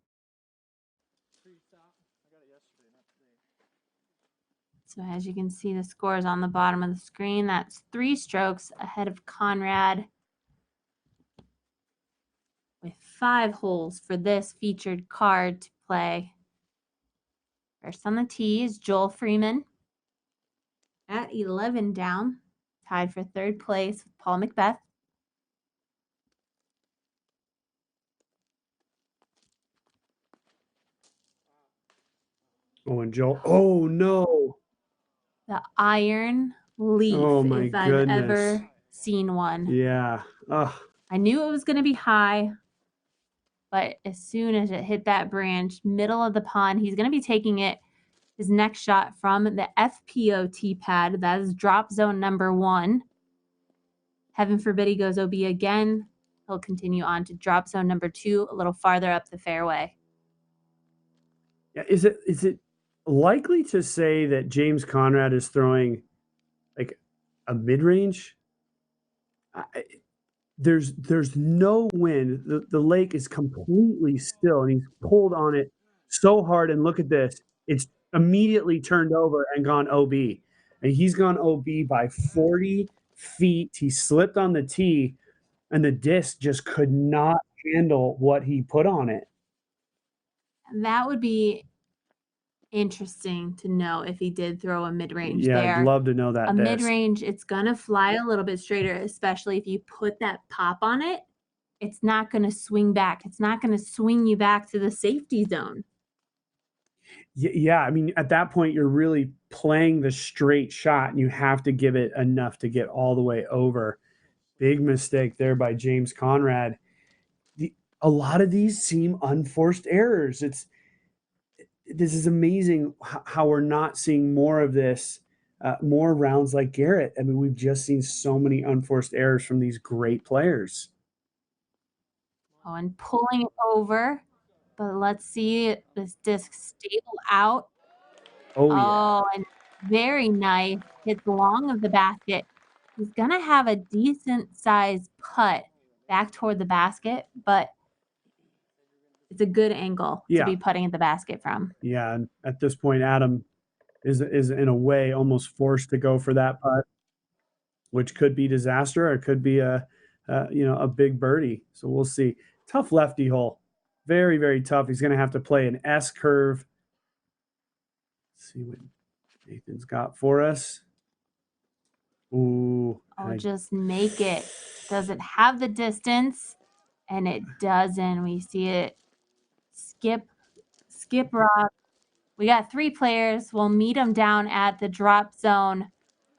So as you can see, the scores on the bottom of the screen. That's 3 strokes ahead of Conrad with 5 holes for this featured card to play. First on the tee is Joel Freeman at 11 down, tied for 3rd place with Paul Macbeth. Oh, and Joel. Oh, no. The iron leaf, Oh, my if I've goodness. ever seen one. Yeah. Ugh. I knew it was going to be high, but as soon as it hit that branch, middle of the pond, he's going to be taking it his next shot from the FPO tee pad. That is drop zone number 1. Heaven forbid he goes OB again. He'll continue on to drop zone number 2, a little farther up the fairway. Yeah, is it likely to say that James Conrad is throwing like a mid-range? There's no wind. The lake is completely still, and he's pulled on it so hard. And look at this. It's immediately turned over and gone OB. And he's gone OB by 40 feet. He slipped on the tee, and the disc just could not handle what he put on it. That would be interesting to know if he did throw a mid-range there. Yeah, I'd love to know that. A mid-range, it's going to fly a little bit straighter, especially if you put that pop on it. It's not going to swing back. It's not going to swing you back to the safety zone. Yeah, I mean, at that point, you're really playing the straight shot, and you have to give it enough to get all the way over. Big mistake there by James Conrad. A lot of these seem unforced errors. This is amazing how we're not seeing more of this, more rounds like Garrett. I mean, we've just seen so many unforced errors from these great players. Oh, and pulling it over. But let's see this disc stable out. Oh, yeah. And very nice. Hits long of the basket. He's going to have a decent sized putt back toward the basket, but it's a good angle to Yeah. be putting at the basket from. Yeah, and at this point, Adam is in a way almost forced to go for that putt, which could be disaster or it could be a big birdie. So we'll see. Tough lefty hole, very very tough. He's going to have to play an S curve. Let's see what Nathan's got for us. Ooh, Oh, just make it. Does it have the distance? And it doesn't. We see it skip rock. We got 3 players. We'll meet them down at the drop zone.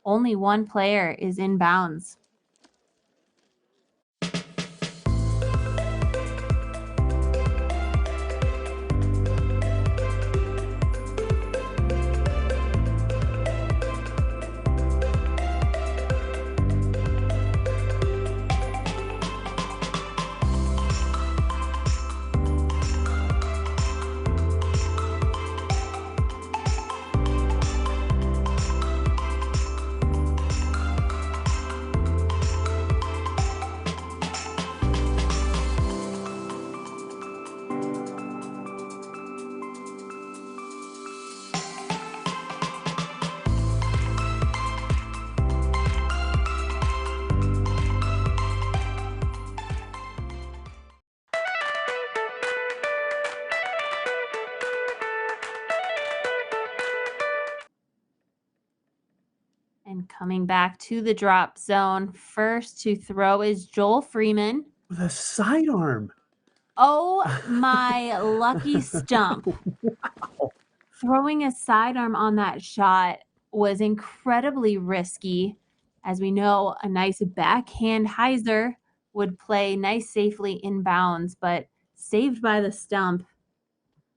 Only 1 player is in bounds. And coming back to the drop zone, first to throw is Joel Freeman. With a sidearm. Oh my lucky stump. Wow. Throwing a sidearm on that shot was incredibly risky. As we know, a nice backhand hyzer would play nice safely inbounds, but saved by the stump.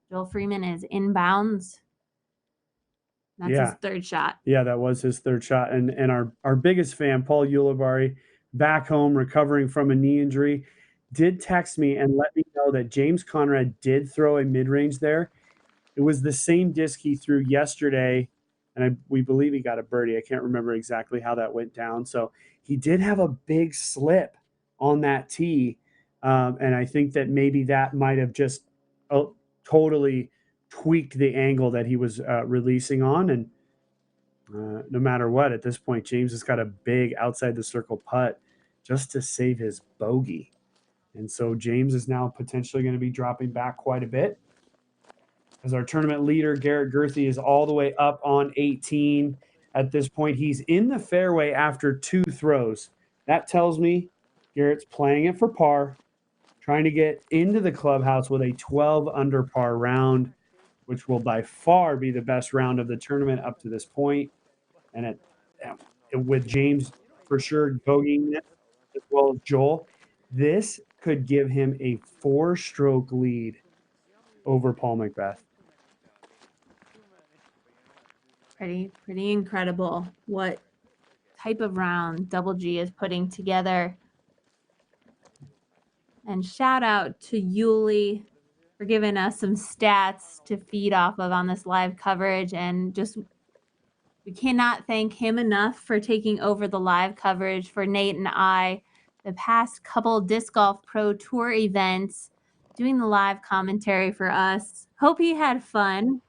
Joel Freeman is inbounds. That's his third shot. Yeah, that was his third shot. And our biggest fan, Paul Ulibarri, back home recovering from a knee injury, did text me and let me know that James Conrad did throw a mid-range there. It was the same disc he threw yesterday, and we believe he got a birdie. I can't remember exactly how that went down. So he did have a big slip on that tee, and I think that maybe that might have just totally tweaked the angle that he was releasing on. And no matter what, at this point, James has got a big outside the circle putt just to save his bogey. And so James is now potentially going to be dropping back quite a bit. As our tournament leader, Garrett Gerthy, is all the way up on 18. At this point, he's in the fairway after 2 throws. That tells me Garrett's playing it for par, trying to get into the clubhouse with a 12 under par round, which will by far be the best round of the tournament up to this point. And with James for sure bogeying it, as well as Joel, this could give him a 4-stroke lead over Paul Macbeth. Pretty incredible what type of round Double G is putting together. And shout out to Yuli for giving us some stats to feed off of on this live coverage. And just, we cannot thank him enough for taking over the live coverage for Nate and I the past couple Disc Golf Pro Tour events, doing the live commentary for us. Hope he had fun.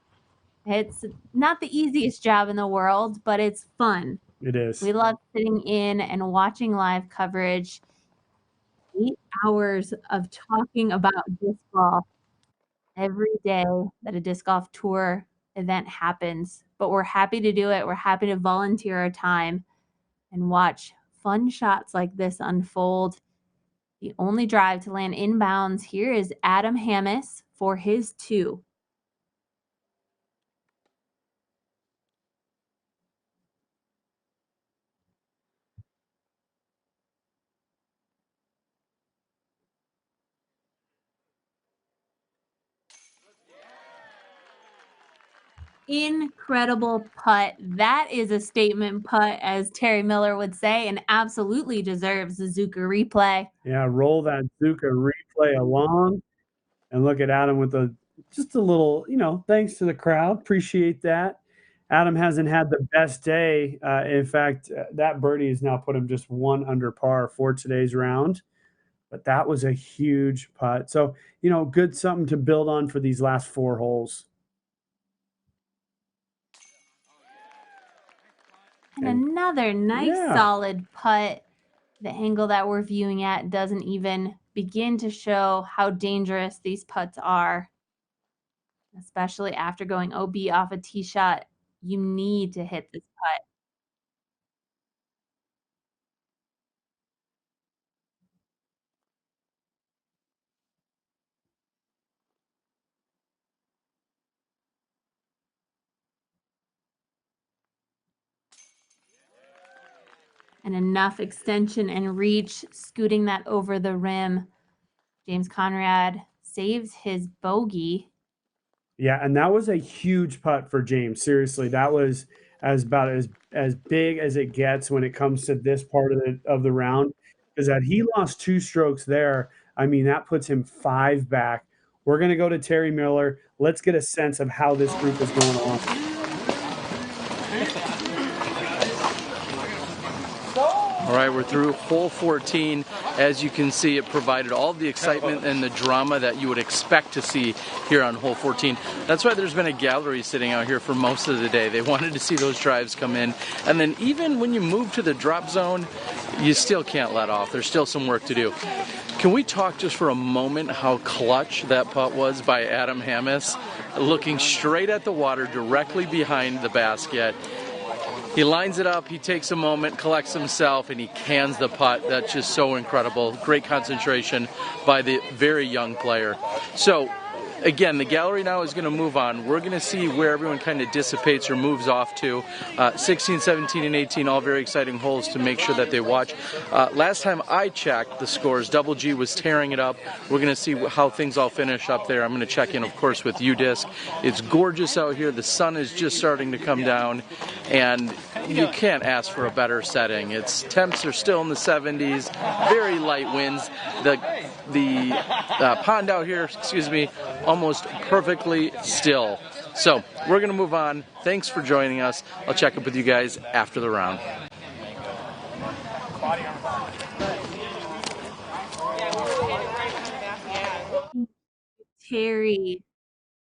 It's not the easiest job in the world, but it's fun. It is. We love sitting in and watching live coverage. 8 hours of talking about disc golf every day that a disc golf tour event happens. But we're happy to do it. We're happy to volunteer our time and watch fun shots like this unfold. The only drive to land inbounds here is Adam Hammis for his 2. Incredible putt. That is a statement putt, as Terry Miller would say, and absolutely deserves the Zuka replay. Yeah, roll that Zuka replay along. And look at Adam with just a little, thanks to the crowd. Appreciate that. Adam hasn't had the best day. In fact, that birdie has now put him just 1 under par for today's round. but that was a huge putt. So, good something to build on for these last 4 holes. And another nice solid putt. The angle that we're viewing at doesn't even begin to show how dangerous these putts are, especially after going OB off a tee shot. You need to hit this putt. And enough extension and reach, scooting that over the rim. James Conrad saves his bogey. Yeah, and that was a huge putt for James. Seriously, that was about as big as it gets when it comes to this part of the round. Is that he lost 2 strokes there. I mean, that puts him 5 back. We're gonna go to Terry Miller. Let's get a sense of how this group is going along. All right, we're through hole 14. As you can see, it provided all the excitement and the drama that you would expect to see here on hole 14. That's why there's been a gallery sitting out here for most of the day. They wanted to see those drives come in. And then even when you move to the drop zone, you still can't let off. There's still some work to do. Can we talk just for a moment how clutch that putt was by Adam Hammes, looking straight at the water directly behind the basket. He lines it up, he takes a moment, collects himself, and he cans the putt. That's just so incredible. Great concentration by the very young player. So, again, the gallery now is going to move on. We're going to see where everyone kind of dissipates or moves off to. 16, 17, and 18, all very exciting holes to make sure that they watch. Last time I checked the scores, Double G was tearing it up. We're going to see how things all finish up there. I'm going to check in, of course, with UDisc. It's gorgeous out here. The sun is just starting to come down, and you can't ask for a better setting. Temps are still in the 70s, very light winds. The pond out here, almost perfectly still. So we're going to move on. Thanks for joining us. I'll check up with you guys after the round. Terry,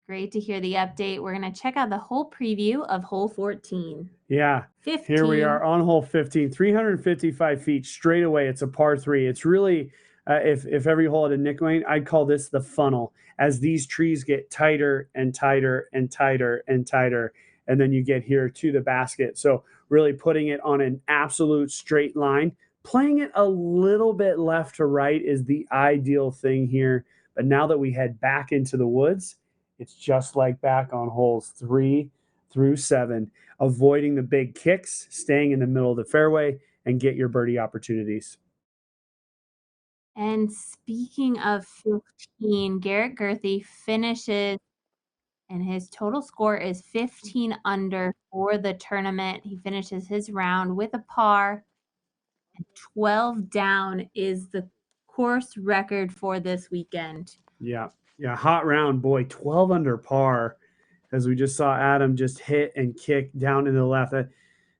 great to hear the update. We're going to check out the whole preview of hole 14. Yeah. 15. Here we are on hole 15, 355 feet straight away. It's a par 3. It's really, if every hole had a nickname, I'd call this the funnel, as these trees get tighter and tighter and tighter and tighter, and then you get here to the basket. So really putting it on an absolute straight line. Playing it a little bit left to right is the ideal thing here. But now that we head back into the woods, it's just like back on holes 3 through 7, avoiding the big kicks, staying in the middle of the fairway, and get your birdie opportunities. And speaking of 15, Garrett Gerthy finishes, and his total score is 15 under for the tournament. He finishes his round with a par, and 12 down is the course record for this weekend. Yeah, hot round, boy, 12 under par, as we just saw Adam just hit and kick down in the left.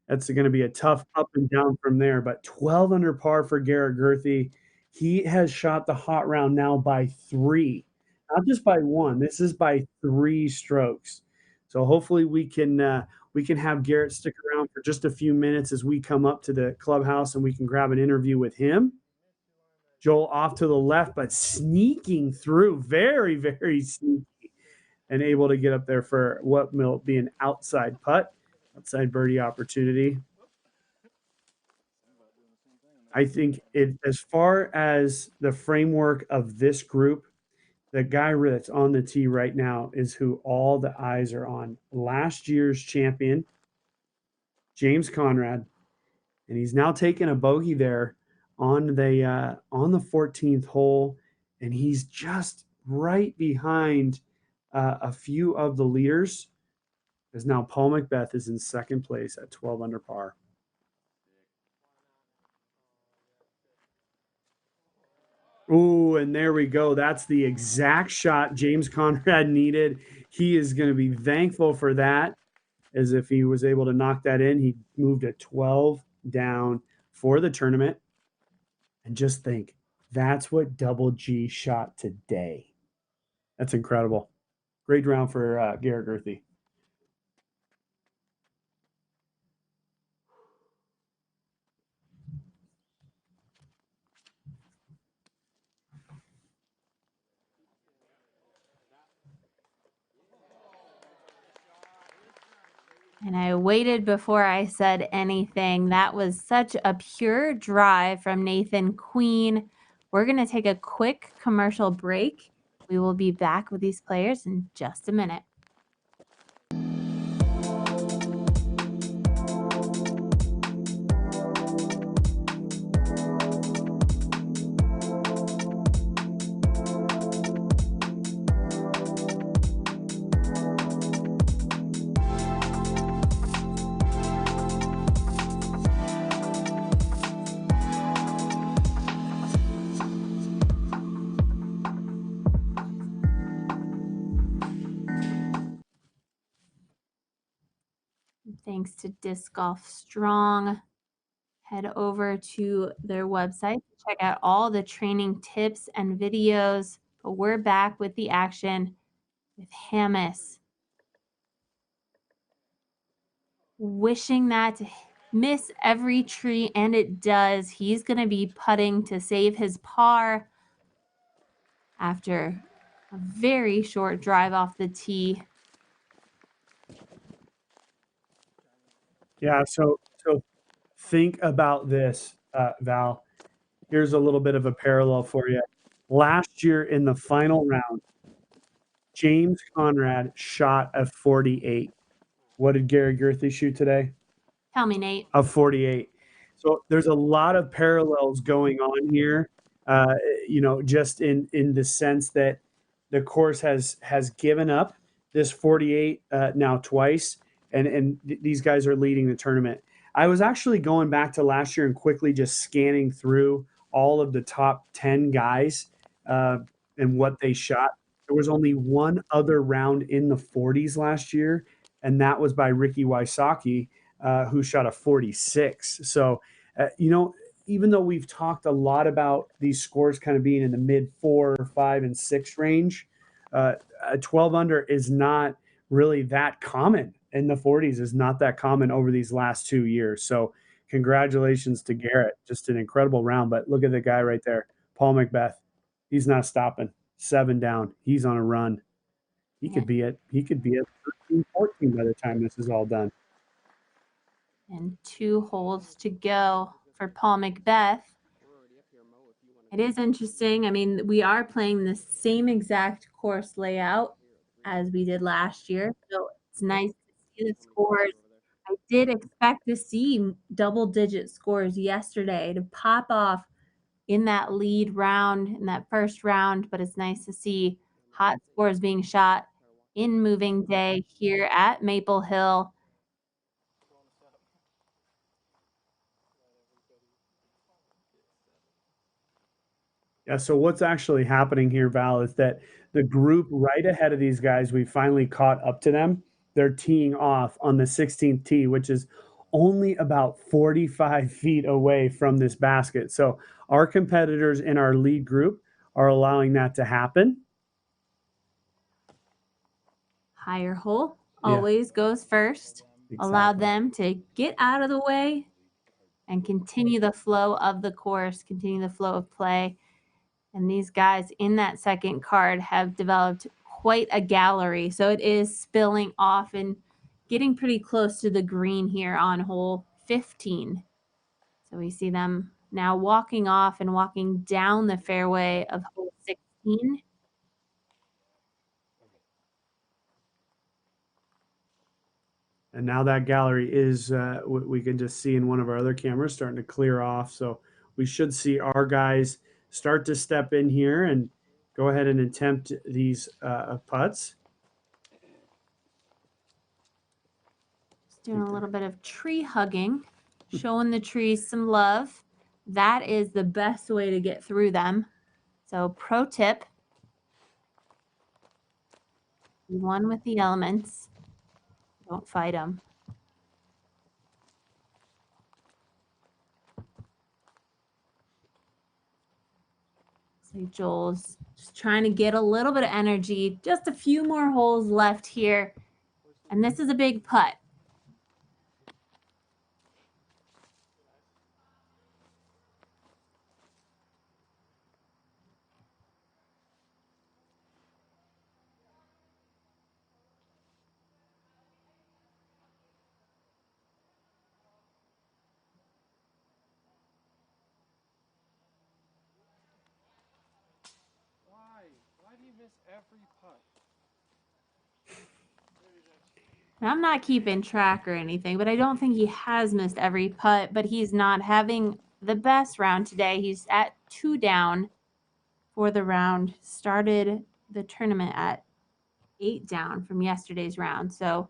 That's going to be a tough up and down from there, but 12 under par for Garrett Gerthy. He has shot the hot round now by 3, not just by 1. This is by 3 strokes. So hopefully we can have Garrett stick around for just a few minutes as we come up to the clubhouse and we can grab an interview with him. Joel off to the left, but sneaking through, very, very sneaky, and able to get up there for what will be an outside putt, outside birdie opportunity. I think as far as the framework of this group, the guy that's on the tee right now is who all the eyes are on. Last year's champion, James Conrad, and he's now taken a bogey there on the 14th hole, and he's just right behind a few of the leaders, as now Paul Macbeth is in second place at 12 under par. Ooh, and there we go. That's the exact shot James Conrad needed. He is going to be thankful for that, as if he was able to knock that in. He moved a 12 down for the tournament. And just think, That's what Double G shot today. That's incredible. Great round for Garrett Gerthy. And I waited before I said anything. That was such a pure drive from Nathan Queen. We're going to take a quick commercial break. We will be back with these players in just a minute. Thanks to Disc Golf Strong. Head over to their website to check out all the training tips and videos. But we're back with the action with Hamas. Wishing that to miss every tree, and it does. He's going to be putting to save his par after a very short drive off the tee. Yeah, so think about this, Val. Here's a little bit of a parallel for you. Last year in the final round, James Conrad shot a 48. What did Gary Gerthy shoot today? Tell me, Nate. A 48. So there's a lot of parallels going on here, just in the sense that the course has given up this 48 now twice, and these guys are leading the tournament. I was actually going back to last year and quickly just scanning through all of the top 10 guys and what they shot. There was only one other round in the 40s last year, and that was by Ricky Wysocki, who shot a 46. So, even though we've talked a lot about these scores kind of being in the mid 4, 5, and 6 range, a 12 under is not really that common. In the 40s is not that common over these last 2 years. So, congratulations to Garrett. Just an incredible round. But look at the guy right there, Paul Macbeth. He's not stopping. 7 down. He's on a run. He could be at 13, 14 by the time this is all done. And 2 holes to go for Paul Macbeth. It is interesting. I mean, we are playing the same exact course layout as we did last year. So it's nice to see the scores. I did expect to see double-digit scores yesterday to pop off in that lead round, in that first round, but it's nice to see hot scores being shot in moving day here at Maple Hill. Yeah, so what's actually happening here, Val, is that the group right ahead of these guys, we finally caught up to them. They're teeing off on the 16th tee, which is only about 45 feet away from this basket. So our competitors in our lead group are allowing that to happen. Higher hole always goes first. Allow them to get out of the way and continue the flow of the course, continue the flow of play. And these guys in that second card have developed quite a gallery. So it is spilling off and getting pretty close to the green here on hole 15. So we see them now walking off and walking down the fairway of hole 16. And now that gallery is, we can just see in one of our other cameras starting to clear off. So we should see our guys start to step in here and go ahead and attempt these putts. Just doing a little bit of tree hugging, showing the trees some love. That is the best way to get through them. So pro tip, be one with the elements. Don't fight them. Joel's just trying to get a little bit of energy. Just a few more holes left here. And this is a big putt. Why do you miss every putt? And I'm not keeping track or anything, but I don't think he has missed every putt, but he's not having the best round today. He's at 2 down for the round. Started the tournament at 8 down from yesterday's round. So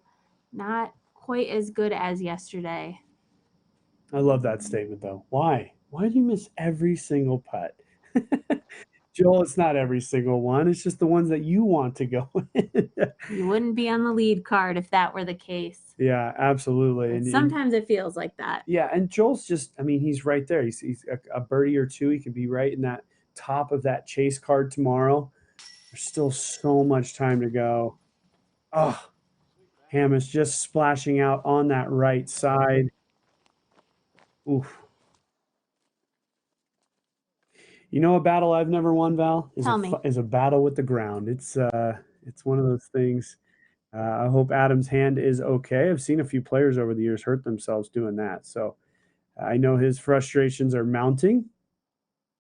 not quite as good as yesterday. I love that statement though. Why? Why do you miss every single putt? Joel, it's not every single one. It's just the ones that you want to go in. You wouldn't be on the lead card if that were the case. Yeah, absolutely. But sometimes it feels like that. Yeah, and Joel's just, I mean, he's right there. He's a birdie or two. He could be right in that top of that chase card tomorrow. There's still so much time to go. Oh, Ham is just splashing out on that right side. Oof. You know a battle I've never won, Val? Tell me. Is a battle with the ground. It's one of those things. I hope Adam's hand is okay. I've seen a few players over the years hurt themselves doing that. So I know his frustrations are mounting.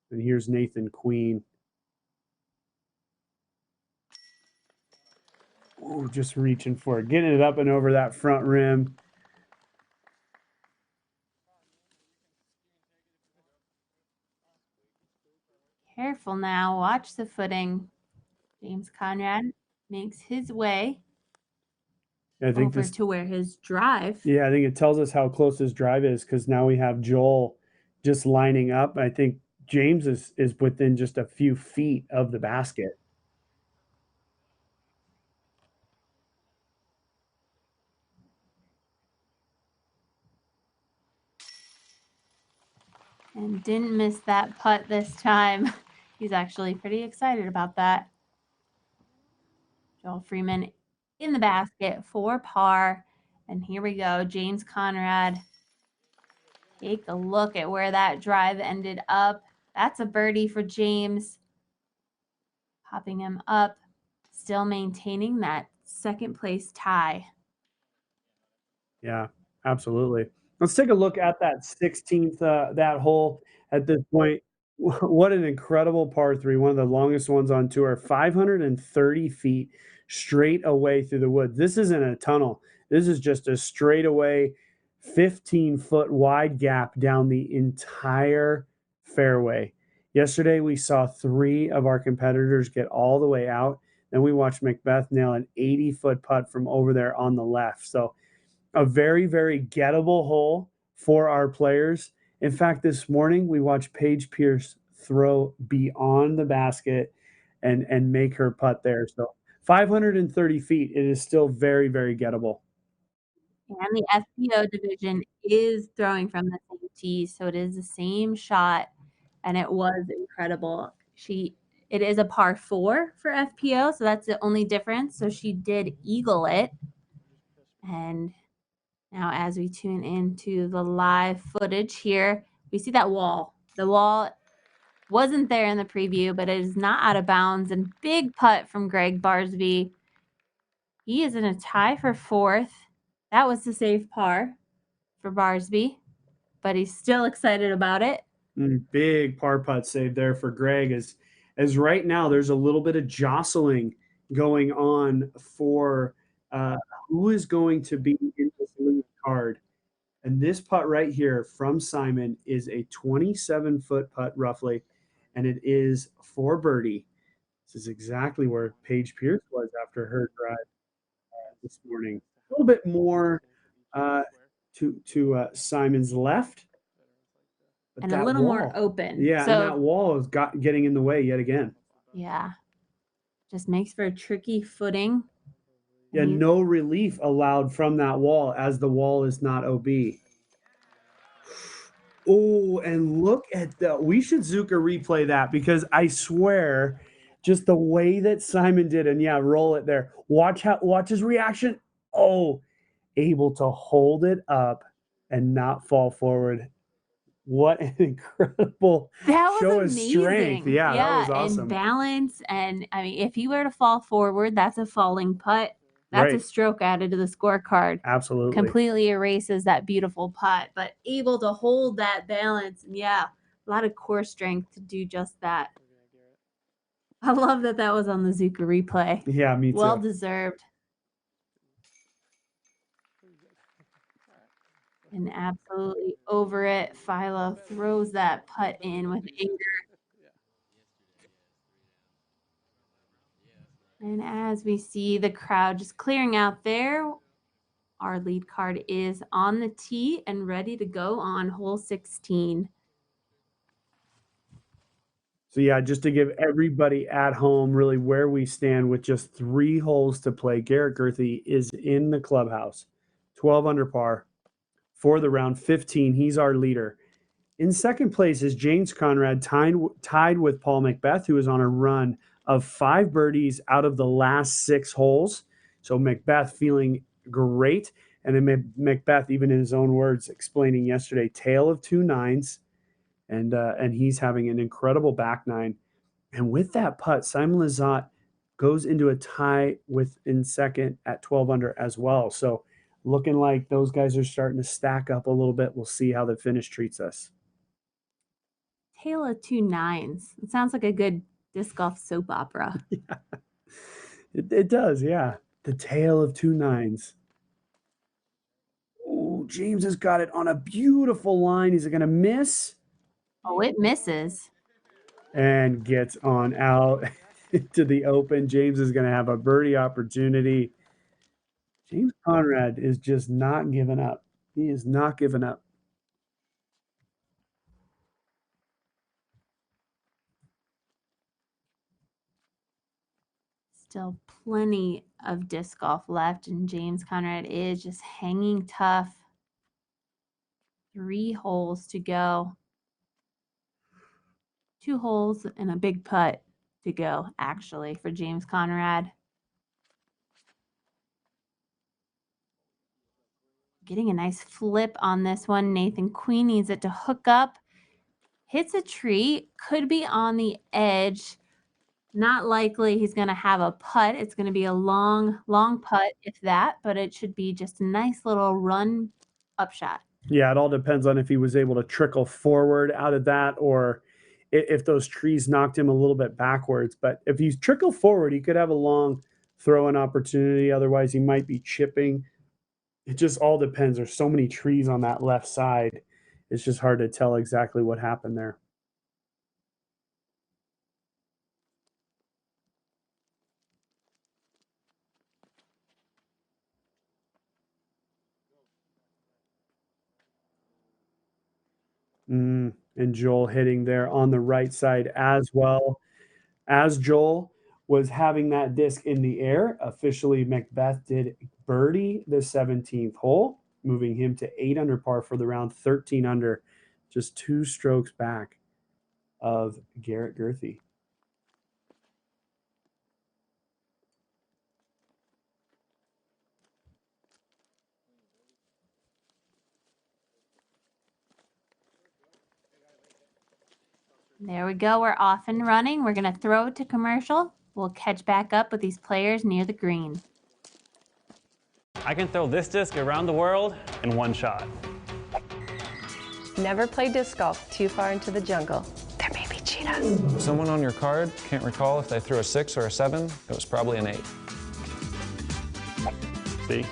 And here's Nathan Queen. Ooh, just reaching for it. Getting it up and over that front rim. Careful now. Watch the footing. James Conrad makes his way over to where his drive. Yeah, I think it tells us how close his drive is because now we have Joel just lining up. I think James is within just a few feet of the basket. And didn't miss that putt this time. He's actually pretty excited about that. Joel Freeman in the basket for par. And here we go. James Conrad. Take a look at where that drive ended up. That's a birdie for James. Popping him up. Still maintaining that second place tie. Yeah, absolutely. Let's take a look at that 16th that hole at this point. What an incredible par 3, one of the longest ones on tour, 530 feet straight away through the woods. This isn't a tunnel. This is just a straightaway 15-foot wide gap down the entire fairway. Yesterday, we saw 3 of our competitors get all the way out. Then we watched Macbeth nail an 80-foot putt from over there on the left. So a very, very gettable hole for our players. In fact, this morning we watched Paige Pierce throw beyond the basket and make her putt there. So 530 feet, it is still very, very gettable. And the FPO division is throwing from the same tee, so it is the same shot, and it was incredible. It is a par 4 for FPO, so that's the only difference. So she did eagle it. And now as we tune into the live footage here, we see that wall. The wall wasn't there in the preview, but it is not out of bounds. And big putt from Greg Barsby. He is in a tie for 4th. That was the safe par for Barsby, but he's still excited about it. Big par putt save there for Greg. As right now there's a little bit of jostling going on for who is going to be in this lead card. And this putt right here from Simon is a 27-foot putt roughly, and it is for birdie. This is exactly where Paige Pierce was after her drive this morning. A little bit more to Simon's left. But and a little more open. Yeah, so, and that wall is getting in the way yet again. Yeah. Just makes for a tricky footing. Yeah, no relief allowed from that wall as the wall is not OB. Oh, and look at the. We should Zuka replay that because I swear, just the way that Simon did, and yeah, roll it there. Watch his reaction. Oh, able to hold it up and not fall forward. What an incredible That was show of strength. amazing. Yeah, that was And awesome. balance. And I mean, if he were to fall forward, that's a falling putt. That's a Right. stroke added to the scorecard. Absolutely. Completely erases that beautiful putt, but able to hold that balance. And yeah, a lot of core strength to do just that. I love that that was on the Zuka replay. Yeah, me too. Well deserved. And absolutely over it. Philo throws that putt in with anger. And as we see the crowd just clearing out there, our lead card is on the tee and ready to go on hole 16. So yeah, just to give everybody at home really where we stand with just 3 holes to play. Garrett Gurthey is in the clubhouse, 12 under par for the round, 15. He's our leader. In second place is James Conrad, tied with Paul Macbeth, who is on a run of 5 birdies out of the last 6 holes. So Macbeth feeling great. And then Macbeth, even in his own words, explaining yesterday, tale of 2 nines. And he's having an incredible back nine. And with that putt, Simon Lizotte goes into a tie in second at 12 under as well. So looking like those guys are starting to stack up a little bit. We'll see how the finish treats us. Tale of 2 nines. It sounds like a good disc golf soap opera. Yeah. It does, yeah. The tale of 2 nines. Oh, James has got it on a beautiful line. Is it going to miss? Oh, it misses. And gets on out to the open. James is going to have a birdie opportunity. James Conrad is just not giving up. He is not giving up. Still plenty of disc golf left, and James Conrad is just hanging tough. 3 holes to go. 2 holes and a big putt to go, actually, for James Conrad. Getting a nice flip on this one. Nathan Queen needs it to hook up. Hits a tree. Could be on the edge. Not likely he's going to have a putt. It's going to be a long, long putt, if that, but it should be just a nice little run up shot. Yeah, it all depends on if he was able to trickle forward out of that or if those trees knocked him a little bit backwards. But if he's trickled forward, he could have a long throw-in opportunity. Otherwise, he might be chipping. It just all depends. There's so many trees on that left side. It's just hard to tell exactly what happened there. And Joel hitting there on the right side as well. As Joel was having that disc in the air, officially Macbeth did birdie the 17th hole, moving him to 8 under par for the round, 13 under, just 2 strokes back of Garrett Gurthey. There we go. We're off and running. We're going to throw it to commercial. We'll catch back up with these players near the green. I can throw this disc around the world in 1 shot. Never play disc golf too far into the jungle. There may be cheetahs. Someone on your card can't recall if they threw a 6 or a 7. It was probably an 8. See?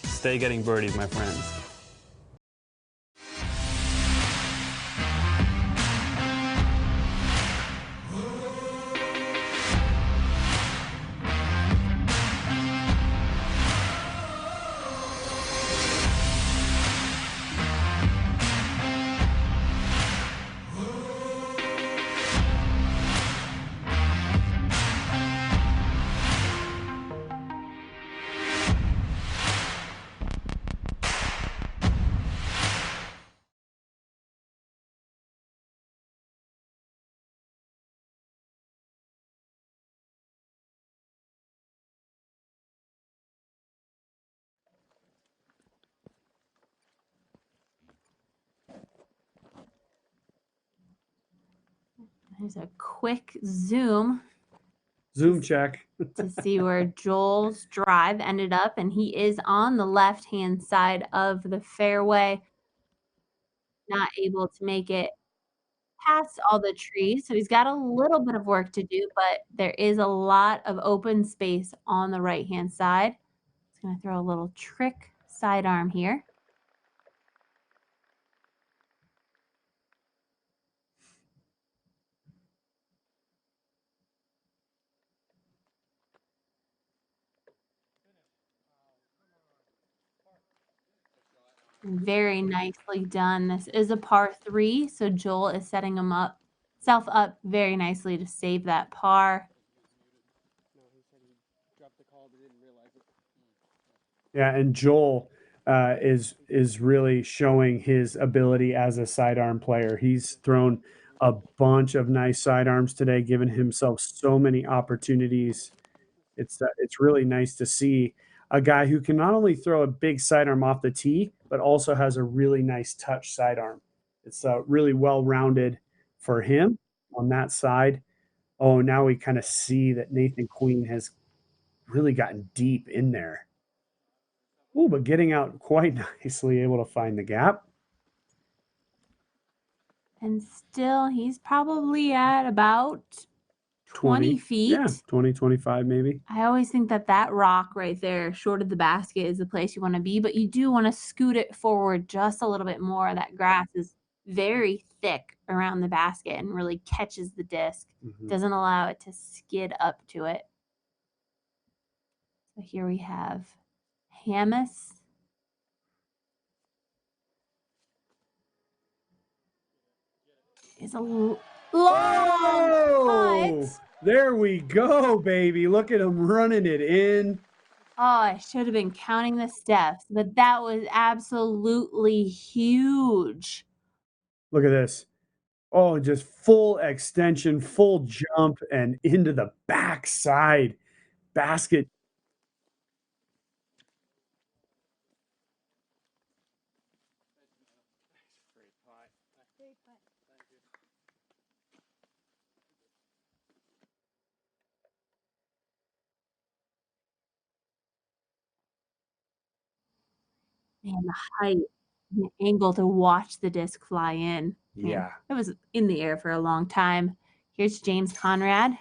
Stay getting birdies, my friends. There's a quick zoom check to see where Joel's drive ended up, and he is on the left-hand side of the fairway. Not able to make it past all the trees, so he's got a little bit of work to do, but there is a lot of open space on the right-hand side. Just gonna throw a little trick sidearm here. Very nicely done. This is a par 3, so Joel is setting himself up very nicely to save that par. Yeah, and Joel is really showing his ability as a sidearm player. He's thrown a bunch of nice sidearms today, giving himself so many opportunities. It's really nice to see a guy who can not only throw a big sidearm off the tee, but also has a really nice touch sidearm. It's really well rounded for him on that side. Oh, now we kind of see that Nathan Queen has really gotten deep in there. Ooh, but getting out quite nicely, able to find the gap. And still, he's probably at about 20 feet. Yeah, 20, 25 maybe. I always think that rock right there, short of the basket, is the place you want to be, but you do want to scoot it forward just a little bit more. That grass is very thick around the basket and really catches the disc. Doesn't allow it to skid up to it. So here we have Hamas. Is a long putt. There we go, baby. Look at him running it in. Oh, I should have been counting the steps, but that was absolutely huge. Look at this. Oh, just full extension, full jump, and into the backside basket. Man, the height and the angle to watch the disc fly in. Man, Yeah. it was in the air for a long time. Here's James Conrad.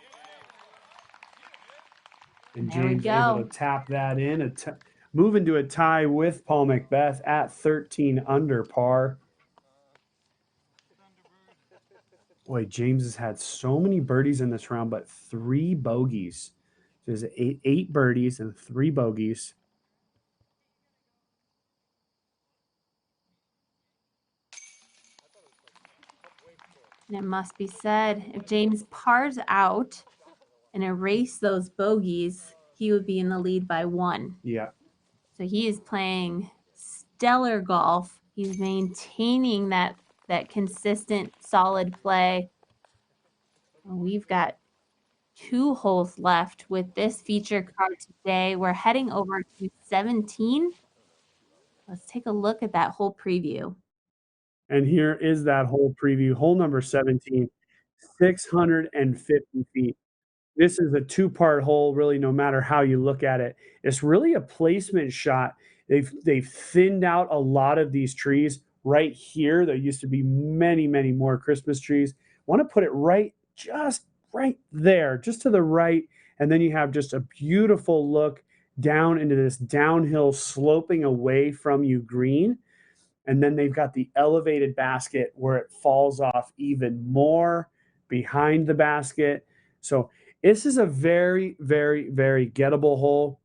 And There we James able to go. tap that in, move into a tie with Paul Macbeth at 13 under par. Boy, James has had so many birdies in this round, but 3 bogeys. So there's eight birdies and 3 bogeys. And it must be said, if James pars out and erase those bogeys, he would be in the lead by 1. Yeah. So he is playing stellar golf. He's maintaining that consistent, solid play. We've got 2 holes left with this feature card today. We're heading over to 17. Let's take a look at that whole preview. And here is that whole preview. Hole number 17, 650 feet. This is a 2-part hole, really, no matter how you look at it. It's really a placement shot. They've thinned out a lot of these trees right here. There used to be many, many more Christmas trees. Want to put it just right there, just to the right. And then you have just a beautiful look down into this downhill sloping away from you green. And then they've got the elevated basket where it falls off even more behind the basket. So this is a very, very, very gettable hole.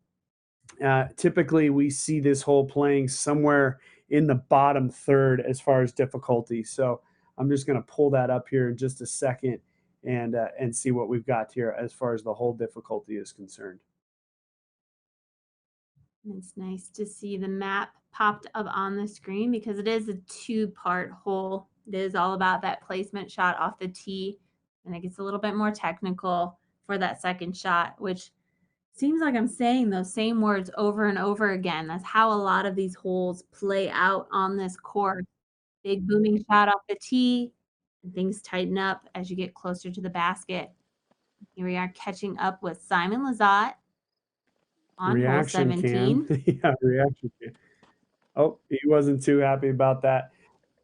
Typically, we see this hole playing somewhere in the bottom third as far as difficulty. So I'm just going to pull that up here in just a second and see what we've got here as far as the hole difficulty is concerned. It's nice to see the map popped up on the screen because it is a 2-part hole. It is all about that placement shot off the tee, and it gets a little bit more technical for that second shot, which seems like I'm saying those same words over and over again. That's how a lot of these holes play out on this course. Big booming shot off the tee, And things tighten up as you get closer to the basket. Here we are catching up with Simon Lizotte on hole Reaction 17. cam. Yeah, reaction cam. Oh, he wasn't too happy about that.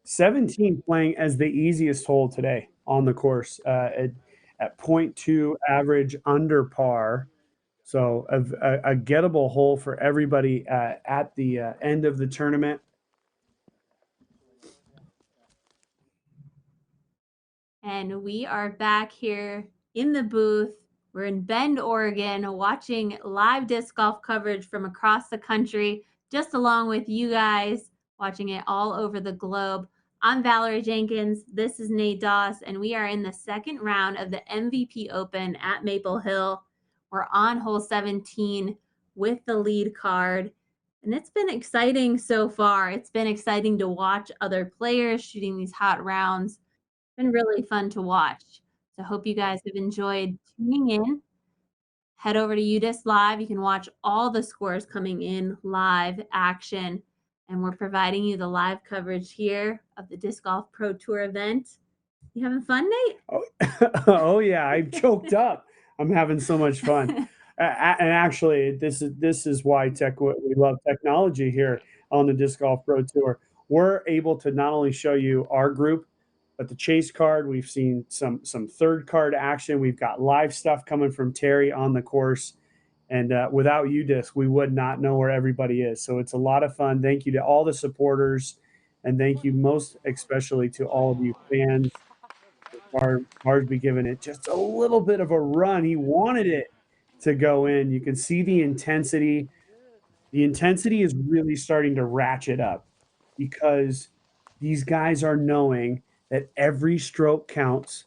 17 playing as the easiest hole today on the course at 0.2 average under par. So a gettable hole for everybody at the end of the tournament. And we are back here in the booth. We're in Bend, Oregon, watching live disc golf coverage from across the country, just along with you guys, watching it all over the globe. I'm Valarie Jenkins. This is Nate Doss, and we are in the second round of the MVP Open at Maple Hill. We're on hole 17 with the lead card. And it's been exciting so far. It's been exciting to watch other players shooting these hot rounds. Been really fun to watch. So hope you guys have enjoyed tuning in. Head over to UDisc Live. You can watch all the scores coming in live action. And we're providing you the live coverage here of the Disc Golf Pro Tour event. You having fun, Nate? Oh yeah, I choked up. I'm having so much fun. And actually, this is why we love technology here on the Disc Golf Pro Tour. We're able to not only show you our group, but the chase card. We've seen some third card action. We've got live stuff coming from Terry on the course. And without UDisc, we would not know where everybody is. So it's a lot of fun. Thank you to all the supporters, and thank you most especially to all of you fans. Barsby giving it just a little bit of a run. He wanted it to go in. You can see the intensity. The intensity is really starting to ratchet up because these guys are knowing that every stroke counts,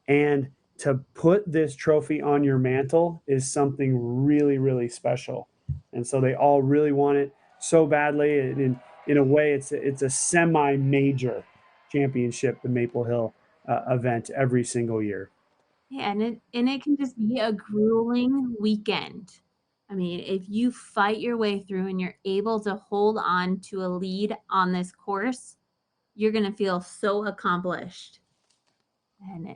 and to put this trophy on your mantle is something really, really special. And so they all really want it so badly. And in a way, it's a semi-major championship, the Maple Hill event every single year. Yeah, and it can just be a grueling weekend. I mean, if you fight your way through and you're able to hold on to a lead on this course, you're going to feel so accomplished. And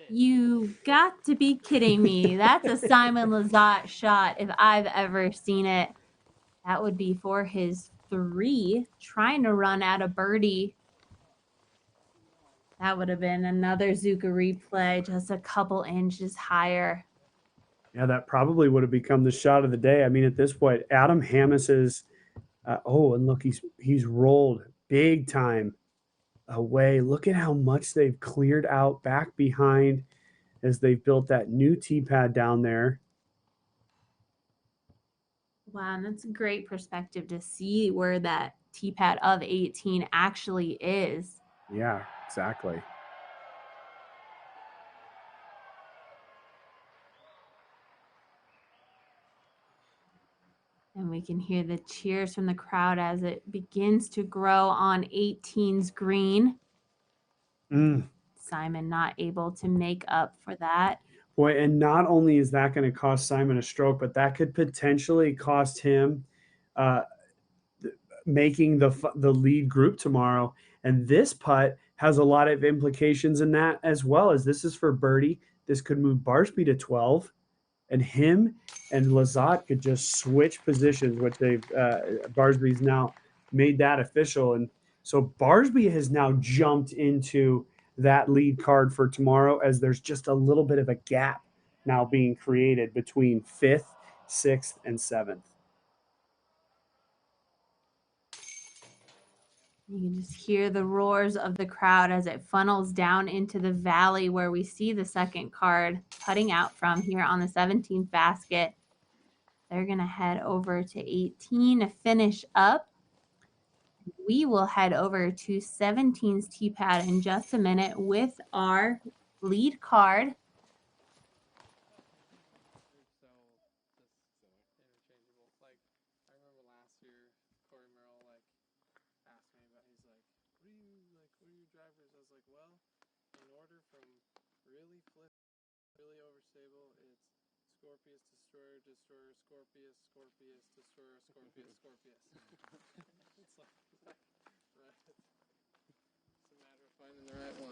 you got to be kidding me. That's a Simon Lizotte shot if I've ever seen it. That would be for his 3, trying to run out of birdie. That would have been another Zuka replay, just a couple inches higher. Yeah, that probably would have become the shot of the day. I mean, at this point, Adam Hammis is, and look, he's rolled big time away. Look at how much they've cleared out back behind as they've built that new tee pad down there. Wow, and that's a great perspective to see where that tee pad of 18 actually is. Yeah, exactly. And we can hear the cheers from the crowd as it begins to grow on 18's green. Simon not able to make up for that. Boy, and not only is that going to cost Simon a stroke, but that could potentially cost him making the lead group tomorrow. And this putt has a lot of implications in that, as well as this is for birdie. This could move Barsby to 12, and him and Lizotte could just switch positions, which Barsby's now made that official. And so Barsby has now jumped into that lead card for tomorrow, as there's just a little bit of a gap now being created between 5th, 6th, and 7th. You can just hear the roars of the crowd as it funnels down into the valley where we see the second card putting out from here on the 17th basket. They're going to head over to 18 to finish up. We will head over to 17's tee pad in just a minute with our lead card. Scorpius, Destroyer, Destroyer, Scorpius, Scorpius, Destroyer, Scorpius, Scorpius. It's like, right. It's a matter of Finding the right one.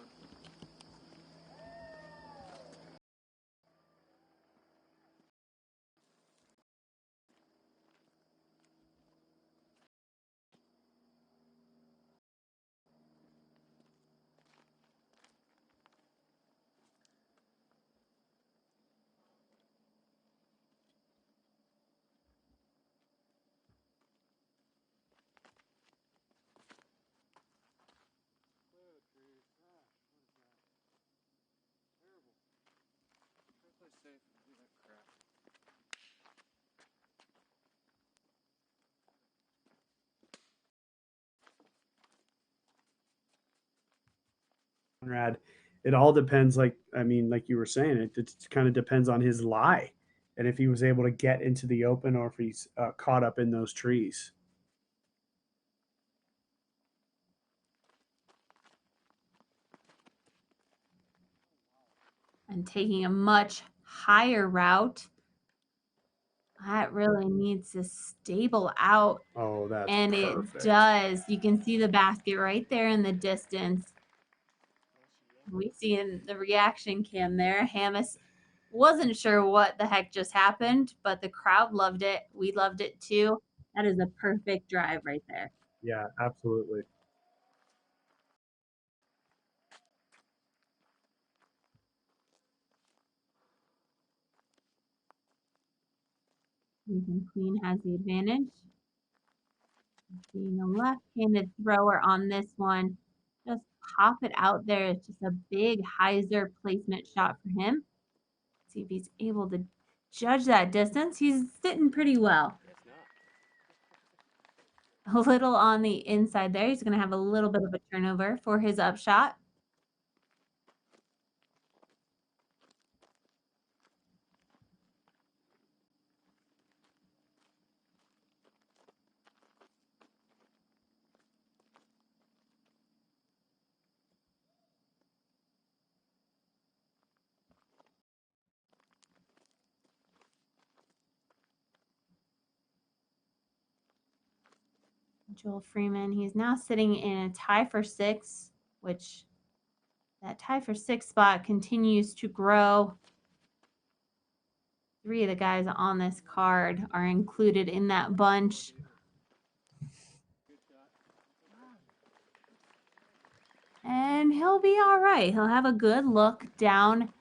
Play safe and do that crap. Conrad, it all depends. Like I mean, like you were saying, it kind of depends on his lie, and if he was able to get into the open or if he's caught up in those trees. And taking a much higher route. That really needs to stable out. Oh, that's And it perfect. does. You can see the basket right there in the distance. We see in the reaction cam there, Hamas wasn't sure what the heck just happened, but the crowd loved it. We loved it too. That is a perfect drive right there. Yeah, absolutely. Nathan Queen has the advantage. Being a left-handed thrower on this one, just pop it out there. It's just a big hyzer placement shot for him. See if he's able to judge that distance. He's sitting pretty well. A little on the inside there. He's going to have a little bit of a turnover for his upshot. Joel Freeman, he's now sitting in a tie for 6, which that tie for 6 spot continues to grow. 3 of the guys on this card are included in that bunch. And he'll be all right. He'll have a good look down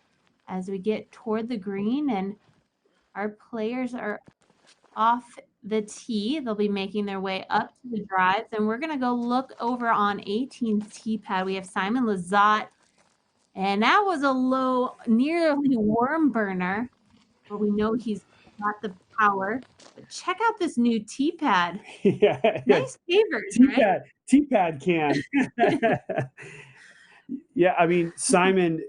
as we get toward the green, and our players are off the tee. They'll be making their way up to the drives, and we're going to go look over on 18's tee pad. We have Simon Lazat, and that was a low, nearly worm burner, but we know he's got the power. But check out this new tee pad. Yeah, Nice favors, right? T-pad can. Yeah, I mean, Simon,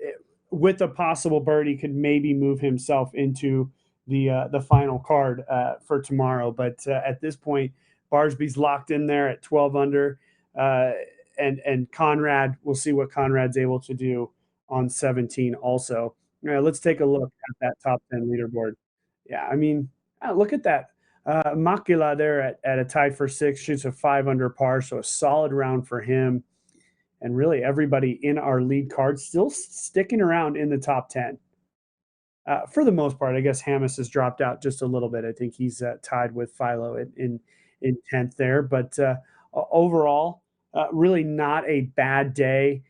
with a possible birdie, could maybe move himself into the final card for tomorrow. But at this point, Barsby's locked in there at 12 under, and Conrad. We'll see what Conrad's able to do on 17. Also, let's take a look at that top 10 leaderboard. Yeah, I mean, look at that. Makila there at a tie for 6, shoots a 5 under par, so a solid round for him. And really, everybody in our lead card still sticking around in the top 10. For the most part, I guess Hamas has dropped out just a little bit. I think he's tied with Philo in 10th there. But overall, really not a bad day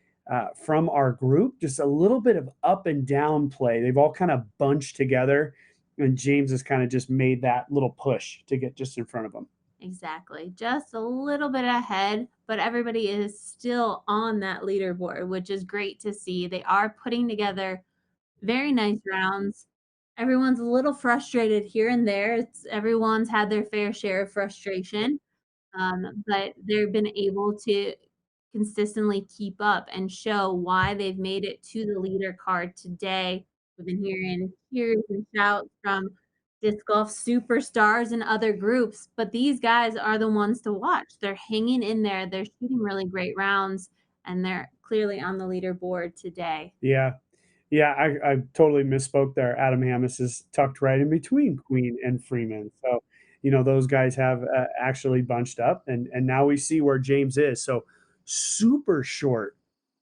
from our group. Just a little bit of up and down play. They've all kind of bunched together, and James has kind of just made that little push to get just in front of them. Exactly. Just a little bit ahead, but everybody is still on that leaderboard, which is great to see. They are putting together very nice rounds. Everyone's a little frustrated here and there. Everyone's had their fair share of frustration, but they've been able to consistently keep up and show why they've made it to the leader card today. We've been hearing cheers and shouts from disc golf superstars and other groups, but these guys are the ones to watch. They're hanging in there. They're shooting really great rounds, and they're clearly on the leaderboard today. Yeah. Yeah, I totally misspoke there. Adam Hamas is tucked right in between Queen and Freeman. So, those guys have actually bunched up, and now we see where James is. So, super short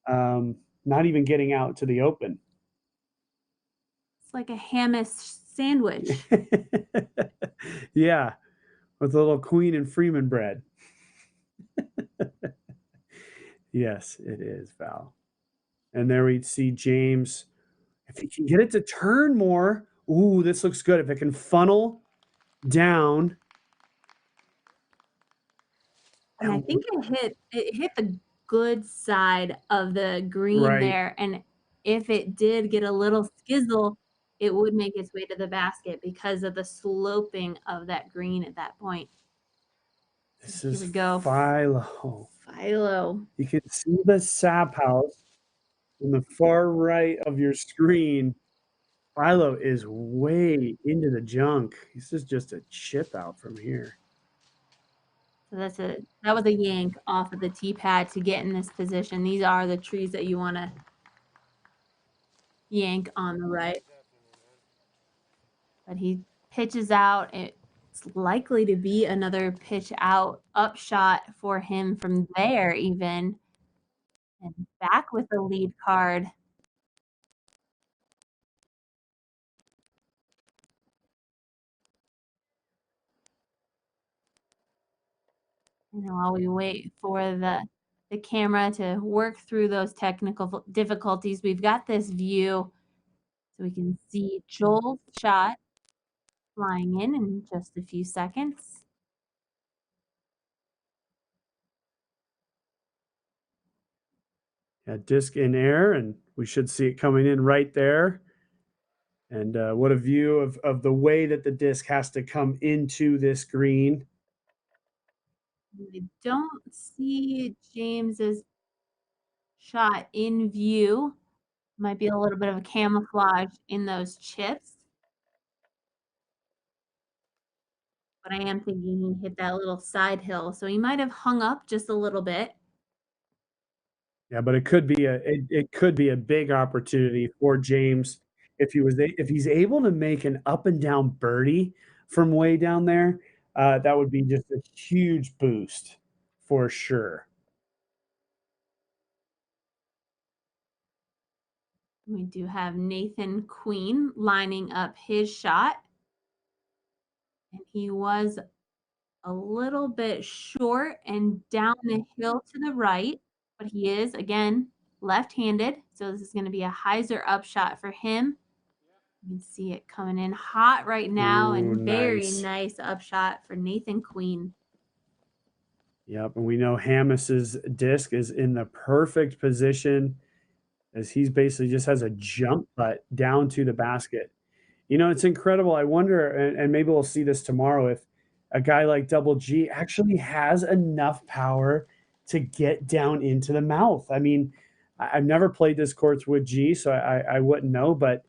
not even getting out to the open. It's like a Hamas sandwich. Yeah, with a little Queen and Freeman bread. Yes, it is, Val. And there we see James. If he can get it to turn more, ooh, this looks good. If it can funnel down. And I think it hit the good side of the green Right. there. And if it did get a little skizzle, it would make its way to the basket because of the sloping of that green at that point. This Here is we go. Philo. Philo. You can see the sap house on the far right of your screen. Philo is way into the junk. This is just a chip out from here. So that was a yank off of the tee pad to get in this position. These are the trees that you want to yank on the right. But he pitches out. It's likely to be another pitch out upshot for him from there even. And back with the lead card. And while we wait for the camera to work through those technical difficulties, we've got this view so we can see Joel's shot flying in just a few seconds. Yeah, disc in air, and we should see it coming in right there. And what a view of the way that the disc has to come into this green. We don't see James's shot in view. Might be a little bit of a camouflage in those chips. But I am thinking he hit that little side hill, so he might have hung up just a little bit. Yeah, but it could be a big opportunity for James if he's able to make an up and down birdie from way down there. That would be just a huge boost for sure. We do have Nathan Queen lining up his shot. And he was a little bit short and down the hill to the right, but he is, again, left-handed. So this is going to be a hyzer up shot for him. You can see it coming in hot right now. Ooh, and very nice. nice up shot for Nathan Queen. Yep, and we know Hamas's disc is in the perfect position as he's basically just has a jump putt down to the basket. You know, it's incredible. I wonder, and maybe we'll see this tomorrow, if a guy like Double G actually has enough power to get down into the mouth. I mean, I've never played this course with G, so I wouldn't know, but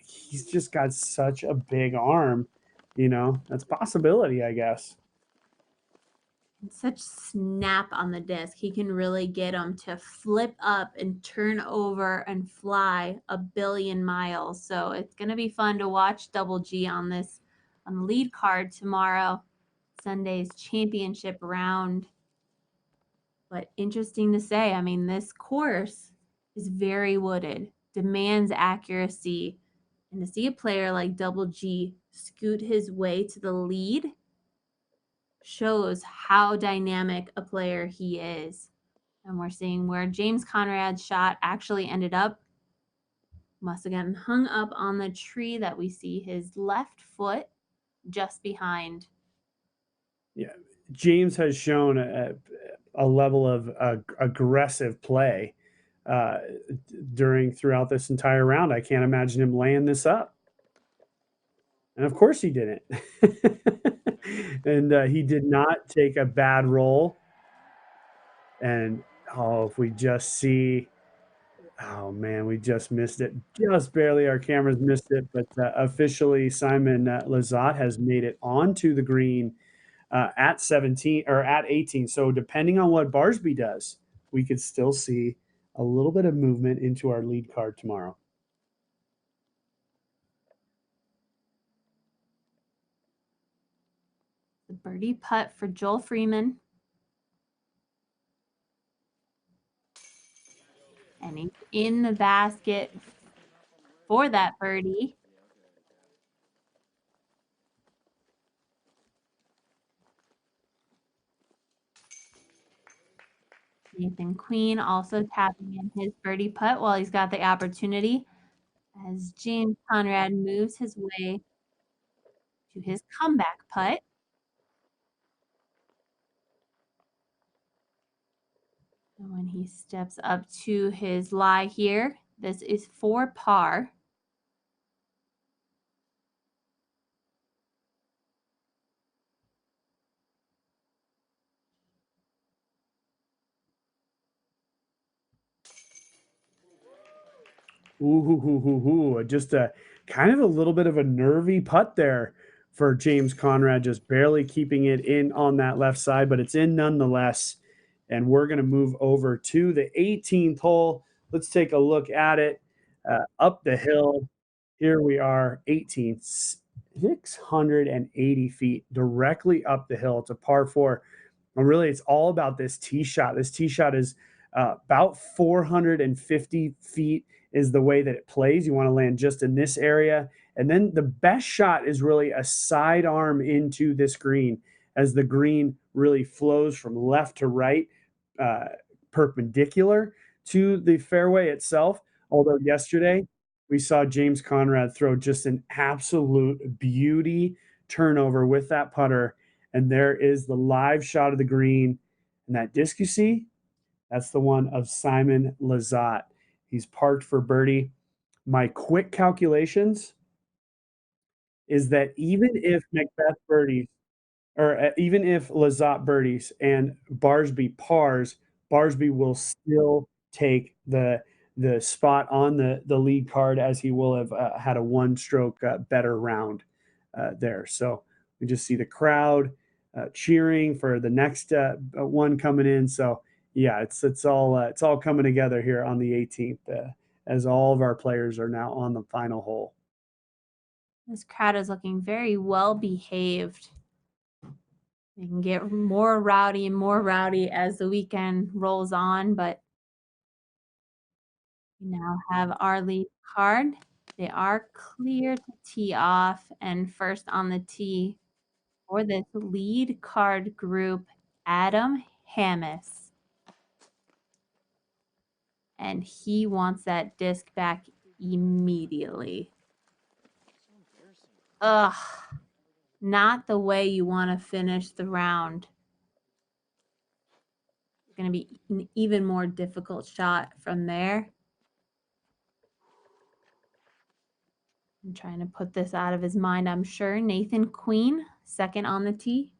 he's just got such a big arm. You know, that's a possibility, I guess. And such snap on the disc. He can really get him to flip up and turn over and fly a billion miles. So it's going to be fun to watch Double G on the lead card tomorrow, Sunday's championship round. But interesting to say, I mean, this course is very wooded, demands accuracy. And to see a player like Double G scoot his way to the lead shows how dynamic a player he is. And we're seeing where James Conrad's shot actually ended up. Must have gotten hung up on the tree that we see his left foot just behind. Yeah, James has shown a level of aggressive play throughout this entire round. I can't imagine him laying this up. And of course he didn't. And he did not take a bad roll. And if we just see, oh man, we just missed it. Just barely. Our cameras missed it. But officially, Simon Lizotte has made it onto the green at 17 or at 18. So depending on what Barsby does, we could still see a little bit of movement into our lead card tomorrow. The birdie putt for Joel Freeman. And he's in the basket for that birdie. Nathan Queen also tapping in his birdie putt while he's got the opportunity as James Conrad moves his way to his comeback putt. And when he steps up to his lie here, this is for par. Ooh, just a kind of a little bit of a nervy putt there for James Conrad, just barely keeping it in on that left side, but it's in nonetheless. And we're going to move over to the 18th hole. Let's take a look at it. Up the hill, here we are, 18th, 680 feet directly up the hill. It's a par four. And really, it's all about this tee shot. This tee shot is about 450 feet is the way that it plays. You want to land just in this area. And then the best shot is really a sidearm into this green as the green really flows from left to right, perpendicular to the fairway itself. Although yesterday we saw James Conrad throw just an absolute beauty turnover with that putter. And there is the live shot of the green. And that disc you see, that's the one of Simon Lizotte. He's parked for birdie. My quick calculations is that even if Macbeth birdies, or even if Lizotte birdies and Barsby pars, Barsby will still take the spot on the lead card as he will have had a one-stroke better round there. So we just see the crowd cheering for the next one coming in. So yeah, it's all coming together here on the 18th as all of our players are now on the final hole. This crowd is looking very well behaved. They can get more rowdy and more rowdy as the weekend rolls on, but we now have our lead card. They are clear to tee off, and first on the tee for this lead card group, Adam Hammis. And he wants that disc back immediately. Ugh, not the way you want to finish the round. It's going to be an even more difficult shot from there. I'm trying to put this out of his mind, I'm sure. Nathan Queen, second on the tee.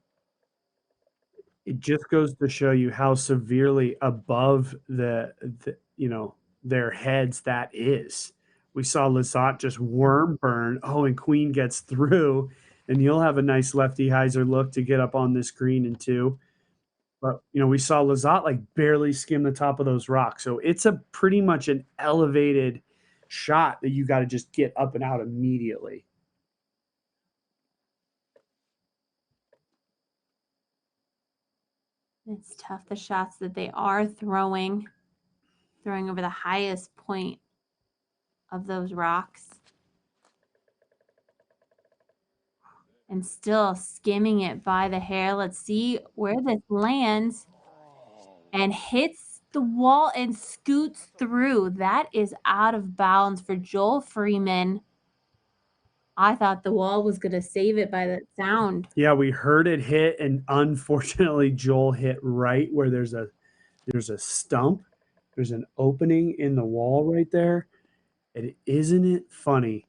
It just goes to show you how severely above their heads that is. We saw Lizotte just worm burn. Oh, and Queen gets through, and you'll have a nice lefty hyzer look to get up on this green in two. But we saw Lizotte like barely skim the top of those rocks. So it's a pretty much an elevated shot that you got to just get up and out immediately. It's tough, the shots that they are throwing over the highest point of those rocks. And still skimming it by the hair. Let's see where this lands and hits the wall and scoots through. That is out of bounds for Joel Freeman. I thought the wall was going to save it by that sound. Yeah, we heard it hit, and unfortunately Joel hit right where there's a stump. There's an opening in the wall right there. And isn't it funny?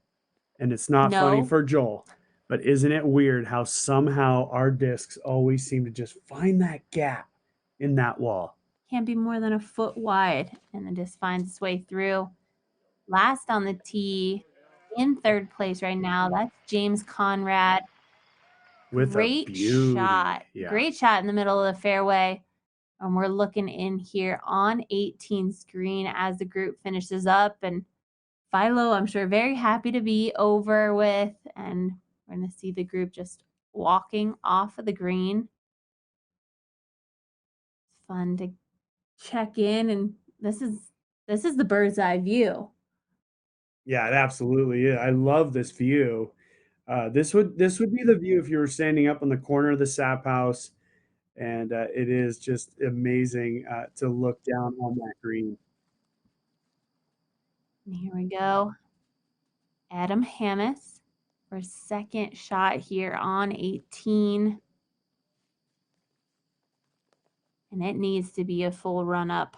And it's not funny for Joel, but isn't it weird how somehow our discs always seem to just find that gap in that wall? Can't be more than a foot wide, and the disc finds its way through. Last on the tee, in third place right now, that's James Conrad. With Great shot. Yeah. Great shot in the middle of the fairway. And we're looking in here on 18 screen as the group finishes up. And Philo, I'm sure, very happy to be over with. And we're going to see the group just walking off of the green. It's fun to check in. And this is This is the bird's eye view. Yeah, it absolutely is. I love this view. This would be the view if you were standing up on the corner of the sap house, and it is just amazing to look down on that green. And here we go. Adam Hammis for second shot here on 18. And it needs to be a full run up.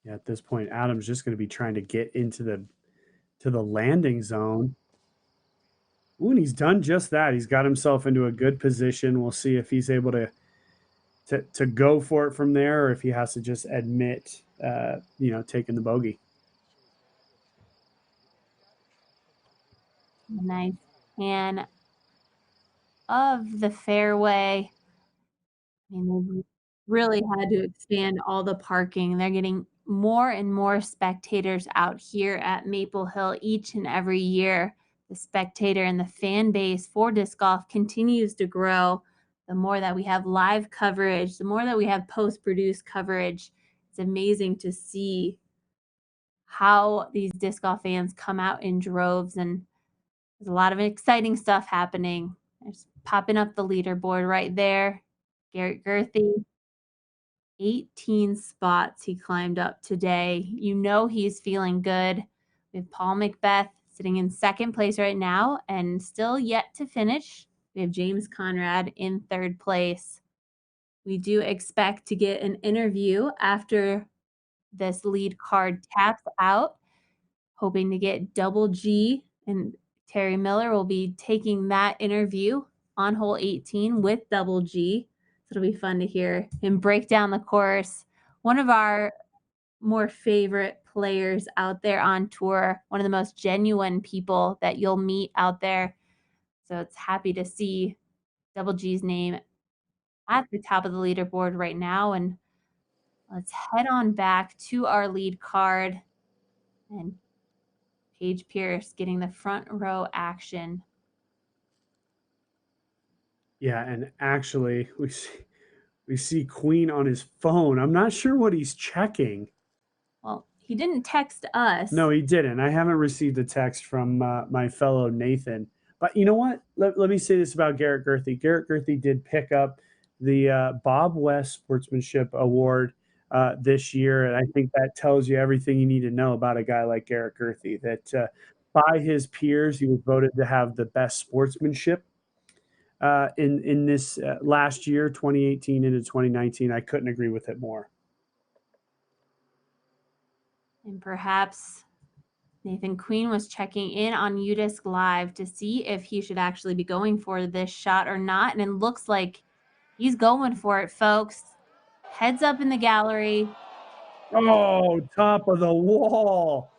Yeah, at this point, Adam's just going to be trying to get into the landing zone. Ooh, and he's done just that. He's got himself into a good position. We'll see if he's able to go for it from there, or if he has to just admit, taking the bogey. Nice pan of the fairway. I mean, they really had to expand all the parking. They're getting more and more spectators out here at Maple Hill each and every year. The spectator and the fan base for disc golf continues to grow. The more that we have live coverage, the more that we have post-produced coverage, it's amazing to see how these disc golf fans come out in droves, and there's a lot of exciting stuff happening. There's popping up the leaderboard right there. Garrett Gerthy, 18 spots he climbed up today. You know he's feeling good. We have Paul Macbeth sitting in second place right now and still yet to finish. We have James Conrad in third place. We do expect to get an interview after this lead card taps out, hoping to get Double G, and Terry Miller will be taking that interview on hole 18 with Double G. So it'll be fun to hear him break down the course. One of our more favorite players out there on tour, one of the most genuine people that you'll meet out there. So it's happy to see Double G's name at the top of the leaderboard right now. And let's head on back to our lead card, and Paige Pierce getting the front row action. Yeah, and actually, we see Queen on his phone. I'm not sure what he's checking. Well, he didn't text us. No, he didn't. I haven't received a text from my fellow Nathan. But you know what? Let me say this about Garrett Gerthy. Garrett Gerthy did pick up the Bob West Sportsmanship Award this year, and I think that tells you everything you need to know about a guy like Garrett Gerthy. That by his peers, he was voted to have the best sportsmanship in this last year, 2018 into 2019. I couldn't agree with it more. And perhaps Nathan Queen was checking in on UDisc Live to see if he should actually be going for this shot or not. And it looks like he's going for it, folks. Heads up in the gallery. Oh, top of the wall.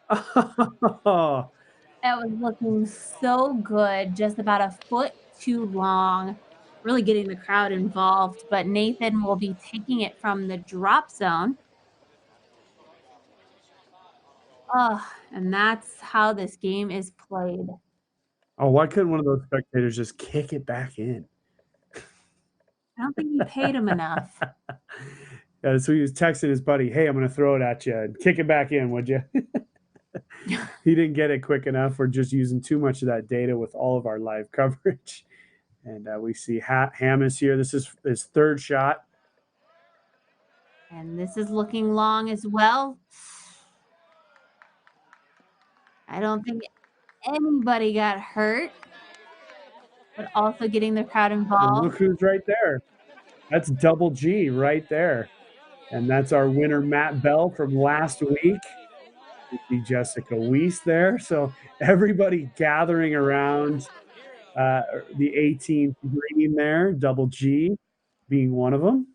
That was looking so good, just about a foot too long, really getting the crowd involved. But Nathan will be taking it from the drop zone. Oh, and that's how this game is played. Oh, why couldn't one of those spectators just kick it back in? I don't think you paid him enough. Yeah, so he was texting his buddy, "Hey, I'm going to throw it at you and kick it back in, would you?" He didn't get it quick enough. We're just using too much of that data with all of our live coverage. And we see Hammis here. This is his third shot. And this is looking long as well. I don't think anybody got hurt, but also getting the crowd And involved. look who's right there. That's Double G right there. And that's our winner, Matt Bell, from last week. We see Jessica Weiss there. So everybody gathering around the 18th green there, Double G being one of them.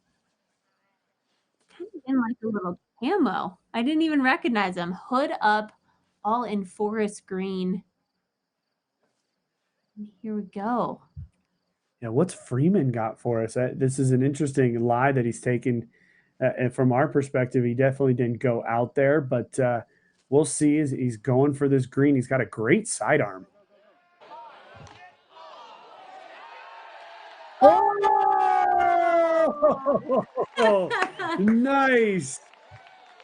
In like a little camo. I didn't even recognize him. Hood up, all in forest green. And here we go. Yeah, what's Freeman got for us? This is an interesting lie that he's taken. And from our perspective, he definitely didn't go out there, but we'll see. He's going for this green. He's got a great sidearm. Oh, nice.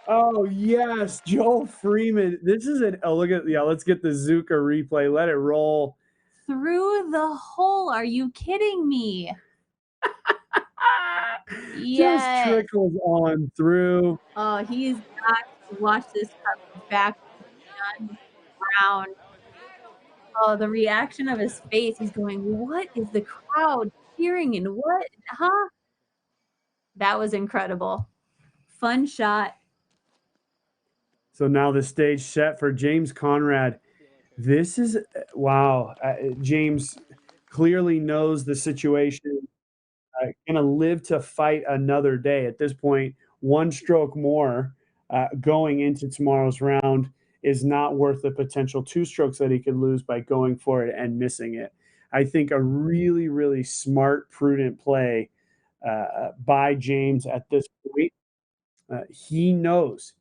Oh, yes. Joel Freeman. This is an, oh, look at, yeah, let's get the Zuka replay. Let it roll. Through the hole. Are you kidding me? Just Yes. trickles on through. Oh, he's got to watch this coverage back on round. Oh, the reaction of his face. He's going, what is the crowd cheering and what? Huh? That was incredible. Fun shot. So now the stage set for James Conrad. This is, wow. James clearly knows the situation. Gonna live to fight another day. At this point, one stroke more going into tomorrow's round is not worth the potential two strokes that he could lose by going for it and missing it. I think a really, really smart, prudent play by James at this point. He knows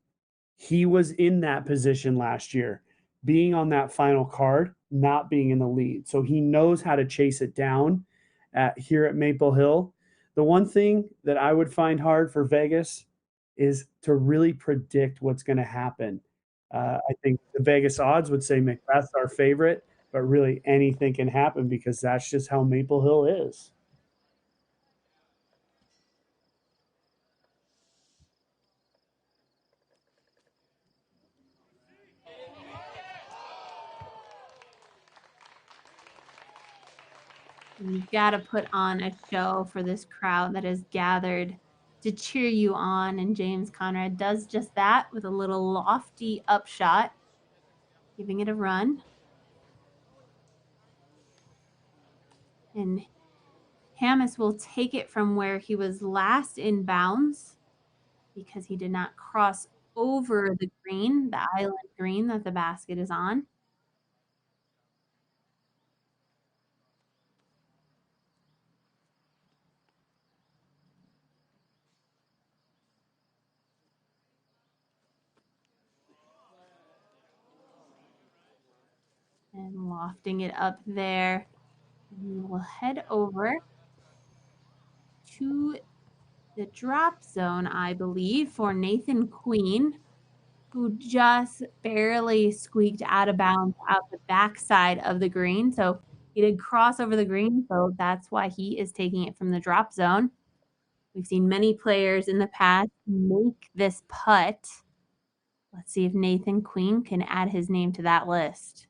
he was in that position last year, being on that final card, not being in the lead. So he knows how to chase it down here at Maple Hill. The one thing that I would find hard for Vegas is to really predict what's going to happen. I think the Vegas odds would say Macbeth's our favorite, but really anything can happen because that's just how Maple Hill is. You've got to put on a show for this crowd that has gathered to cheer you on. And James Conrad does just that with a little lofty upshot, giving it a run. And Hamas will take it from where he was last in bounds because he did not cross over the green, the island green that the basket is on. And lofting it up there. And we'll head over to the drop zone, I believe, for Nathan Queen, who just barely squeaked out of bounds out the backside of the green. So he did cross over the green, so that's why he is taking it from the drop zone. We've seen many players in the past make this putt. Let's see if Nathan Queen can add his name to that list.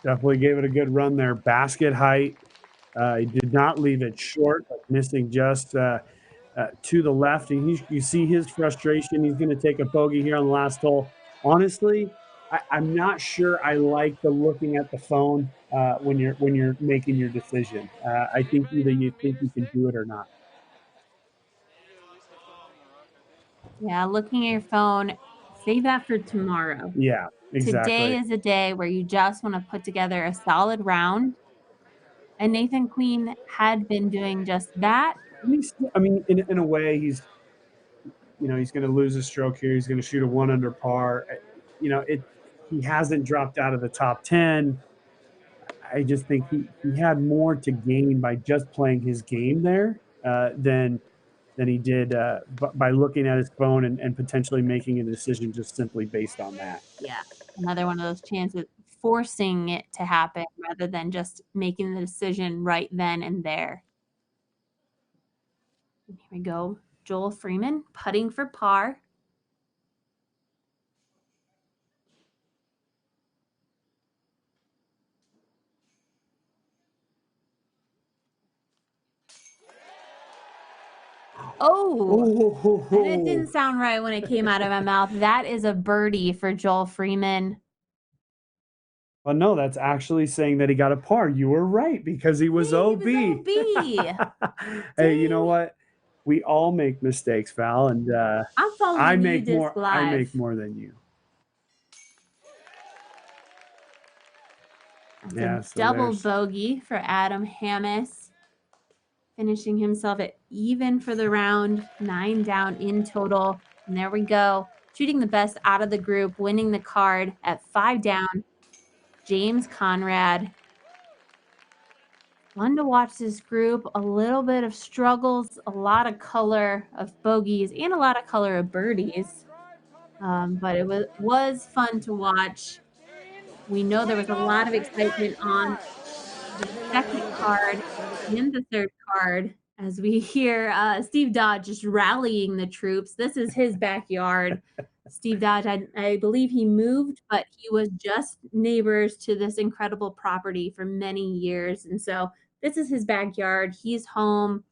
Definitely gave it a good run there. Basket height. He did not leave it short, but missing just to the left. And you see his frustration. He's going to take a bogey here on the last hole. Honestly, I'm not sure I like the looking at the phone when you're making your decision. I think either you think you can do it or not. Yeah, looking at your phone, save that for tomorrow. Yeah, exactly. Today is a day where you just want to put together a solid round. And Nathan Queen had been doing just that. I mean, in a way, he's going to lose a stroke here. He's going to shoot a 1 under par. He hasn't dropped out of the top 10. I just think he had more to gain by just playing his game there than he did by looking at his phone and potentially making a decision just simply based on that. Yeah, another one of those chances, forcing it to happen rather than just making the decision right then and there. And here we go. Joel Freeman putting for par. Oh, and it didn't sound right when it came out of my mouth. That is a birdie for Joel Freeman. Well, no, that's actually saying that he got a par. You were right because he was OB. Hey, you know what? We all make mistakes, Val, and I'm following I you, make Disc more. Live. I make more than you. That's Yeah, a so double there's bogey for Adam Hammis, finishing himself at even for the round, 9 down in total. And there we go. Shooting the best out of the group, winning the card at 5 down, James Conrad. Fun to watch this group. A little bit of struggles, a lot of color of bogeys, and a lot of color of birdies. But it was fun to watch. We know there was a lot of excitement on the second card and the third card as we hear Steve Dodge just rallying the troops. This is his backyard. Steve Dodge, I believe he moved, but he was just neighbors to this incredible property for many years. And so this is his backyard. He's home.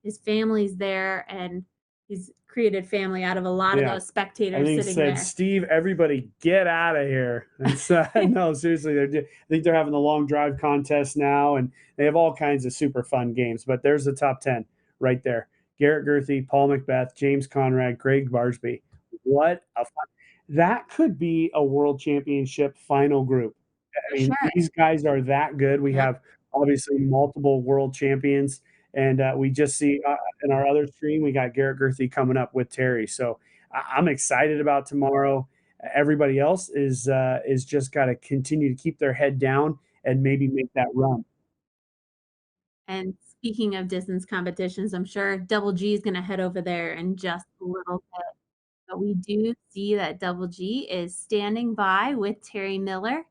His family's there, and he's created family out of a lot of those I spectators think sitting said, there. Steve, everybody get out of here. It's, no, seriously, I think they're having the long drive contest now, and they have all kinds of super fun games. But there's the top 10 right there. Garrett Gerthy, Paul Macbeth, James Conrad, Greg Barsby. What a fun. That could be a world championship final group. I mean, these guys are that good. We have obviously multiple world champions. And we just see in our other stream, we got Garrett Gerthy coming up with Terry. So I'm excited about tomorrow. Everybody else is just got to continue to keep their head down and maybe make that run. And speaking of distance competitions, I'm sure Double G is going to head over there in just a little bit. But we do see that Double G is standing by with Terry Miller.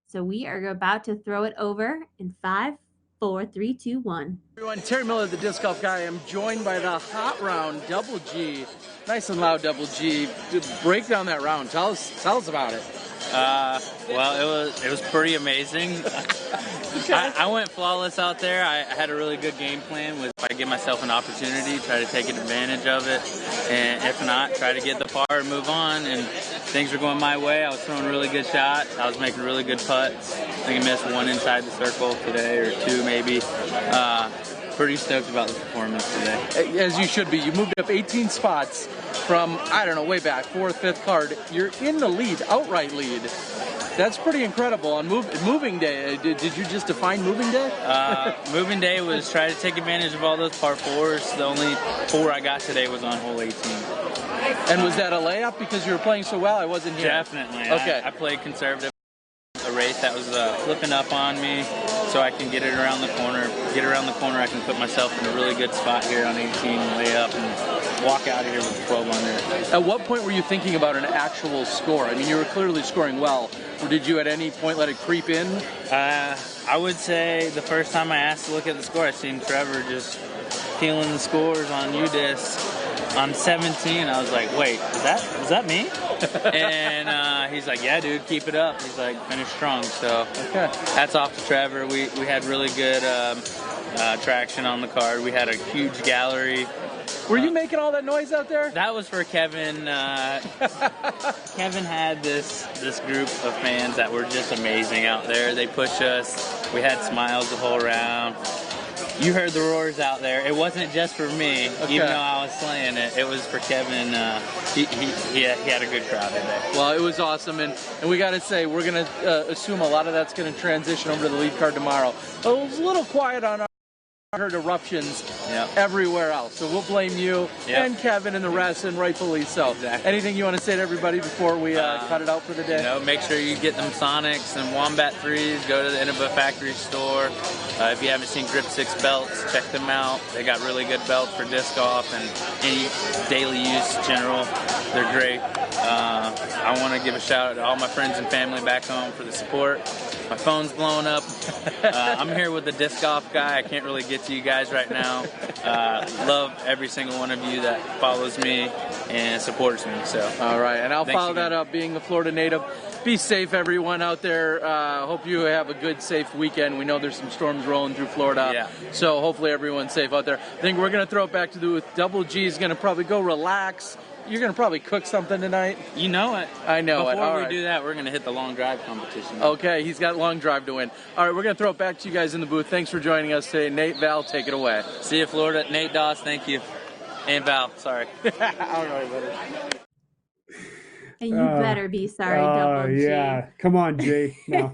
So we are about to throw it over in 5, 4, 3, 2, 1. Everyone, Terry Miller, the disc golf guy. I'm joined by the hot round Double G. Nice and loud, Double G. Break down that round. Tell us about it. Well, it was pretty amazing. I went flawless out there. I had a really good game plan with if I give myself an opportunity, try to take advantage of it, and if not, try to get the par and move on. And things were going my way. I was throwing really good shots. I was making really good putts. I think I missed one inside the circle today, or two maybe. Pretty stoked about the performance today. As you should be. You moved up 18 spots from, I don't know, way back, 4th, 5th card. You're in the lead, outright lead. That's pretty incredible. On moving day, did you just define moving day? Moving day was try to take advantage of all those par 4s. The only 4 I got today was on hole 18. And was that a layup because you were playing so well? I wasn't here. Definitely. Okay. I played conservative. A race that was flipping up on me, so I can get it around the corner. Get around the corner, I can put myself in a really good spot here on 18, lay up, and walk out of here with 12 under. At what point were you thinking about an actual score? I mean, you were clearly scoring well. Or did you at any point let it creep in? I would say the first time I asked to look at the score, I seen Trevor just peeling the scores on UDisc on 17. I was like, wait, is that me? And he's like, yeah, dude, keep it up. He's like, finish strong. So hats off to Trevor. We had really good traction on the card. We had a huge gallery. Were you making all that noise out there? That was for Kevin. Kevin had this group of fans that were just amazing out there. They pushed us. We had smiles the whole round. You heard the roars out there. It wasn't just for me, even though I was slaying it. It was for Kevin. He had a good crowd today. Well, it was awesome, and we got to say, we're going to assume a lot of that's going to transition over to the lead card tomorrow. It was a little quiet on our heard eruptions everywhere else, so we'll blame you and Kevin and the rest, and rightfully so. Exactly. Anything you want to say to everybody before we cut it out for the day? Make sure you get them Sonics and Wombat 3s. Go to the Innova Factory store. If you haven't seen Grip 6 belts, check them out. They got really good belts for disc golf and any daily use general. They're great. I want to give a shout out to all my friends and family back home for the support. My phone's blowing up. I'm here with the disc golf guy. I can't really get to you guys right now. Love every single one of you that follows me and supports me. So, all right, and I'll follow that up. Being a Florida native, be safe, everyone out there. Hope you have a good, safe weekend. We know there's some storms rolling through Florida, so hopefully everyone's safe out there. I think we're going to throw it back to the booth. Double G is going to probably go relax. You're going to probably cook something tonight. You know it. I know it. Before we do that, we're going to hit the long drive competition. Okay, he's got long drive to win. All right, we're going to throw it back to you guys in the booth. Thanks for joining us today. Nate, Val, take it away. See you, Florida. Nate Doss, thank you. And Val, sorry. All right, buddy. And you better be sorry, Oh, Double G. yeah. Come on, Jay. No.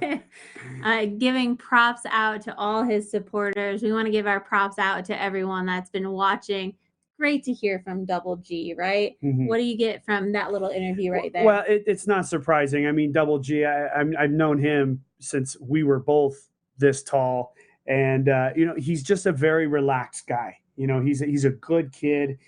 Giving props out to all his supporters. We want to give our props out to everyone that's been watching. Great to hear from Double G, right? Mhm. What do you get from that little interview right there? Well, it's not surprising. I mean, Double G, I've known him since we were both this tall. And, he's just a very relaxed guy. He's a good kid.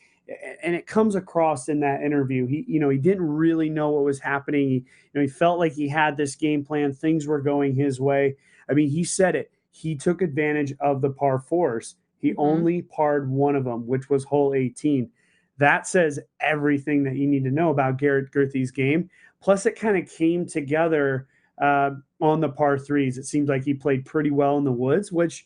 And it comes across in that interview. He didn't really know what was happening. He felt like he had this game plan. Things were going his way. I mean, he said it. He took advantage of the par fours. He only parred one of them, which was hole 18. That says everything that you need to know about Garrett Gurthey's game. Plus, it kind of came together on the par threes. It seemed like he played pretty well in the woods, which,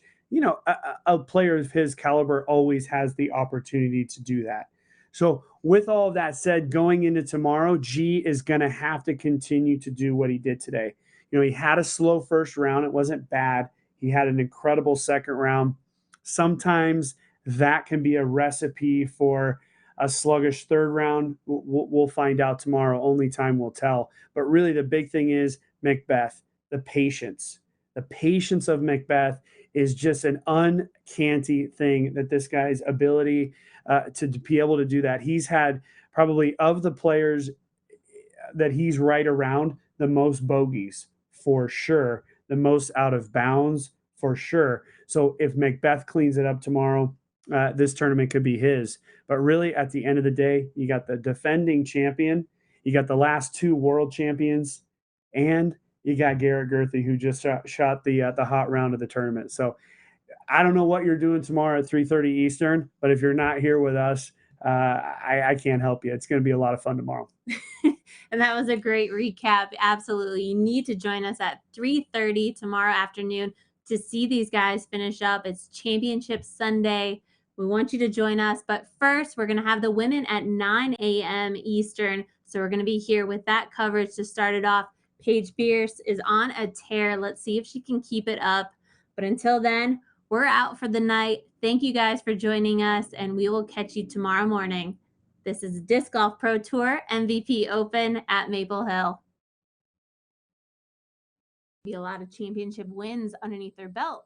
a player of his caliber always has the opportunity to do that. So, with all of that said, going into tomorrow, G is going to have to continue to do what he did today. He had a slow first round. It wasn't bad. He had an incredible second round. Sometimes that can be a recipe for a sluggish third round. We'll find out tomorrow. Only time will tell. But really, the big thing is Macbeth, the patience. The patience of Macbeth is just an uncanny thing, that this guy's ability to be able to do that. He's had probably, of the players that he's right around, the most bogeys for sure, the most out of bounds for sure. So if Macbeth cleans it up tomorrow, this tournament could be his. But really, at the end of the day, you got the defending champion, you got the last two world champions, and you got Garrett Gurthey, who just shot the hot round of the tournament. So I don't know what you're doing tomorrow at 3:30 Eastern, but if you're not here with us, I can't help you. It's going to be a lot of fun tomorrow. And that was a great recap. Absolutely. You need to join us at 3:30 tomorrow afternoon to see these guys finish up. It's Championship Sunday. We want you to join us. But first, we're going to have the women at 9 a.m. Eastern. So we're going to be here with that coverage to start it off. Paige Pierce is on a tear. Let's see if she can keep it up. But until then, we're out for the night. Thank you guys for joining us, and we will catch you tomorrow morning. This is Disc Golf Pro Tour MVP Open at Maple Hill. Be a lot of championship wins underneath their belt.